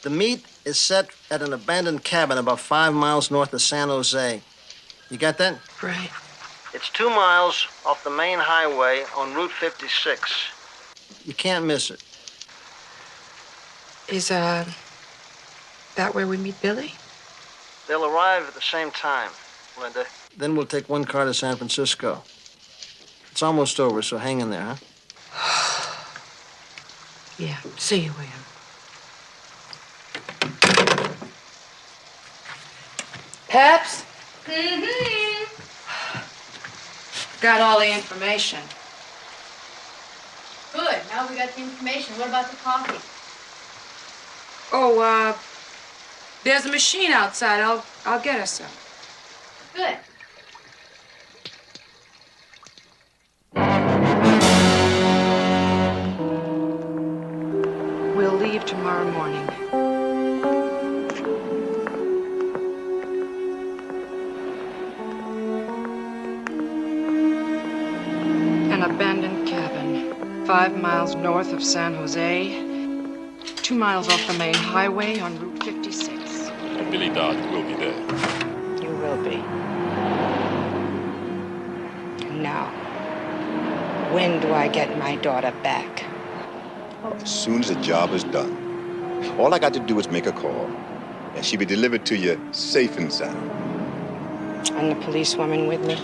The meet is set at an abandoned cabin about 5 miles north of San Jose. You got that? Right. It's 2 miles off the main highway on Route 56. You can't miss it. Is, that where we meet Billy? They'll arrive at the same time, Linda. Then we'll take one car to San Francisco. It's almost over, so hang in there, huh? Yeah. See you, William. Peps? Mm-hmm. Got all the information. Good. Now we got the information. What about the coffee? Oh, there's a machine outside. I'll get us some. Good. We'll leave tomorrow morning. An abandoned cabin, 5 miles north of San Jose, 2 miles off the main highway on Route 56. And Billy Dodge will be there. You will be. Now, when do I get my daughter back? As soon as the job is done. All I got to do is make a call, and she'll be delivered to you safe and sound. And the policewoman with me?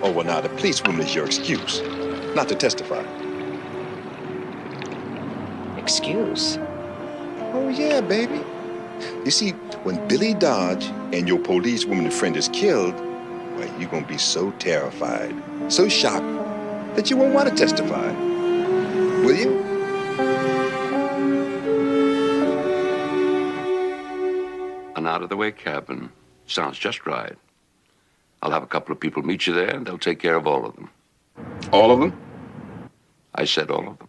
Oh, well, now, the policewoman is your excuse, not to testify. Excuse? Oh, yeah, baby. You see, when Billy Dodge and your policewoman friend is killed, well, you're gonna be so terrified, so shocked, that you won't want to testify. Will you? An out-of-the-way cabin sounds just right. I'll have a couple of people meet you there, and they'll take care of all of them. All of them? I said all of them.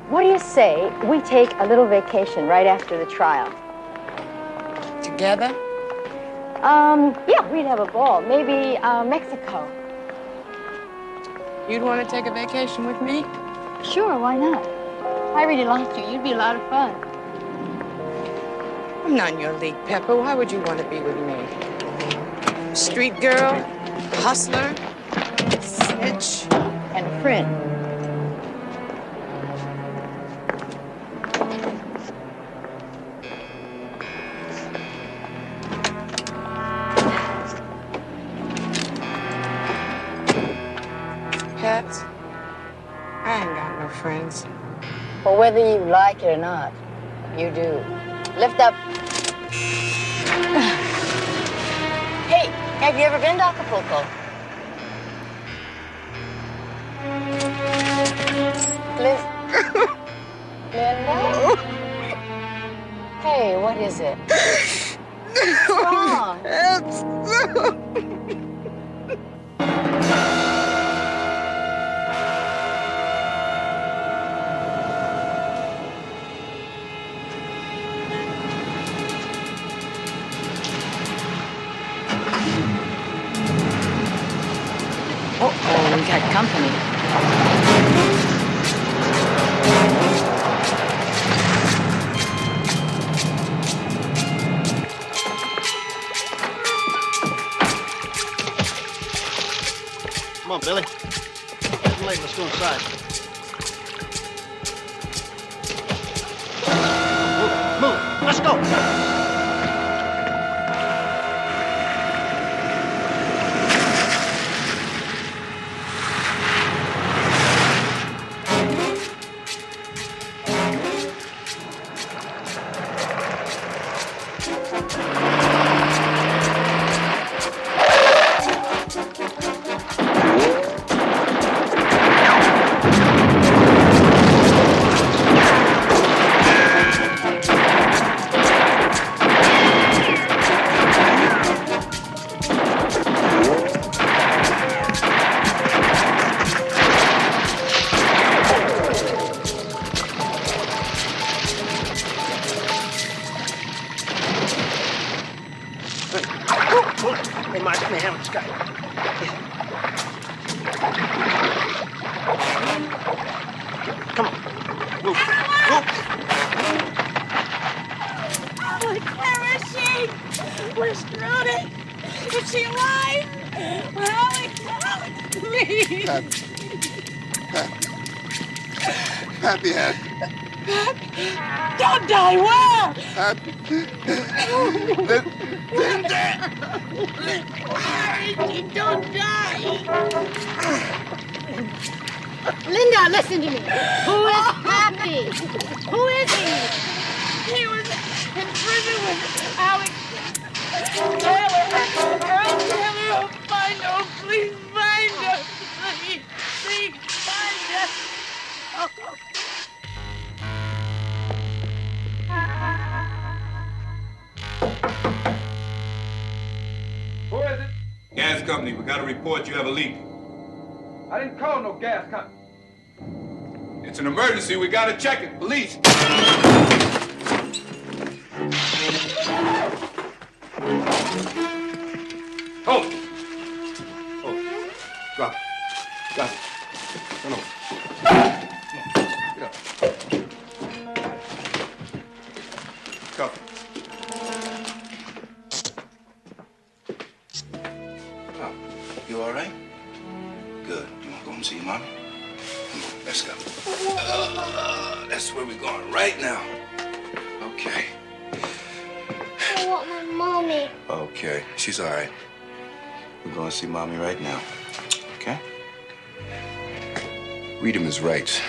What do you say we take a little vacation right after the trial? Together? Yeah, we'd have a ball. Maybe Mexico. You'd want to take a vacation with me? Sure, why not? I really like you. You'd be a lot of fun. I'm not in your league, Pepper. Why would you want to be with me? Street girl, hustler, snitch, and a friend. Pets? I ain't got no friends. Well, whether you like it or not, you do. Lift up. Hey, have you ever been to Acapulco? Linda? Hey, what is it? What's wrong? Uh-oh, we got company. Come on, Billy. Getting late. Let's go inside. Move. Let's go. Hey, Mark, come here, hand this guy. Come on. Move. Move. Where is she? Where's Trudy? Is she alive? Alex, please. Happy, Happy. Don't die, where? Don't die. Linda, listen to me. Who is Happy? Who is he? He was in prison with Alex Taylor. Earl Taylor, oh, find him. Please find him. Please find him. Oh. Who is it? Gas company, we got a report you have a leak. I didn't call no gas company. It's an emergency, we gotta check it. Police! Oh! Oh. Drop it. Drop it. Turn over. Get up. Cuff it. Oh, you all right? Good. You want to go and see your mommy? Come on, let's go. That's where we're going right now. Okay. I want my mommy. Okay. She's all right. We're going to see mommy right now. Readham is right.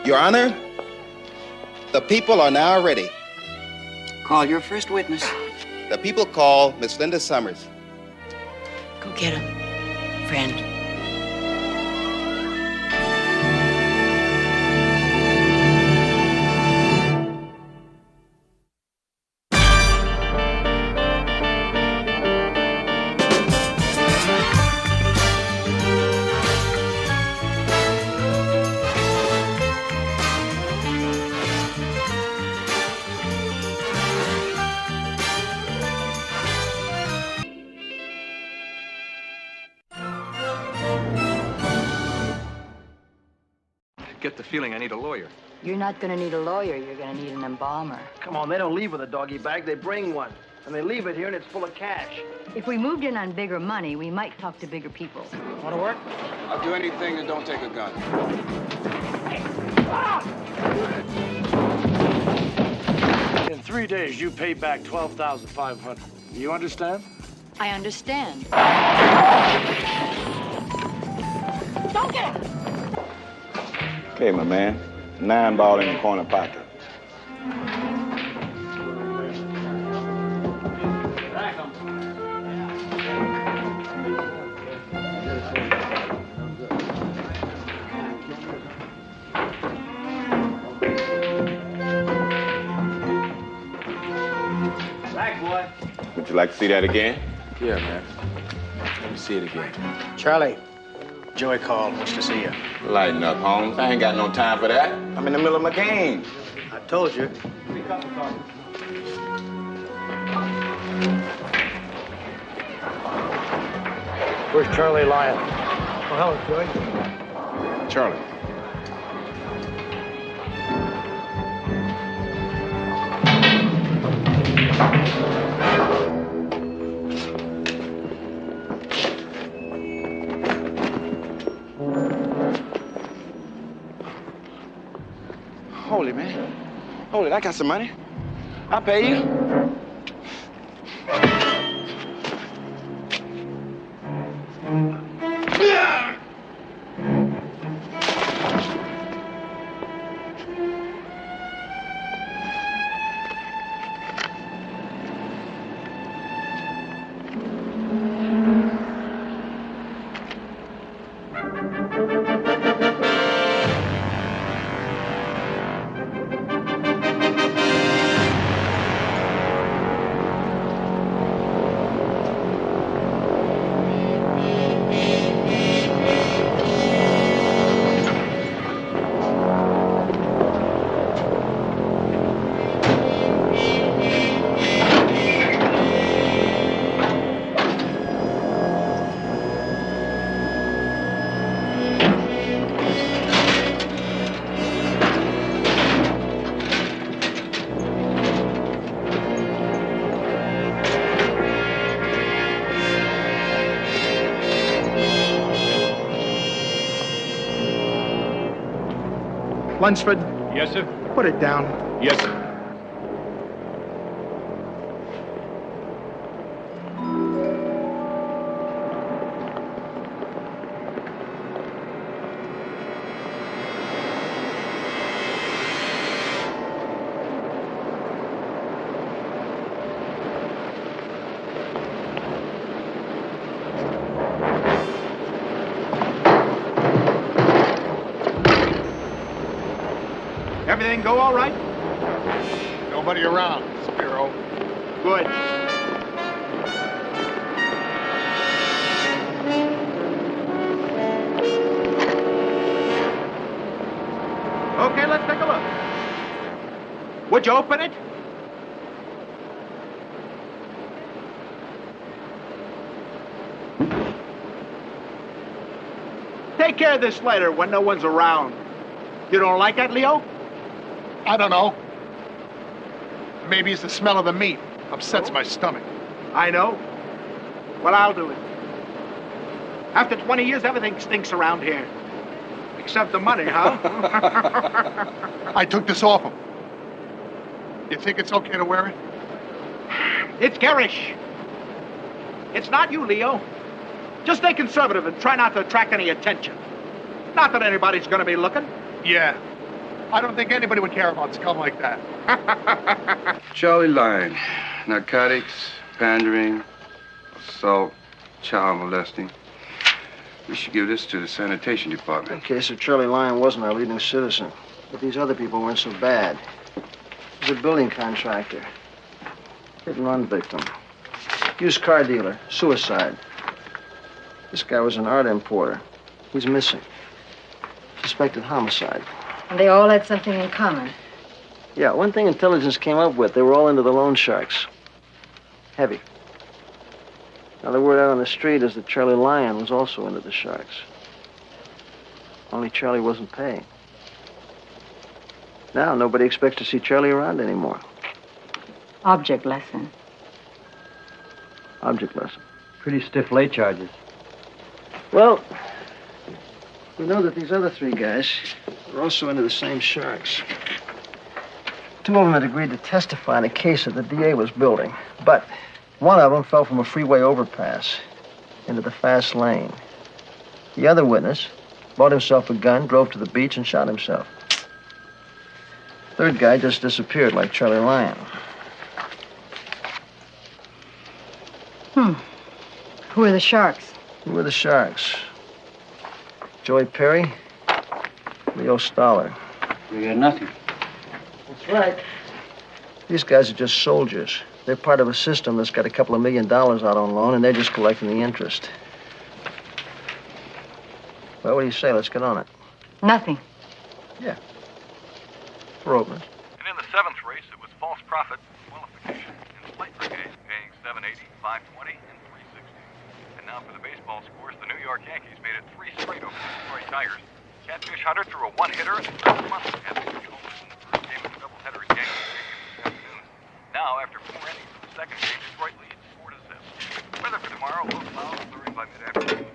Your Honor, the people are now ready. Call your first witness. The people call Miss Linda Summers. Go get him, friend. Get the feeling I need a lawyer. You're not gonna need a lawyer, you're gonna need an embalmer. Come on, they don't leave with a doggy bag, they bring one. And they leave it here and it's full of cash. If we moved in on bigger money, we might talk to bigger people. Want to work? I'll do anything that don't take a gun. In 3 days, you pay back $12,500. You understand? I understand. Don't get him! Okay, my man. 9 ball in the corner pocket. Back, boy. Would you like to see that again? Yeah, man. Let me see it again. Charlie, Joey called, wants to see you. Lighten up, Holmes. I ain't got no time for that. I'm in the middle of my game. I told you. Where's Charlie Lyon? Oh, hello, Joey. Charlie. Hold it, man. Hold it, I got some money. I'll pay you. Lunsford? Yes, sir. Put it down. Yes, sir. Everything go all right? Nobody around, Spiro. Good. Okay, let's take a look. Would you open it? Take care of this later when no one's around. You don't like that, Leo? I don't know. Maybe it's the smell of the meat. Upsets my stomach. I know. Well, I'll do it. After 20 years, everything stinks around here. Except the money, huh? I took this off him. You think it's okay to wear it? It's garish. It's not you, Leo. Just stay conservative and try not to attract any attention. Not that anybody's going to be looking. Yeah. I don't think anybody would care about scum like that. Charlie Lyon. Narcotics, pandering, assault, child molesting. We should give this to the sanitation department. Okay, so Charlie Lyon wasn't our leading citizen. But these other people weren't so bad. He's a building contractor. Hit-and-run victim. Used car dealer. Suicide. This guy was an art importer. He's missing. Suspected homicide. And they all had something in common. Yeah, one thing intelligence came up with, they were all into the loan sharks. Heavy. Now, the word out on the street is that Charlie Lyon was also into the sharks. Only Charlie wasn't paying. Now, nobody expects to see Charlie around anymore. Object lesson. Object lesson. Pretty stiff lay charges. Well, we know that these other three guys are also into the same sharks. Two of them had agreed to testify in a case that the DA was building, but one of them fell from a freeway overpass into the fast lane. The other witness bought himself a gun, drove to the beach, and shot himself. Third guy just disappeared like Charlie Lyon. Who are the sharks? Who are the sharks? Joey Perry, Leo Stoller. We got nothing. That's right. These guys are just soldiers. They're part of a system that's got a couple of $1 million out on loan, and they're just collecting the interest. Well, what do you say? Let's get on it. Nothing. Yeah. We're open. And in the seventh race, it was false profit qualification in the Flight Brigade, paying $780, $520, and $360. And now for the baseball scores, the New York Yankees made it 3 straight over the Detroit Tigers. Catfish Hunter threw a one-hitter in the first month. Had 3 homers in the first game of the doubleheader at Yankee Stadium this afternoon. Now, after 4 innings of the second game, Detroit leads 4-7. Weather for tomorrow, low clouds, clearing by mid-afternoon.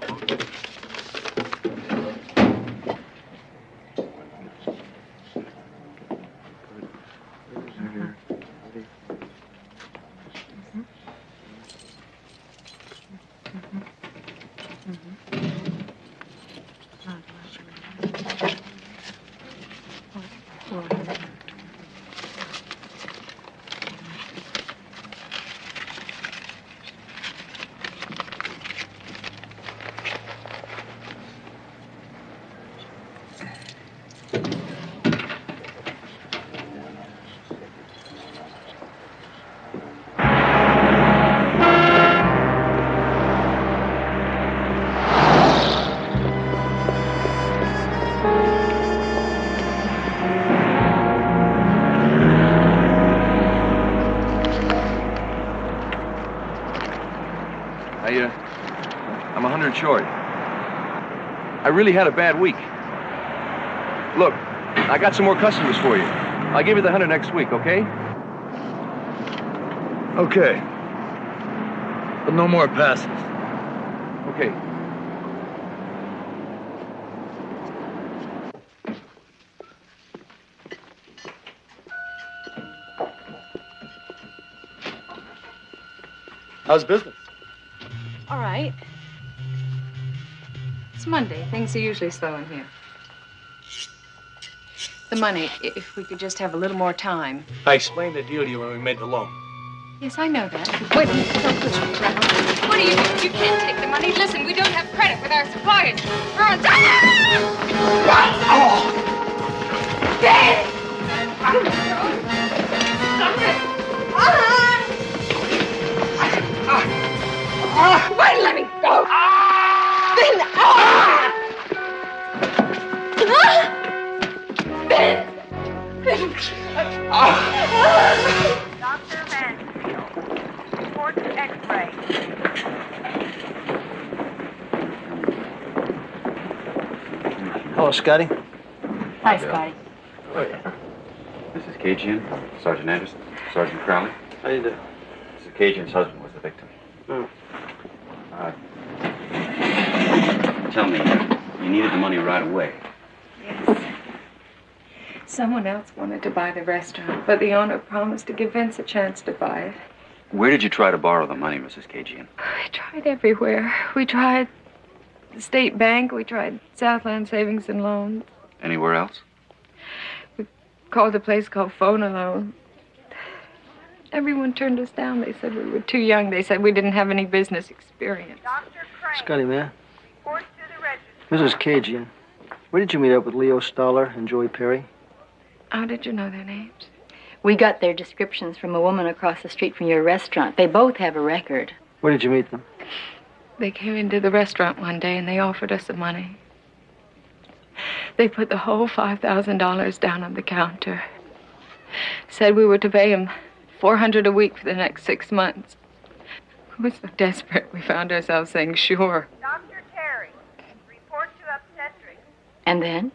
I'm 100 short. I really had a bad week. Look, I got some more customers for you. I'll give you the 100 next week, okay? Okay. But no more passes. Okay. How's business? All right. It's Monday. Things are usually slow in here. The money, if we could just have a little more time. I explained the deal to you when we made the loan. Yes, I know that. Wait, don't put your crap on. What do you do? You can't take the money. Listen, we don't have credit with our suppliers. We're on time. Ben! Stop it! Wait, let me go! Ben! Ben! Ben! Dr. Mansfield, report to X-ray. Hello, Scotty. Hi, Scotty. This is Cajun, Sergeant Anderson, Sergeant Crowley. How you do? This is Cajun's husband was the victim. Tell me, you needed the money right away. Yes. Someone else wanted to buy the restaurant, but the owner promised to give Vince a chance to buy it. Where did you try to borrow the money, Mrs. Cajun? We tried everywhere. We tried the State Bank. We tried Southland Savings and Loans. Anywhere else? Called a place called Phone Alone. Everyone turned us down. They said we were too young. They said we didn't have any business experience. Scotty, man. Mrs. Cajian, where did you meet up with Leo Stoller and Joey Perry? How did you know their names? We got their descriptions from a woman across the street from your restaurant. They both have a record. Where did you meet them? They came into the restaurant one day and they offered us the money. They put the whole $5,000 down on the counter. Said we were to pay him $400 a week for the next 6 months. We were so desperate, we found ourselves saying, sure. Dr. Terry, report to obstetrics. And then?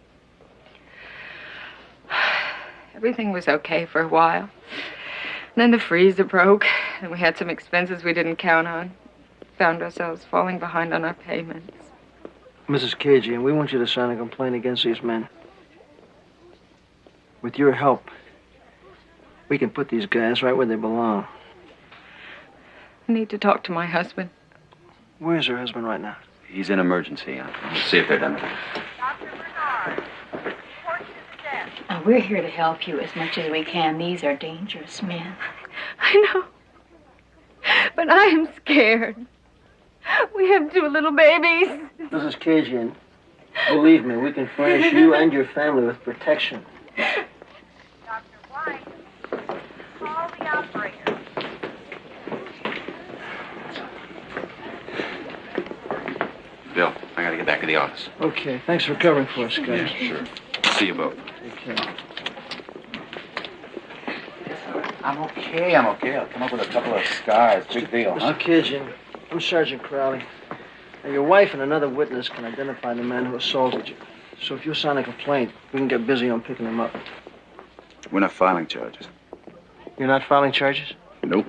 Everything was okay for a while. Then the freezer broke, and we had some expenses we didn't count on. Found ourselves falling behind on our payments. Mrs. Cajian, we want you to sign a complaint against these men. With your help, we can put these guys right where they belong. I need to talk to my husband. Where's her husband right now? He's in emergency. I'll see if they're done. We're here to help you as much as we can. These are dangerous men. I know. But I am scared. We have 2 little babies. Mrs. Cajian, believe me, we can furnish you and your family with protection. Dr. White, call the operator. Bill, I gotta get back to the office. Okay, thanks for covering for us, guys. Yeah, sure. See you both. Okay. I'm okay. I'll come up with a couple of scars. Big deal, huh? Mr. Cajian, I'm Sergeant Crowley. Now, your wife and another witness can identify the man who assaulted you. So if you sign a complaint, we can get busy on picking him up. We're not filing charges. You're not filing charges? Nope.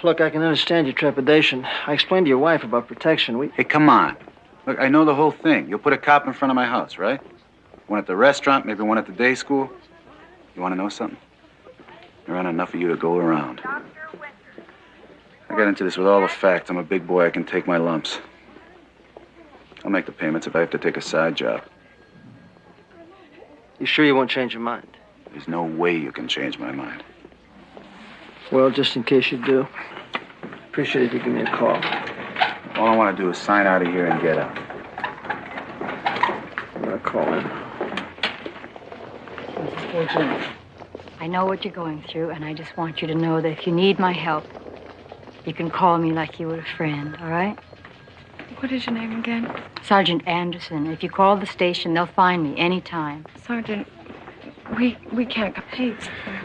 Look, I can understand your trepidation. I explained to your wife about protection. Hey, come on. Look, I know the whole thing. You'll put a cop in front of my house, right? One at the restaurant, maybe one at the day school. You want to know something? There aren't enough of you to go around. I got into this with all the facts. I'm a big boy. I can take my lumps. I'll make the payments if I have to take a side job. You sure you won't change your mind? There's no way you can change my mind. Well, just in case you do, appreciate if you give me a call. All I want to do is sign out of here and get out. I'm going to call in. Mrs. Cajian, I know what you're going through, and I just want you to know that if you need my help, you can call me like you would a friend, all right? What is your name again? Sergeant Anderson. If you call the station, they'll find me anytime. Sergeant, we can't come. Hey,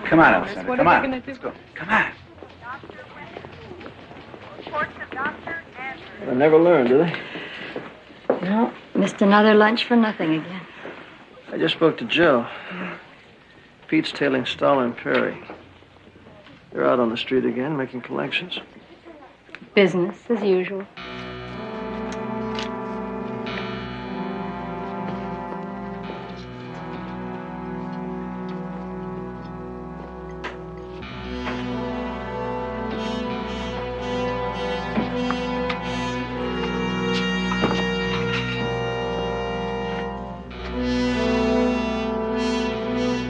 come on, Alexander. What come are on. we gonna do? Let's go. Come on. They never learn, do they? No, missed another lunch for nothing again. I just spoke to Joe. Pete's tailing Stoller and Perry. They're out on the street again, making collections. Business as usual.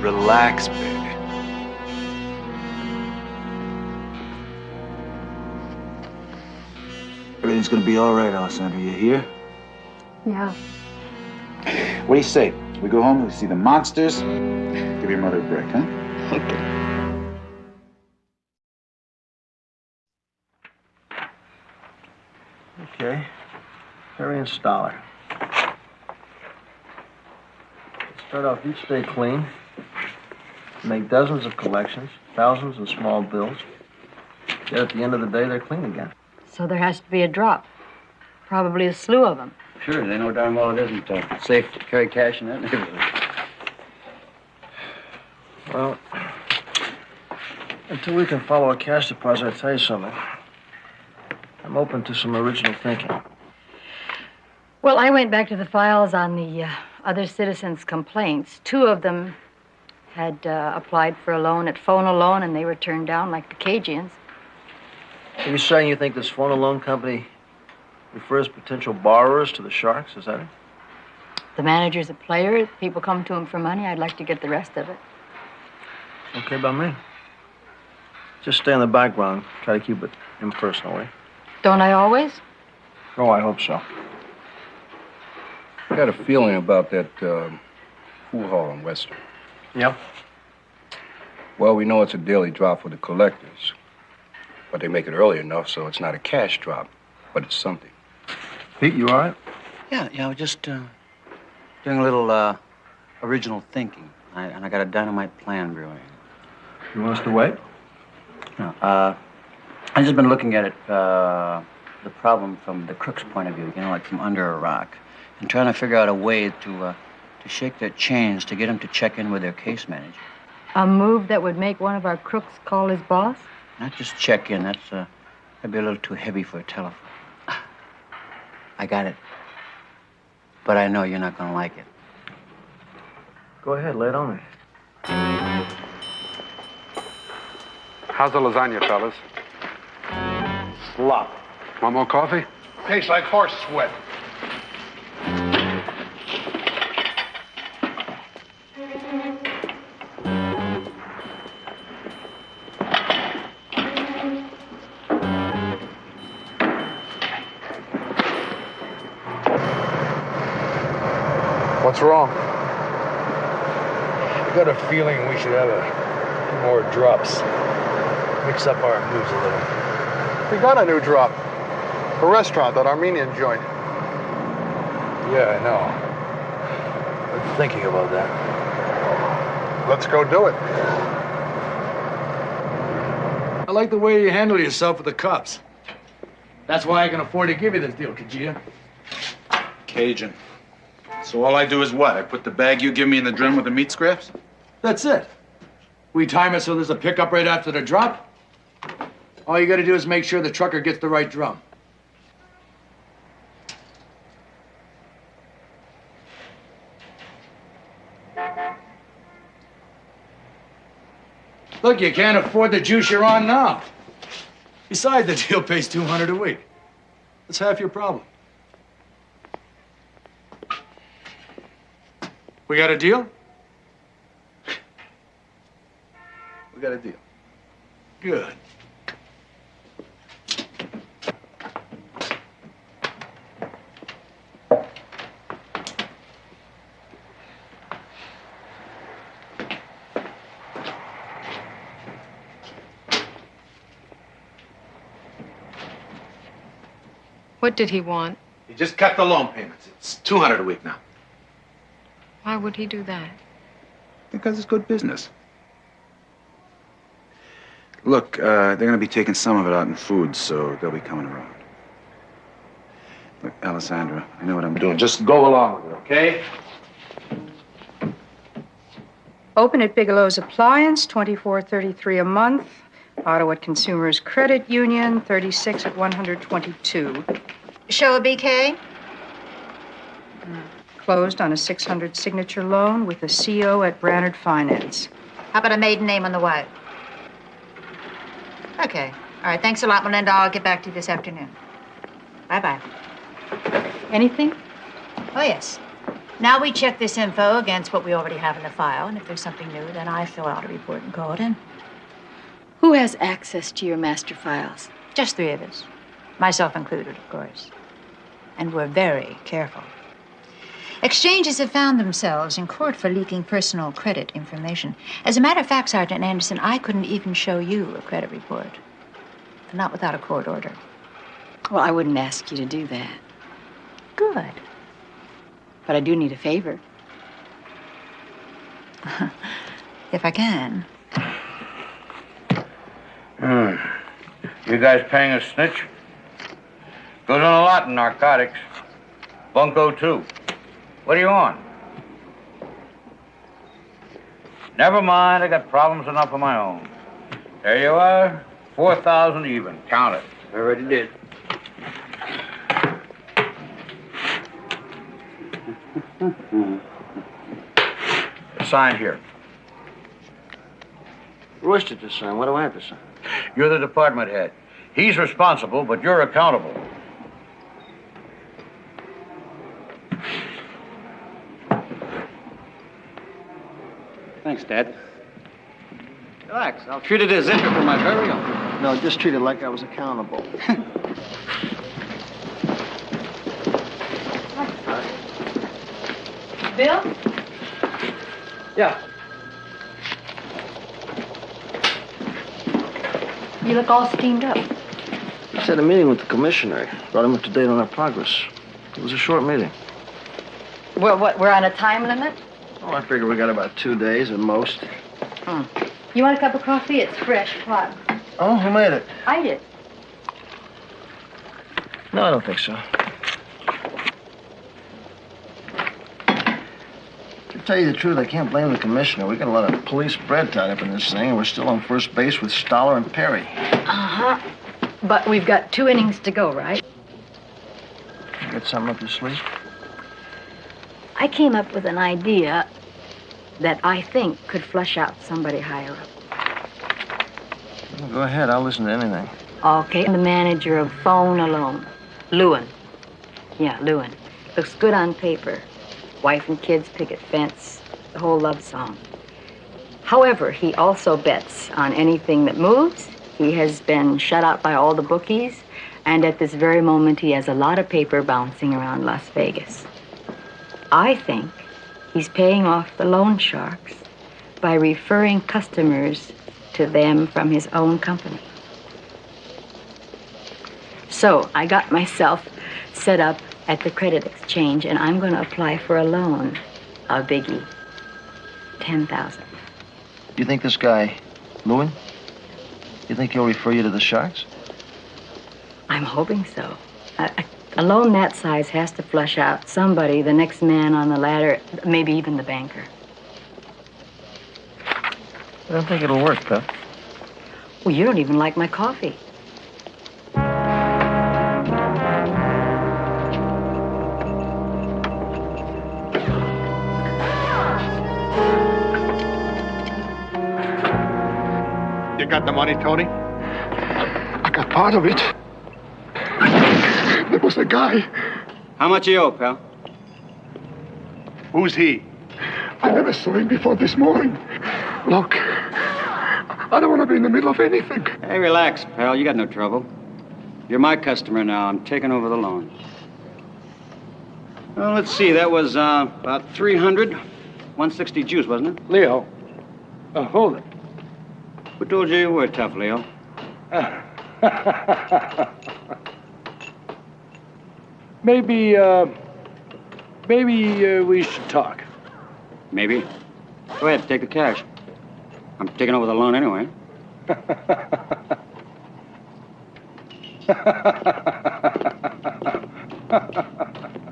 Relax, baby. Everything's gonna be all right, Alessandra. You hear? Yeah. What do you say? We go home, we see the monsters. Give your mother a break, huh? Okay. Okay. Perry and Stoller. Start off each day clean. Make dozens of collections, thousands of small bills. Yet at the end of the day, they're clean again. So there has to be a drop. Probably a slew of them. Sure, they know darn well it isn't safe to carry cash in that neighborhood. Well, until we can follow a cash deposit, I'll tell you something. I'm open to some original thinking. Well, I went back to the files on the other citizens' complaints. 2 of them had applied for a loan at Phone Alone, and they were turned down like the Cajuns. Are you saying you think this phone loan company refers potential borrowers to the Sharks, is that it? The manager's a player. People come to him for money. I'd like to get the rest of it. Okay by me. Just stay in the background. Try to keep it impersonal, eh? Don't I always? Oh, I hope so. I got a feeling about that pool hall in Western. Yeah? Well, we know it's a daily drop for the collectors. But they make it early enough so it's not a cash drop. But it's something. Pete, you all right? Yeah, we're just doing a little original thinking. And I got a dynamite plan brewing. You want us to wait? No, I've just been looking at it, the problem from the crook's point of view, like from under a rock, and trying to figure out a way to shake their chains to get them to check in with their case manager. A move that would make one of our crooks call his boss? Not just check in, that'd be a little too heavy for a telephone. I got it. But I know you're not gonna like it. Go ahead, lay it on me. How's the lasagna, fellas? Slop. Want more coffee? Tastes like horse sweat. What's wrong? I got a feeling we should have a few more drops. Mix up our moves a little. We got a new drop. A restaurant, that Armenian joint. Yeah, I know. I'm thinking about that. Let's go do it. I like the way you handle yourself with the cops. That's why I can afford to give you this deal, Kajia. Cajun. So all I do is what? I put the bag you give me in the drum with the meat scraps? That's it. We time it so there's a pickup right after the drop. All you gotta do is make sure the trucker gets the right drum. Look, you can't afford the juice you're on now. Besides, the deal pays $200 a week. That's half your problem. We got a deal? We got a deal. Good. What did he want? He just cut the loan payments. It's $200 a week now. Why would he do that? Because it's good business. Look, they're gonna be taking some of it out in food, so they'll be coming around. Look, Alessandra, I know what I'm doing. Just go along with it, okay? Open at Bigelow's Appliance, $24.33 a month. Ottawa Consumers Credit Union, 36 at 122. Show a BK? Closed on a 600 signature loan with a CO at Brannard Finance. How about a maiden name on the wife? Okay. All right, thanks a lot, Melinda. I'll get back to you this afternoon. Bye-bye. Anything? Oh, yes. Now we check this info against what we already have in the file, and if there's something new, then I fill out a report and call it in. Who has access to your master files? Just 3 of us. Myself included, of course. And we're very careful. Exchanges have found themselves in court for leaking personal credit information. As a matter of fact, Sergeant Anderson, I couldn't even show you a credit report. Not without a court order. Well, I wouldn't ask you to do that. Good. But I do need a favor. If I can. You guys paying a snitch? Goes on a lot in narcotics. Bunko, too. What are you on? Never mind, I got problems enough of my own. There you are, 4,000 even. Count it. I already did. Sign here. Royster to sign. What do I have to sign? You're the department head. He's responsible, but you're accountable. Thanks, Dad. Relax. I'll treat it as interest for my burial. No, just treat it like I was accountable. Bill? Yeah. You look all steamed up. Just had a meeting with the commissioner. Brought him up to date on our progress. It was a short meeting. Well, what, we're on a time limit? Oh, I figure we got about 2 days at most. You want a cup of coffee? It's fresh, hot. Oh, who made it? I did. No, I don't think so. To tell you the truth, I can't blame the commissioner. We got a lot of police bread tied up in this thing, and we're still on first base with Stoller and Perry. Uh-huh. But we've got 2 innings to go, right? You got something up your sleeve? I came up with an idea that I think could flush out somebody higher up. Well, go ahead. I'll listen to anything. Okay, the manager of Phone Alone. Lewin. Yeah, Lewin. Looks good on paper. Wife and kids, picket fence, the whole love song. However, he also bets on anything that moves. He has been shut out by all the bookies, and at this very moment, he has a lot of paper bouncing around Las Vegas. I think he's paying off the loan sharks by referring customers to them from his own company. So I got myself set up at the credit exchange, and I'm going to apply for a loan, a biggie, $10,000. You think this guy, Lewin, you think he'll refer you to the Sharks? I'm hoping so. A loan that size has to flush out somebody, the next man on the ladder, maybe even the banker. I don't think it'll work, Pep. Well, you don't even like my coffee. You got the money, Tony? I got part of it. There was a guy. How much you owe, pal? Who's he? I never saw him before this morning. Look, I don't want to be in the middle of anything. Hey, relax, pal. You got no trouble. You're my customer now. I'm taking over the loan. Well, let's see. That was about 300. 160 juice, wasn't it? Leo, hold it. Who told you you were tough, Leo? Maybe we should talk. Maybe. Go ahead, take the cash. I'm taking over the loan anyway.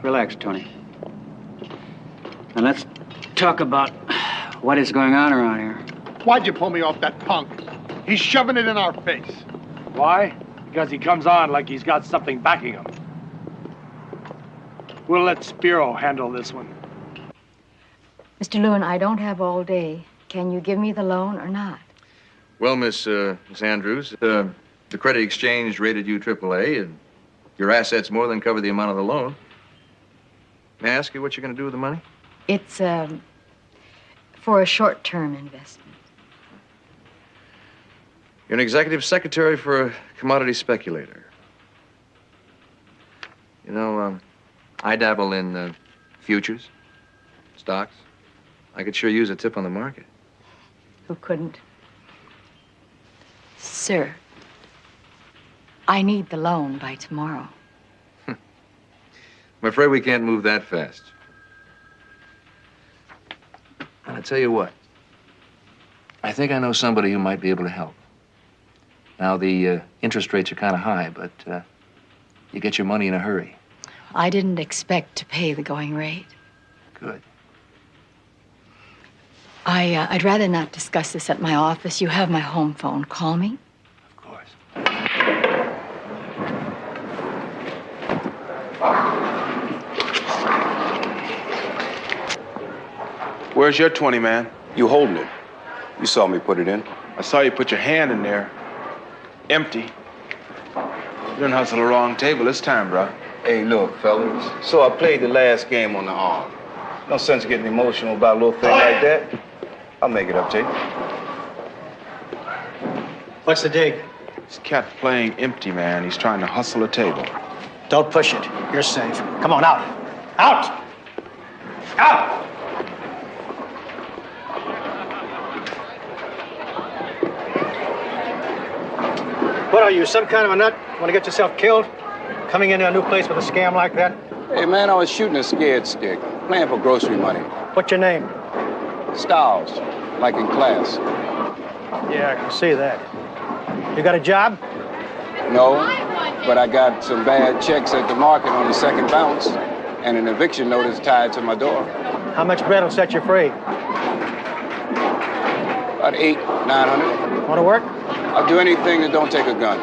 Relax, Tony. And let's talk about what is going on around here. Why'd you pull me off that punk? He's shoving it in our face. Why? Because he comes on like he's got something backing him. We'll let Spiro handle this one. Mr. Lewin, I don't have all day. Can you give me the loan or not? Well, Miss Andrews, the credit exchange rated you AAA, and your assets more than cover the amount of the loan. May I ask you what you're going to do with the money? It's for a short-term investment. You're an executive secretary for a commodity speculator. You know, I dabble in futures, stocks. I could sure use a tip on the market. Who couldn't? Sir, I need the loan by tomorrow. I'm afraid we can't move that fast. And I tell you what, I think I know somebody who might be able to help. Now, the interest rates are kind of high, but you get your money in a hurry. I didn't expect to pay the going rate. Good. I'd rather not discuss this at my office. You have my home phone. Call me. Of course. Where's your 20, man? You holding it. You saw me put it in. I saw you put your hand in there. Empty. You done hustled the wrong table this time, bro. Hey, look, fellas. So I played the last game on the arm. No sense getting emotional about a little thing like that. I'll make it up to you. What's the dig? This cat playing empty, man. He's trying to hustle a table. Don't push it. You're safe. Come on, out. Out! Out! What are you, some kind of a nut? Want to get yourself killed? Coming into a new place with a scam like that? Hey, man, I was shooting a scared stick, playing for grocery money. What's your name? Styles, like in class. Yeah, I can see that. You got a job? No, but I got some bad checks at the market on the second bounce and an eviction notice tied to my door. How much bread will set you free? About 800-900. Want to work? I'll do anything that don't take a gun.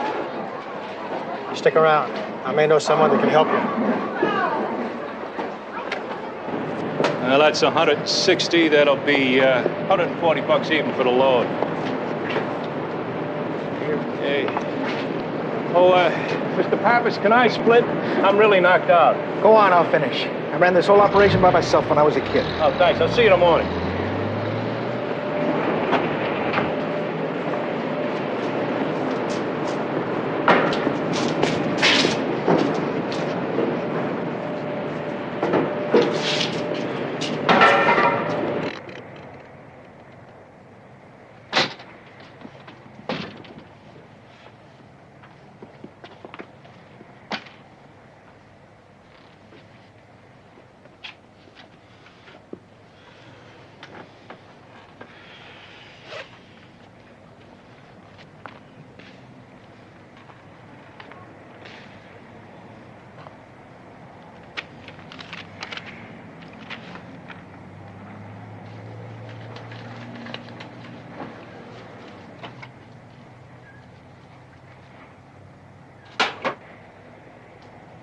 You stick around. I may know someone that can help you. That's 160. That'll be 140 bucks even for the load. Hey. Oh, Mr. Pappas, can I split? I'm really knocked out. Go on, I'll finish. I ran this whole operation by myself when I was a kid. Oh, thanks. I'll see you in the morning.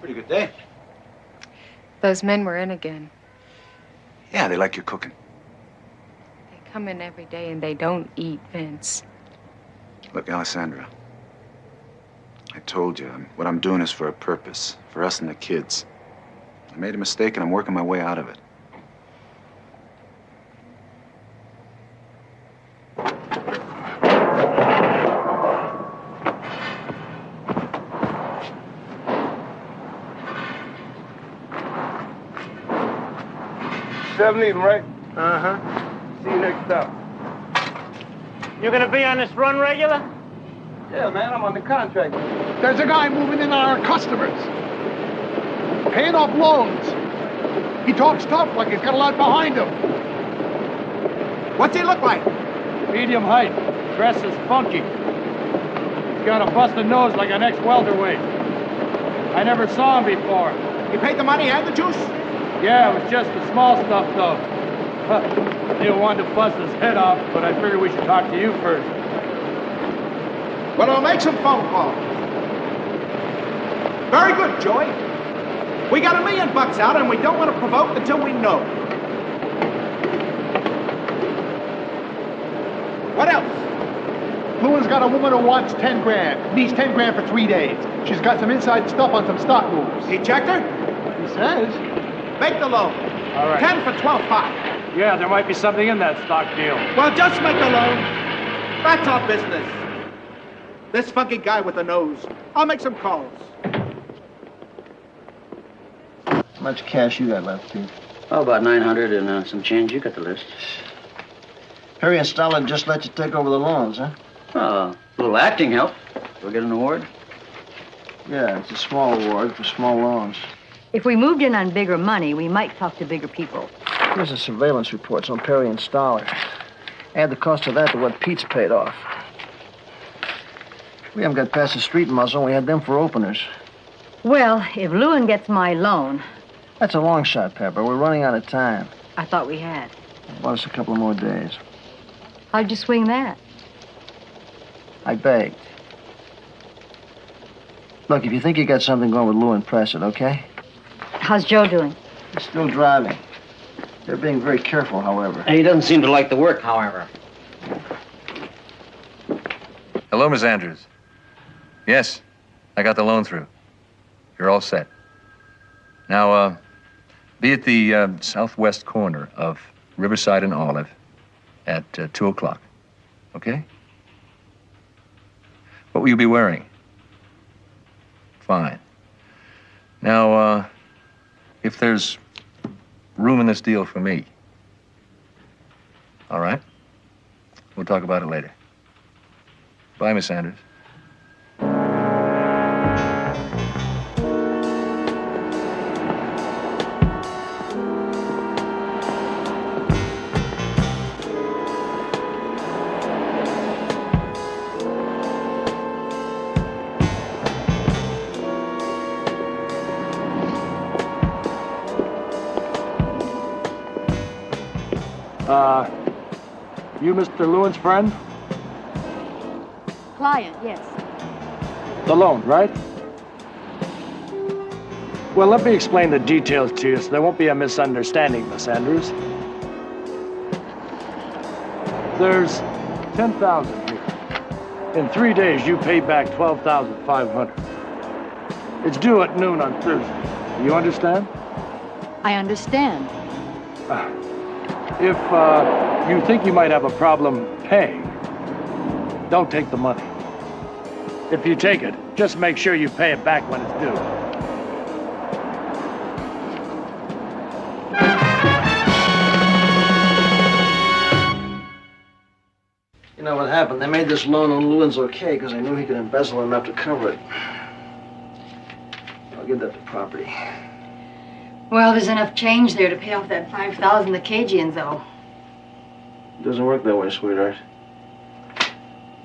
Pretty good day. Those men were in again. Yeah, they like your cooking. They come in every day and they don't eat, Vince. Look, Alessandra, I told you, what I'm doing is for a purpose, for us and the kids. I made a mistake and I'm working my way out of it. Seven even, right? Uh-huh. See you next stop. You gonna be on this run regular? Yeah, man, I'm on the contract. There's a guy moving in on our customers. Paying off loans. He talks tough like he's got a lot behind him. What's he look like? Medium height. Dress is funky. He's got a busted nose like an ex-welterweight. I never saw him before. You paid the money and the juice? Yeah, it was just the small stuff, though. Neil wanted to bust his head off, but I figured we should talk to you first. Well, I'll make some phone calls. Very good, Joey. We got $1 million out, and we don't want to provoke until we know. What else? Lewin's got a woman who wants 10 grand. Needs 10 grand for 3 days. She's got some inside stuff on some stock moves. He checked her? He says. Make the loan. All right. 10 for 12.5. Yeah, there might be something in that stock deal. Well, just make the loan. That's our business. This funky guy with the nose. I'll make some calls. How much cash you got left, Pete? Oh, about 900 and some change. You got the list. Perry and Stalin just let you take over the loans, huh? A little acting help. We'll get an award. Yeah, it's a small award for small loans. If we moved in on bigger money, we might talk to bigger people. Here's the surveillance reports on Perry and Stoller. Add the cost of that to what Pete's paid off. We haven't got past the street muzzle, and we had them for openers. Well, if Lewin gets my loan... That's a long shot, Pepper. We're running out of time. I thought we had. Bought us a couple of more days. How'd you swing that? I begged. Look, if you think you got something going with Lewin, press it, okay? How's Joe doing? He's still driving. They're being very careful, however. He doesn't seem to like the work, however. Hello, Miss Andrews. Yes, I got the loan through. You're all set. Now, be at the southwest corner of Riverside and Olive at 2 o'clock. Okay? What will you be wearing? Fine. Now, if there's room in this deal for me, all right? We'll talk about it later. Bye, Miss Sanders. You Mr. Lewin's friend? Client, yes. The loan, right? Well, let me explain the details to you so there won't be a misunderstanding, Miss Andrews. There's $10,000 here. In 3 days, you pay back $12,500. It's due at noon on Thursday. You understand? I understand. If you think you might have a problem paying, don't take the money. If you take it, just make sure you pay it back when it's due. You know what happened? They made this loan on Lewin's okay because they knew he could embezzle enough to cover it. I'll give that to property. Well, there's enough change there to pay off that $5,000 the Cajuns owe. It doesn't work that way, sweetheart.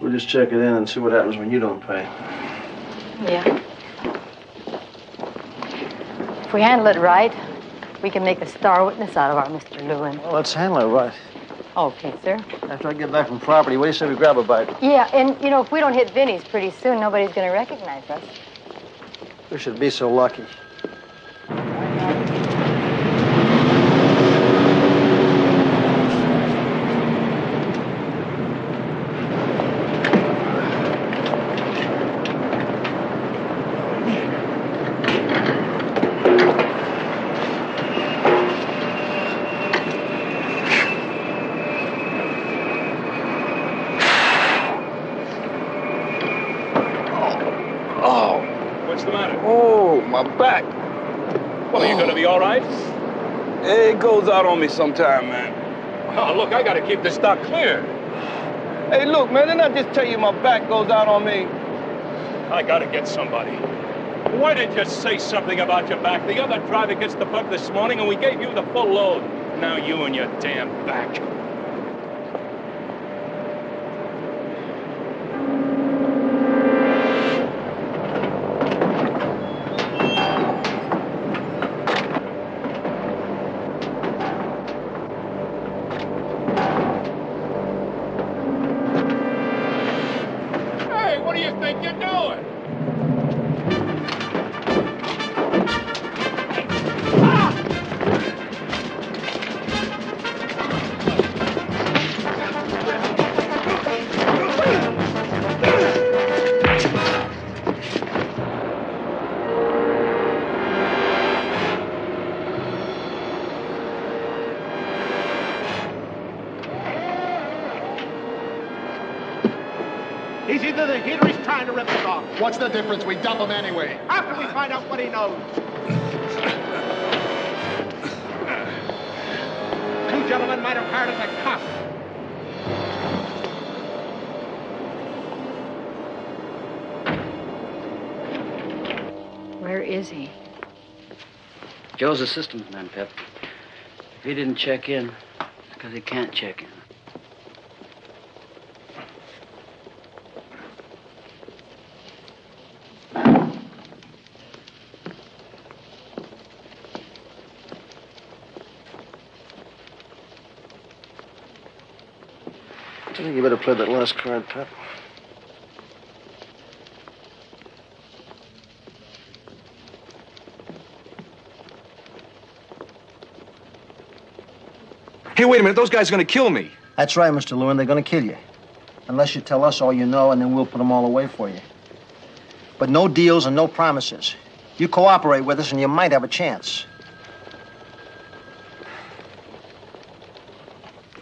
We'll just check it in and see what happens when you don't pay. Yeah. If we handle it right, we can make a star witness out of our Mr. Lewin. Well, let's handle it right. Okay, sir. After I get back from property, what do you say we grab a bite? Yeah, and, you know, if we don't hit Vinny's pretty soon, nobody's going to recognize us. We should be so lucky. What's the matter? Oh, my back. Well, are you gonna be all right? It goes out on me sometime, man. Oh, look, I gotta keep the stock clear. Hey, look, man, didn't I just tell you my back goes out on me? I gotta get somebody. Why didn't you say something about your back? The other driver gets the bug this morning, and we gave you the full load. Now you and your damn back. What do you think you're doing? He's either the hit or he's trying to rip us off. What's the difference? We dump him anyway. After we find out what he knows. Two gentlemen might have hired as a cop. Where is he? Joe's a systems man, Pep. If he didn't check in, it's because he can't check in. I think you better play that last card, Pep. Hey, wait a minute. Those guys are going to kill me. That's right, Mr. Lewin. They're going to kill you. Unless you tell us all you know, and then we'll put them all away for you. But no deals and no promises. You cooperate with us, and you might have a chance.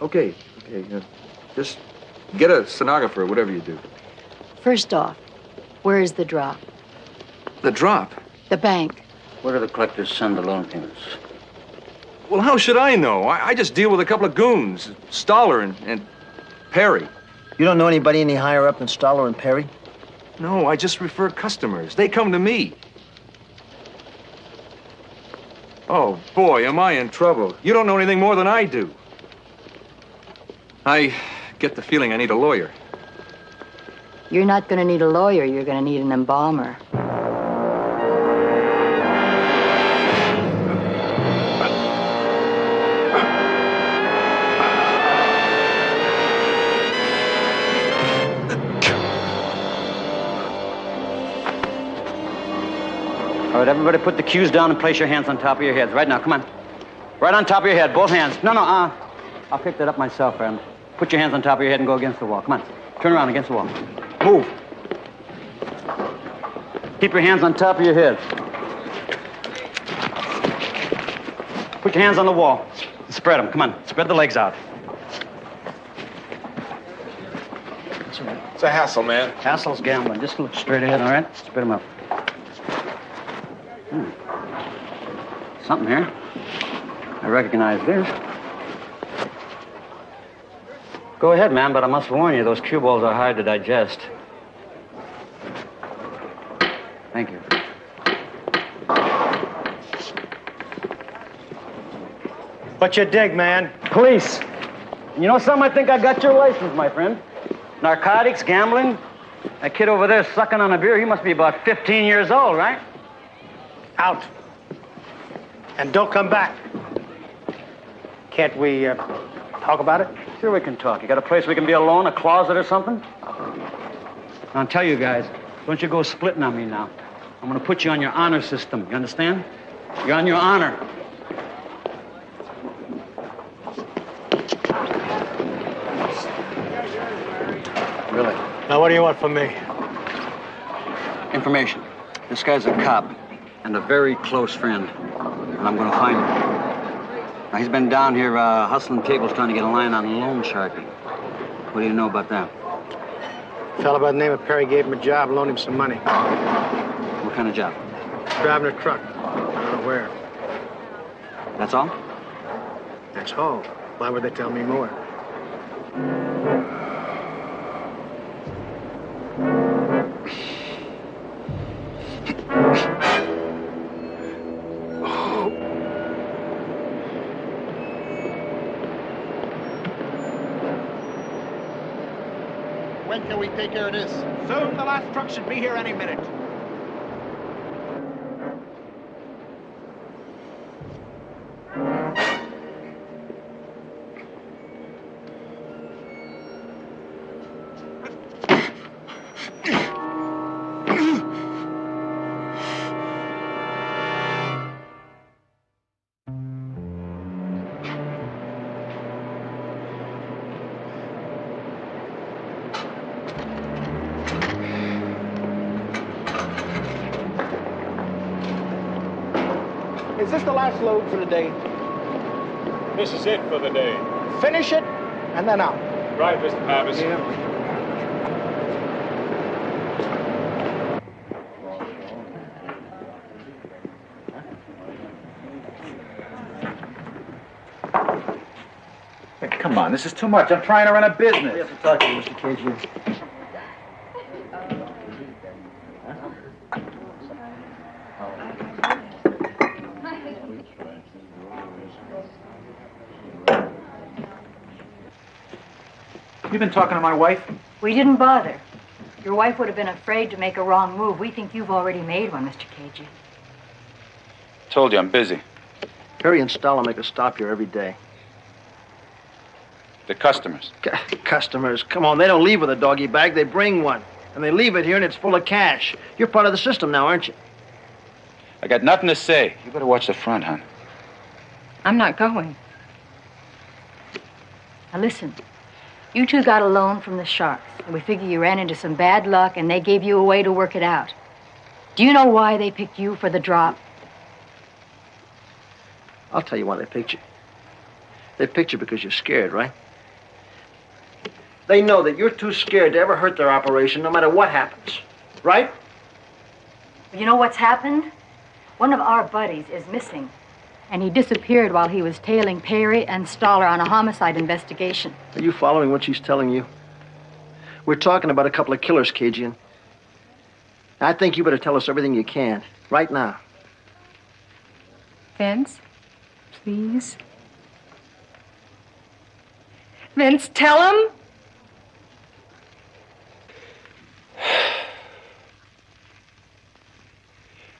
Okay. Okay, just get a stenographer, whatever you do. First off, where is the drop? The drop? The bank. Where do the collectors send the loan payments? Well, how should I know? I just deal with a couple of goons, Stoller and Perry. You don't know anybody any higher up than Stoller and Perry? No, I just refer customers. They come to me. Oh, boy, am I in trouble. You don't know anything more than I do. I get the feeling I need a lawyer. You're not going to need a lawyer. You're going to need an embalmer. All right, everybody put the cues down and place your hands on top of your heads. Right now, come on. Right on top of your head, both hands. No, I'll pick that up myself, friend. Put your hands on top of your head and go against the wall. Come on. Turn around against the wall. Move. Keep your hands on top of your head. Put your hands on the wall. Spread them. Come on. Spread the legs out. It's a hassle, man. Hassle's gambling. Just look straight ahead, all right? Spread them up. Something here. I recognize this. Go ahead, man, but I must warn you, those cue balls are hard to digest. Thank you. What you dig, man? Police. You know something? I think I got your license, my friend. Narcotics, gambling. That kid over there sucking on a beer, he must be about 15 years old, right? Out. And don't come back. Can't we talk about it? Sure we can talk. You got a place we can be alone, a closet or something? I'll tell you guys, don't you go splitting on me now. I'm gonna put you on your honor system, you understand? You're on your honor. Really? Now, what do you want from me? Information. This guy's a cop and a very close friend, and I'm gonna find him. Now, he's been down here hustling tables trying to get a line on loan sharking. What do you know about that? A fellow by the name of Perry gave him a job, loaned him some money. What kind of job? Driving a truck. I don't know where. That's all? That's all. Why would they tell me more? When can we take care of this? Soon. The last truck should be here any minute. Is this the last load for the day? This is it for the day. Finish it, and then out. Right, Mr. Pappas. Yeah. Hey, come on, this is too much. I'm trying to run a business. We have to talk to you, Mr. Casey. You've been talking to my wife? We didn't bother. Your wife would have been afraid to make a wrong move. We think you've already made one, Mr. Cagey. Told you, I'm busy. Perry and Stoller make a stop here every day. The customers. Customers, come on, they don't leave with a doggy bag, they bring one. And they leave it here and it's full of cash. You're part of the system now, aren't you? I got nothing to say. You better watch the front, hon. I'm not going. Now listen, you two got a loan from the Sharks, and we figure you ran into some bad luck and they gave you a way to work it out. Do you know why they picked you for the drop? I'll tell you why they picked you. They picked you because you're scared, right? They know that you're too scared to ever hurt their operation, no matter what happens. Right? You know what's happened? One of our buddies is missing. And he disappeared while he was tailing Perry and Stoller on a homicide investigation. Are you following what she's telling you? We're talking about a couple of killers, Cajun. I think you better tell us everything you can, right now. Vince, please. Vince, tell him.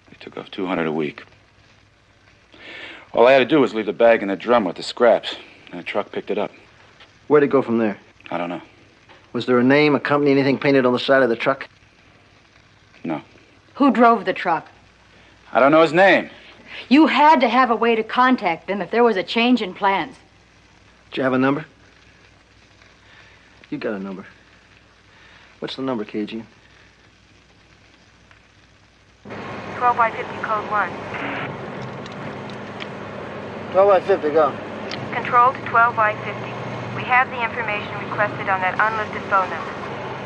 They took off $200 a week. All I had to do was leave the bag in the drum with the scraps, and the truck picked it up. Where'd it go from there? I don't know. Was there a name, a company, anything painted on the side of the truck? No. Who drove the truck? I don't know his name. You had to have a way to contact them if there was a change in plans. Did you have a number? You got a number. What's the number, KG? 12 by 50, code 1. 12 by 50, go. Control to 12 by 50. We have the information requested on that unlisted phone number.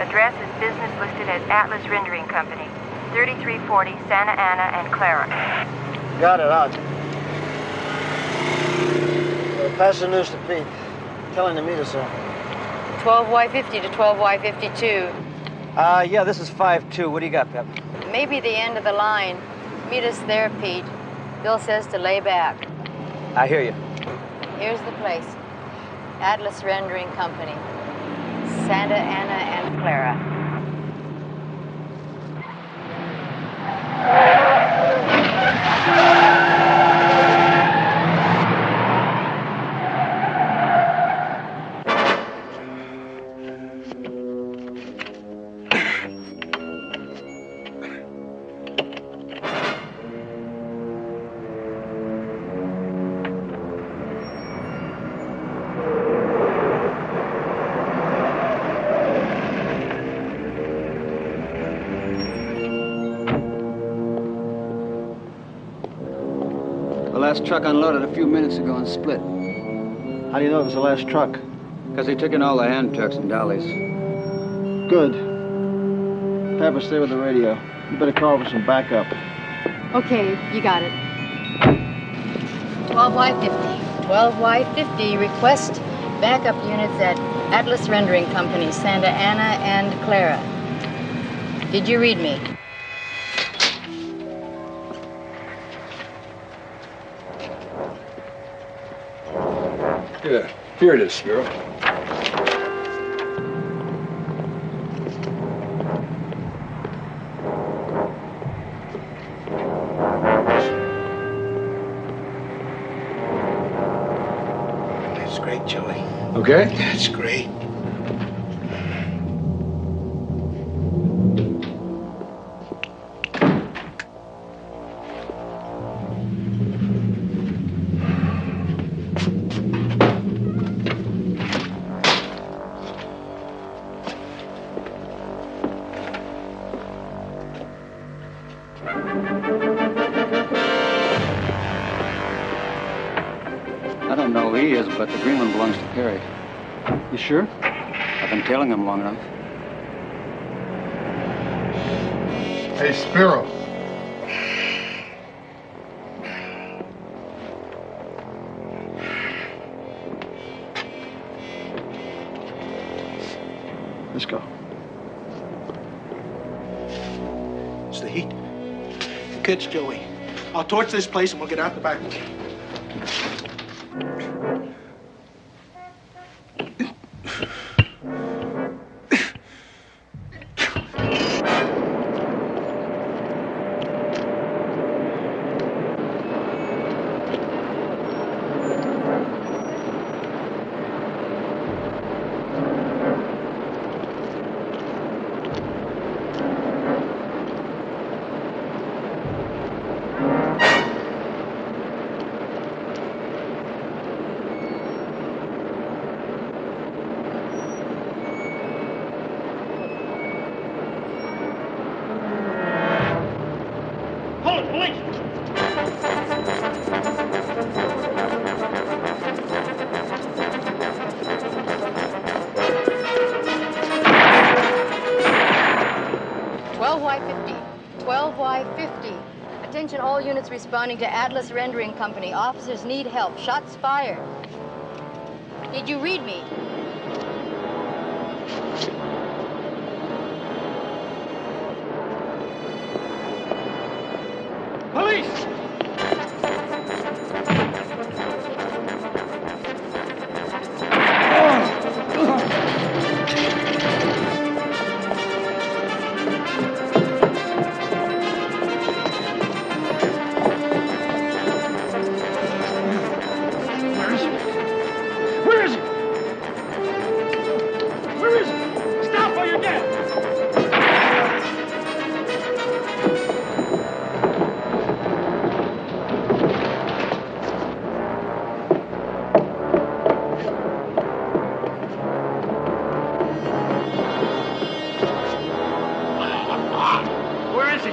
Address is business listed as Atlas Rendering Company, 3340 Santa Ana and Clara. Got it, out. Pass the news to Pete. Tell him to meet us there. 12Y50 to 12Y52. Yeah, this is 5-2. What do you got, Pep? Maybe the end of the line. Meet us there, Pete. Bill says to lay back. I hear you. Here's the place. Atlas Rendering Company. Santa Ana and Clara. Last truck unloaded a few minutes ago and split. How do you know it was the last truck? Because they took in all the hand trucks and dollies. Good. Pepper, stay with the radio. You better call for some backup. Okay, you got it. 12Y50. 12Y50. Request backup units at Atlas Rendering Company, Santa Ana and Clara. Did you read me? Yeah, here it is, Spiro. That's great, Joey. Okay? That's great. I don't know who he is, but the green one belongs to Perry. You sure? I've been tailing him long enough. Hey, Spiro. Let's go. It's the heat. Kids, Joey. I'll torch this place and we'll get out the back way. Attention all units responding to Atlas Rendering Company. Officers need help. Shots fired. Did you read me? Police! Where is it? Where is it? Stop while you're dead! Where is he?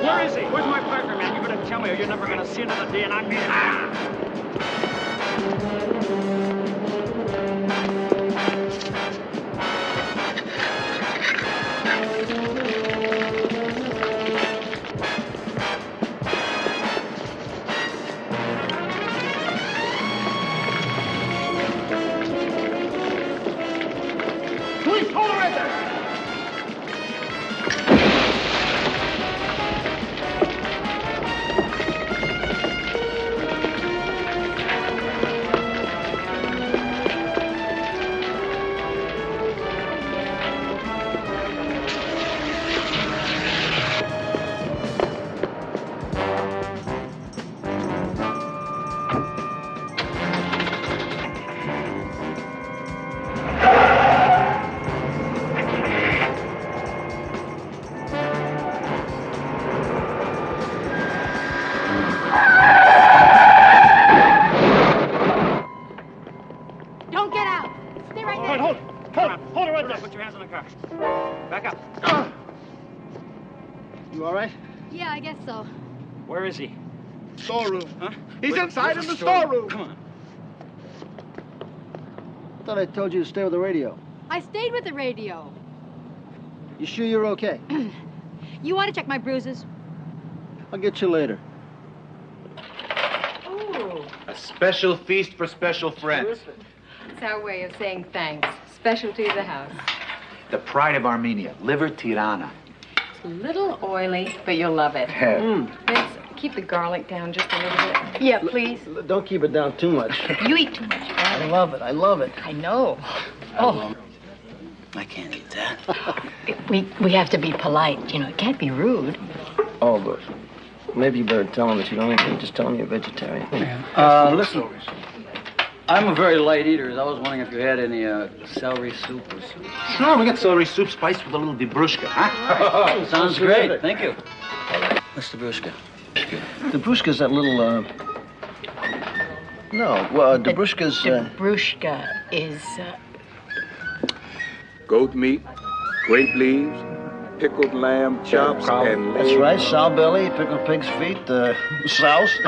Where is he? Where's my partner, man? You better tell me or you're never gonna see another day and I'm Police, hold her right there! Don't get out. Stay right there. Hold her right there. Put your hands on the car. Back up. You all right? Yeah, I guess so. Where is he? Storeroom. Huh? He's inside in the storeroom. Come on. I thought I told you to stay with the radio. I stayed with the radio. You sure you're okay? You want to check my bruises? I'll get you later. Ooh. A special feast for special friends. It's our way of saying thanks. Specialty of the house. The pride of Armenia, liver tirana. It's a little oily, but you'll love it. Vince, keep the garlic down just a little bit. Yeah, please. Don't keep it down too much. You eat too much. I love it. I love it. I know. Oh, I can't eat that. we have to be polite. You know, it can't be rude. Oh, but maybe you better tell him that you don't eat meat. Just tell him you're a vegetarian. Listen, I'm a very light eater. I was wondering if you had any celery soup or soup. Sure, we got celery soup spiced with a little debrushka, huh? Sounds great. Thank you. What's the bruschka? The bruschka's that little, No, well, Dabrushka's, Dabrushka is, Goat meat, grape leaves, pickled lamb chops, and That's right, sow belly, pickled pig's feet, souse.